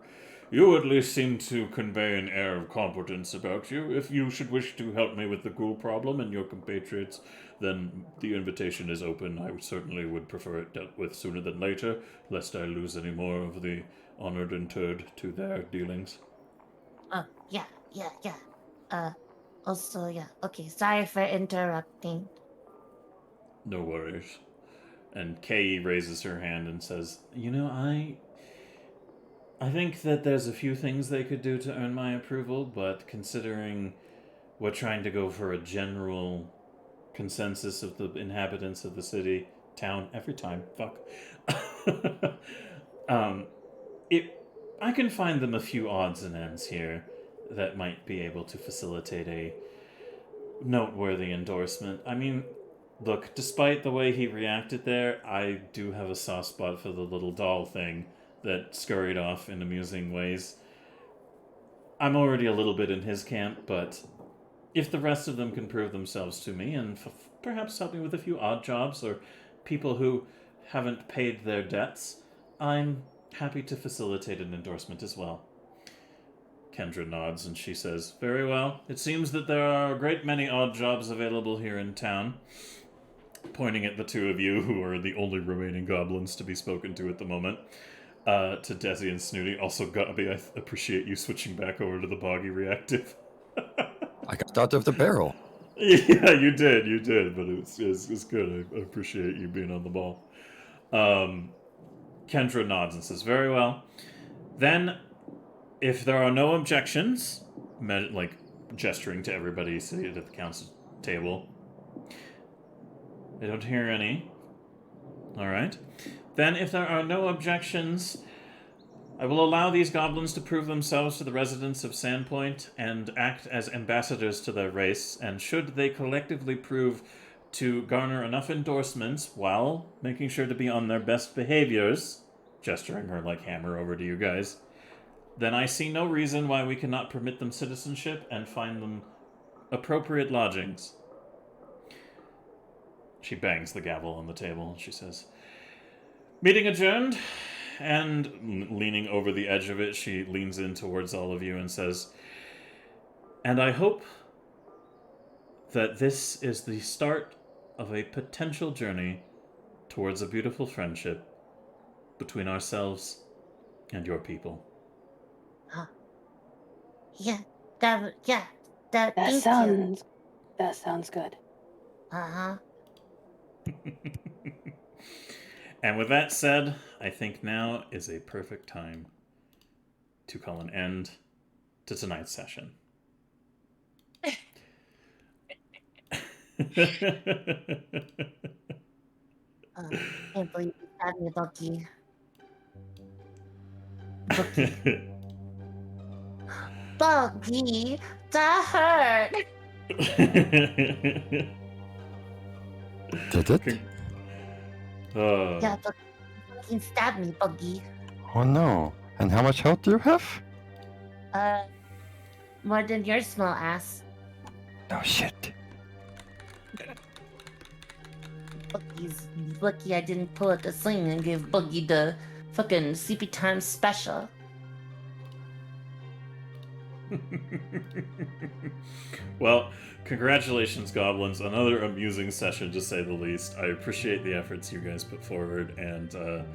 You at least seem to convey an air of competence about you. If you should wish to help me with the ghoul problem and your compatriots, then the invitation is open. I certainly would prefer it dealt with sooner than later, lest I lose any more of the honored interred to their dealings." Oh, yeah, yeah, yeah. Uh, Also, yeah. Okay, sorry for interrupting. "No worries." And Kay raises her hand and says, I think that there's a few things they could do to earn my approval, but considering we're trying to go for a general consensus of the inhabitants of the city, town, every time, fuck. um, it, I can find them a few odds and ends here that might be able to facilitate a noteworthy endorsement. I mean, look, despite the way he reacted there, I do have a soft spot for the little doll thing that scurried off in amusing ways. I'm already a little bit in his camp, but if the rest of them can prove themselves to me and perhaps help me with a few odd jobs or people who haven't paid their debts, I'm happy to facilitate an endorsement as well. Kendra nods and she says, "Very well. It seems that there are a great many odd jobs available here in town." Pointing at the two of you, who are the only remaining goblins to be spoken to at the moment. To Desi and Snooty. Also, Gobby, I appreciate you switching back over to the boggy reactive. I got out of the barrel. Yeah, you did, but it's good. I appreciate you being on the ball. Kendra nods and says, "Very well. Then, if there are no objections," like gesturing to everybody seated at the council table. I don't hear any. All right. Then, if there are no objections, I will allow these goblins to prove themselves to the residents of Sandpoint and act as ambassadors to their race, and should they collectively prove to garner enough endorsements while making sure to be on their best behaviors, gesturing her like hammer over to you guys, then I see no reason why we cannot permit them citizenship and find them appropriate lodgings. She bangs the gavel on the table and she says, "Meeting adjourned." And leaning over the edge of it, she leans in towards all of you and says, "And I hope that this is the start of a potential journey towards a beautiful friendship between ourselves and your people." Yeah, that. Thank you. That sounds good. Uh-huh. And with that said, I think now is a perfect time to call an end to tonight's session. Can't believe you had me, Bucky. Bucky, that hurt. Did it? Yeah, Bucky fucking stabbed me, Bucky. Oh no. And how much health do you have? More than your small ass. Oh shit. Bucky's lucky I didn't pull out the sling and give Buggy the fucking CP time special. Well, congratulations, Goblins. Another amusing session, to say the least. I appreciate the efforts you guys put forward, and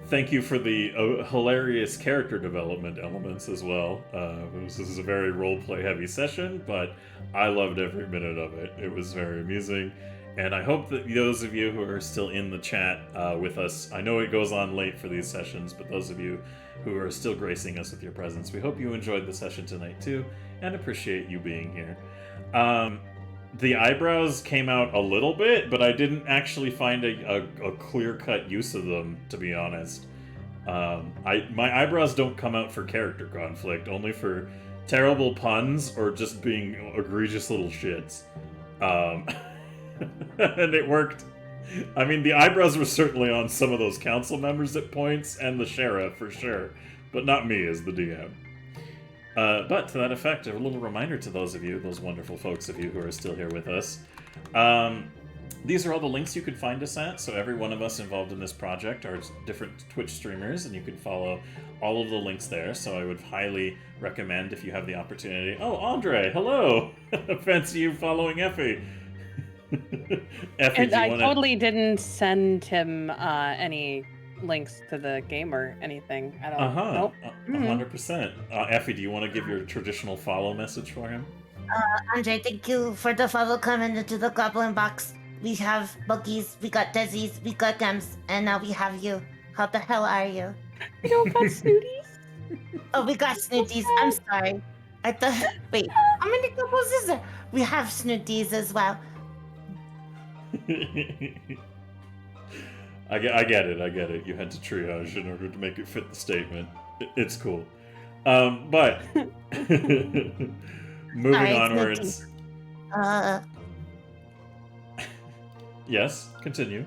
thank you for the hilarious character development elements as well. This is a very roleplay heavy session, but I loved every minute of it. It was very amusing, and I hope that those of you who are still in the chat with us, I know it goes on late for these sessions, but those of you who are still gracing us with your presence, we hope you enjoyed the session tonight too, and appreciate you being here. The eyebrows came out a little bit, but I didn't actually find a clear-cut use of them, to be honest. My eyebrows don't come out for character conflict, only for terrible puns or just being egregious little shits. And it worked. I mean, the eyebrows were certainly on some of those council members at points, and the sheriff, for sure. But not me as the DM. But to that effect, a little reminder to those of you, those wonderful folks of you who are still here with us. These are all the links you can find us at, so every one of us involved in this project are different Twitch streamers, and you can follow all of the links there, so I would highly recommend if you have the opportunity. Oh, Andre, hello! Fancy you following Effie. Effie, And I totally didn't send him any links to the game or anything. I don't know. 100%. Effie, do you want to give your traditional follow message for him? Andre, thank you for the follow coming into the Goblin Box. We have Buggies, we got Desies, we got Gems, and now we have you. How the hell are you? We don't got Snooties. Oh, we got Snooties. I'm sorry. I thought. Wait, how many couples is there? We have Snooties as well. I get it. You had to triage in order to make it fit the statement. It's cool. But moving onwards. Yes, continue.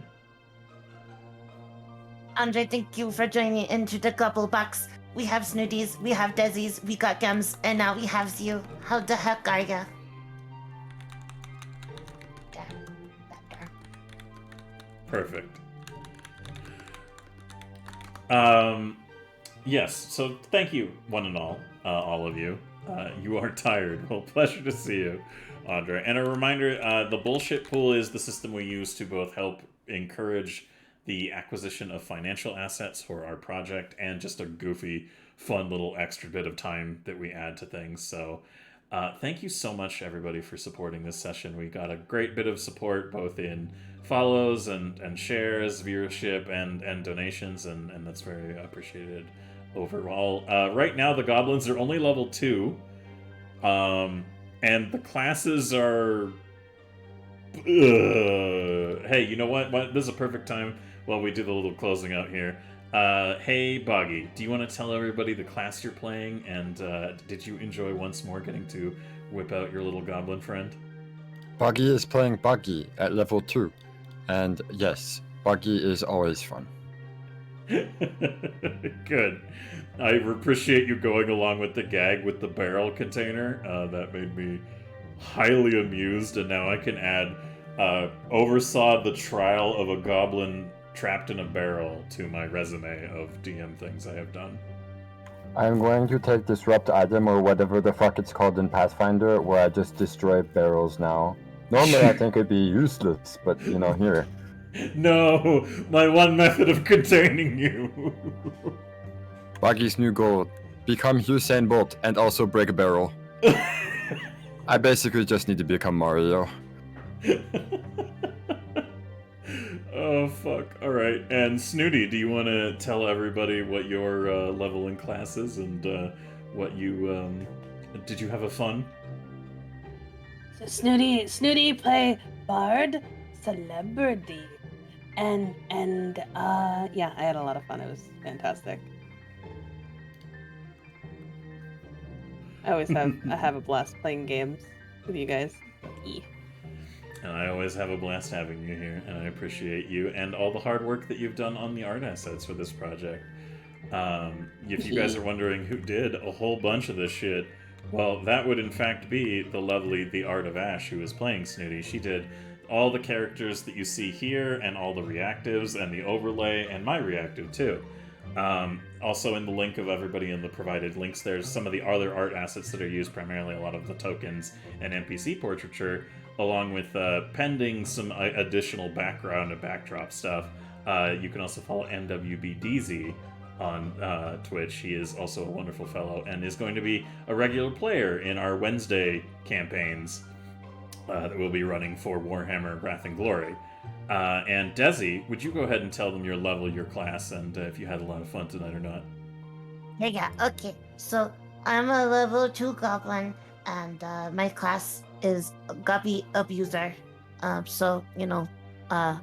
Andre, thank you for joining into the Gobble Box. We have Snooties, we have Desies, we got Gems, and now we have you. How the heck are ya? Perfect. Yes, so thank you, one and all of you. You are tired. Well, pleasure to see you, Andre. And a reminder, the bullshit pool is the system we use to both help encourage the acquisition of financial assets for our project and just a goofy, fun little extra bit of time that we add to things. So thank you so much, everybody, for supporting this session. We got a great bit of support, both in follows and shares, viewership, and donations, and that's very appreciated overall. Right now, the goblins are only level 2, and the classes are... Hey, you know what? This is a perfect time while we do the little closing out here. Hey, Boggy, do you want to tell everybody the class you're playing, and did you enjoy once more getting to whip out your little goblin friend? Buggy is playing Buggy at level 2. And yes, Buggy is always fun. Good. I appreciate you going along with the gag with the barrel container. That made me highly amused, and now I can add oversaw the trial of a goblin trapped in a barrel to my resume of DM things I have done. I'm going to take Disrupt Item or whatever the fuck it's called in Pathfinder, where I just destroy barrels now. Normally I think it'd be useless, but you know, here. No! My one method of containing you! Buggy's new goal, become Usain Bolt, and also break a barrel. I basically just need to become Mario. Oh, fuck. All right. And Snooty, do you want to tell everybody what your level in class is and what you... Did you have a fun? So Snooty play Bard Celebrity. And yeah, I had a lot of fun. It was fantastic. I have a blast playing games with you guys. And I always have a blast having you here, and I appreciate you and all the hard work that you've done on the art assets for this project. If you guys are wondering who did a whole bunch of this shit, well, that would in fact be the lovely The Art of Ash, who is playing Snooty. She did all the characters that you see here, and all the reactives, and the overlay, and my reactive too. Also in the link of everybody in the provided links, there's some of the other art assets that are used, primarily a lot of the tokens and NPC portraiture, along with pending some additional background and backdrop stuff. You can also follow NWBDZ on Twitch. He is also a wonderful fellow and is going to be a regular player in our Wednesday campaigns that we'll be running for Warhammer Wrath and Glory. And Desi, would you go ahead and tell them your level, your class, and if you had a lot of fun tonight or not? Yeah, okay. So I'm a level 2 goblin, and my class is Gobby Abuser. So, I'm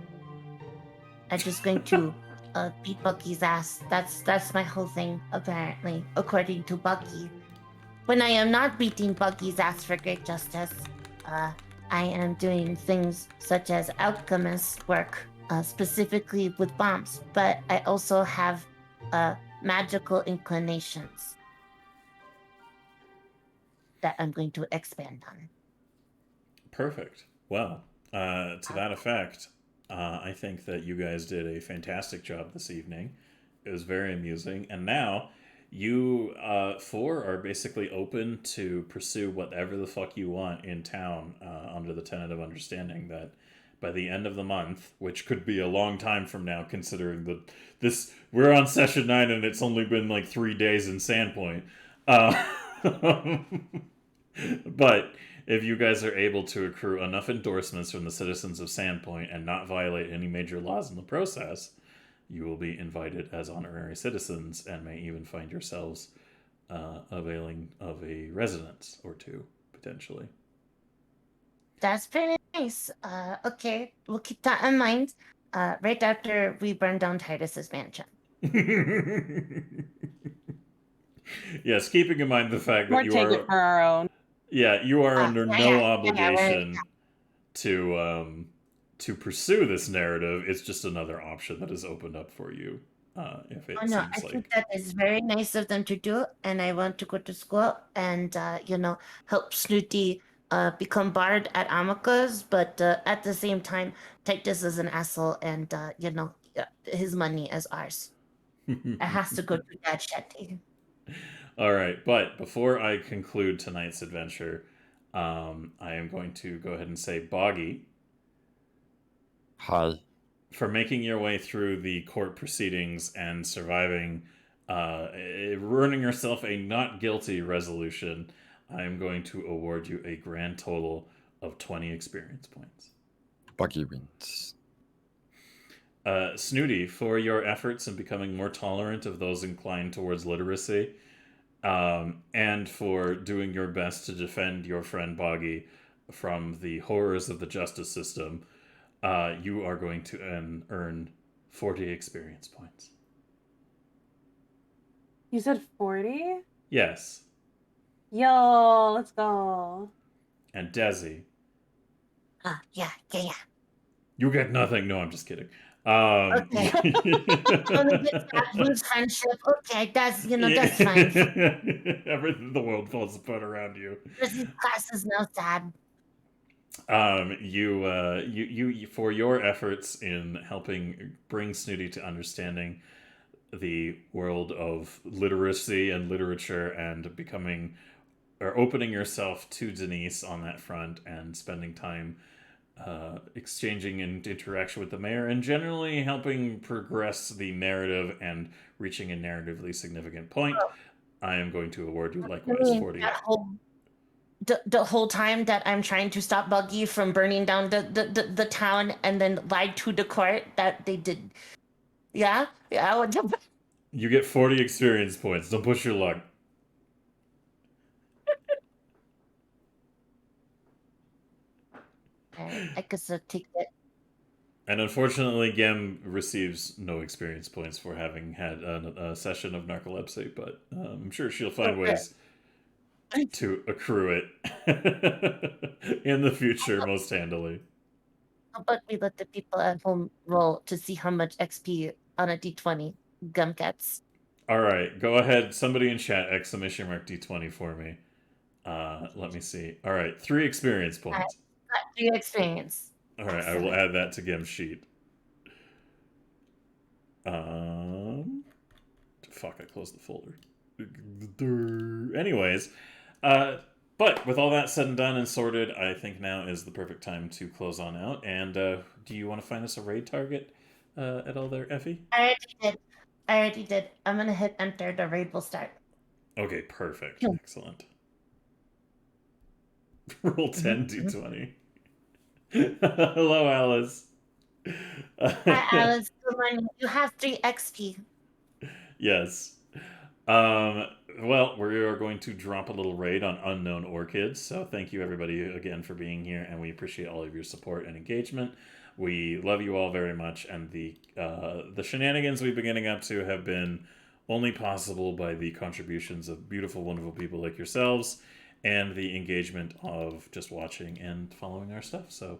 just going to beat Bucky's ass. That's my whole thing, apparently, according to Bucky. When I am not beating Bucky's ass for great justice, I am doing things such as alchemist work, specifically with bombs, but I also have magical inclinations that I'm going to expand on. Perfect. Well, to that effect, I think that you guys did a fantastic job this evening. It was very amusing. And now you four are basically open to pursue whatever the fuck you want in town, under the tentative understanding that by the end of the month, which could be a long time from now, considering that we're on session 9 and it's only been like 3 days in Sandpoint. But if you guys are able to accrue enough endorsements from the citizens of Sandpoint and not violate any major laws in the process, you will be invited as honorary citizens and may even find yourselves availing of a residence or two, potentially. That's pretty nice. Okay, we'll keep that in mind. Right after we burn down Titus's mansion. Yes, keeping in mind the fact that Or take it for our own. Yeah, you are under no yeah, obligation to pursue this narrative. It's just another option that is opened up for you. If it no, I seems think like that is very nice of them to do, and I want to go to school and help Snooty become Bard at Amaka's, but at the same time, Titus is an asshole, and his money is ours. It has to go to Dad Shetty. All right, but before I conclude tonight's adventure, I am going to go ahead and say, Boggy, Hi. for making your way through the court proceedings and surviving, earning yourself a not guilty resolution, I am going to award you a grand total of 20 experience points. Buggy wins. Snooty, for your efforts in becoming more tolerant of those inclined towards literacy, and for doing your best to defend your friend Boggy from the horrors of the justice system, you are going to earn 40 experience points. You said 40? Yes. Yo, let's go. And Desi, Yeah. you get nothing. No, I'm just kidding. Okay. Lose friendship. Okay, that's fine. Everything in the world falls apart around you. This class is no sad. You for your efforts in helping bring Snooty to understanding the world of literacy and literature and opening yourself to Denise on that front and spending time exchanging and interaction with the mayor and generally helping progress the narrative and reaching a narratively significant point. I am going to award you I likewise mean, 40. the whole time that I'm trying to stop Buggy from burning down the town and then lied to the court that they did. Yeah? Yeah, what the You get 40 experience points. Don't push your luck. Alright, I guess I'll take it. And unfortunately, Gem receives no experience points for having had a session of narcolepsy, but I'm sure she'll find Okay. ways to accrue it in the future most handily. How about we let the people at home roll to see how much XP on a D20 Gum gets? All right, go ahead. Somebody in chat, exclamation mark D20 for me. Let me see. All right, 3 experience points. Got 3 experience. All right, I will Excellent. add that to Gem's sheet. Fuck, I closed the folder. Anyways, but with all that said and done and sorted, I think now is the perfect time to close on out. And do you want to find us a raid target at all there, Effie? I already did. I'm gonna hit enter. The raid will start. Okay, perfect. Yeah. Excellent. Roll 10 D20. Hello, Alice. Hi, Alice. Good morning. You have 3 XP. Yes. Well, we are going to drop a little raid on unknown orchids. So thank you everybody again for being here, and we appreciate all of your support and engagement. We love you all very much, and the shenanigans we've been getting up to have been only possible by the contributions of beautiful, wonderful people like yourselves, and the engagement of just watching and following our stuff. So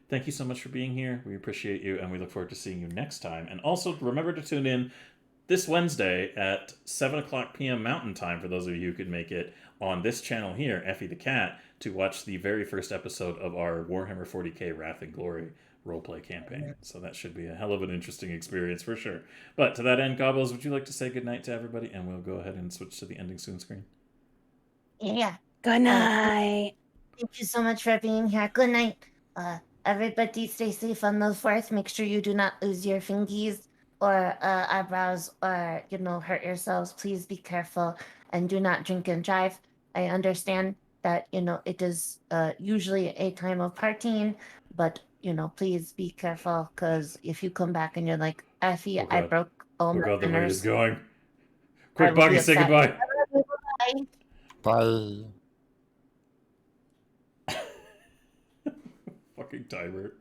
thank you so much for being here. We appreciate you, and we look forward to seeing you next time. And also remember to tune in this Wednesday at 7 o'clock p.m. Mountain Time, for those of you who could make it, on this channel here, Effie the Cat, to watch the very first episode of our Warhammer 40k Wrath and Glory roleplay campaign. So that should be a hell of an interesting experience for sure. But to that end, Gobbles, would you like to say goodnight to everybody? And we'll go ahead and switch to the ending soon screen. Yeah. Good night. Thank you so much for being here. Good night. Everybody stay safe on the 4th. Make sure you do not lose your fingies or eyebrows or, hurt yourselves. Please be careful and do not drink and drive. I understand that, it is usually a time of partying, but, please be careful, because if you come back and you're like, Effie, Oh, I God. broke all Oh my god, the raid is manners. going. I Quick, will be Buggy, say upset. goodbye. Bye. Bye. Fucking timer.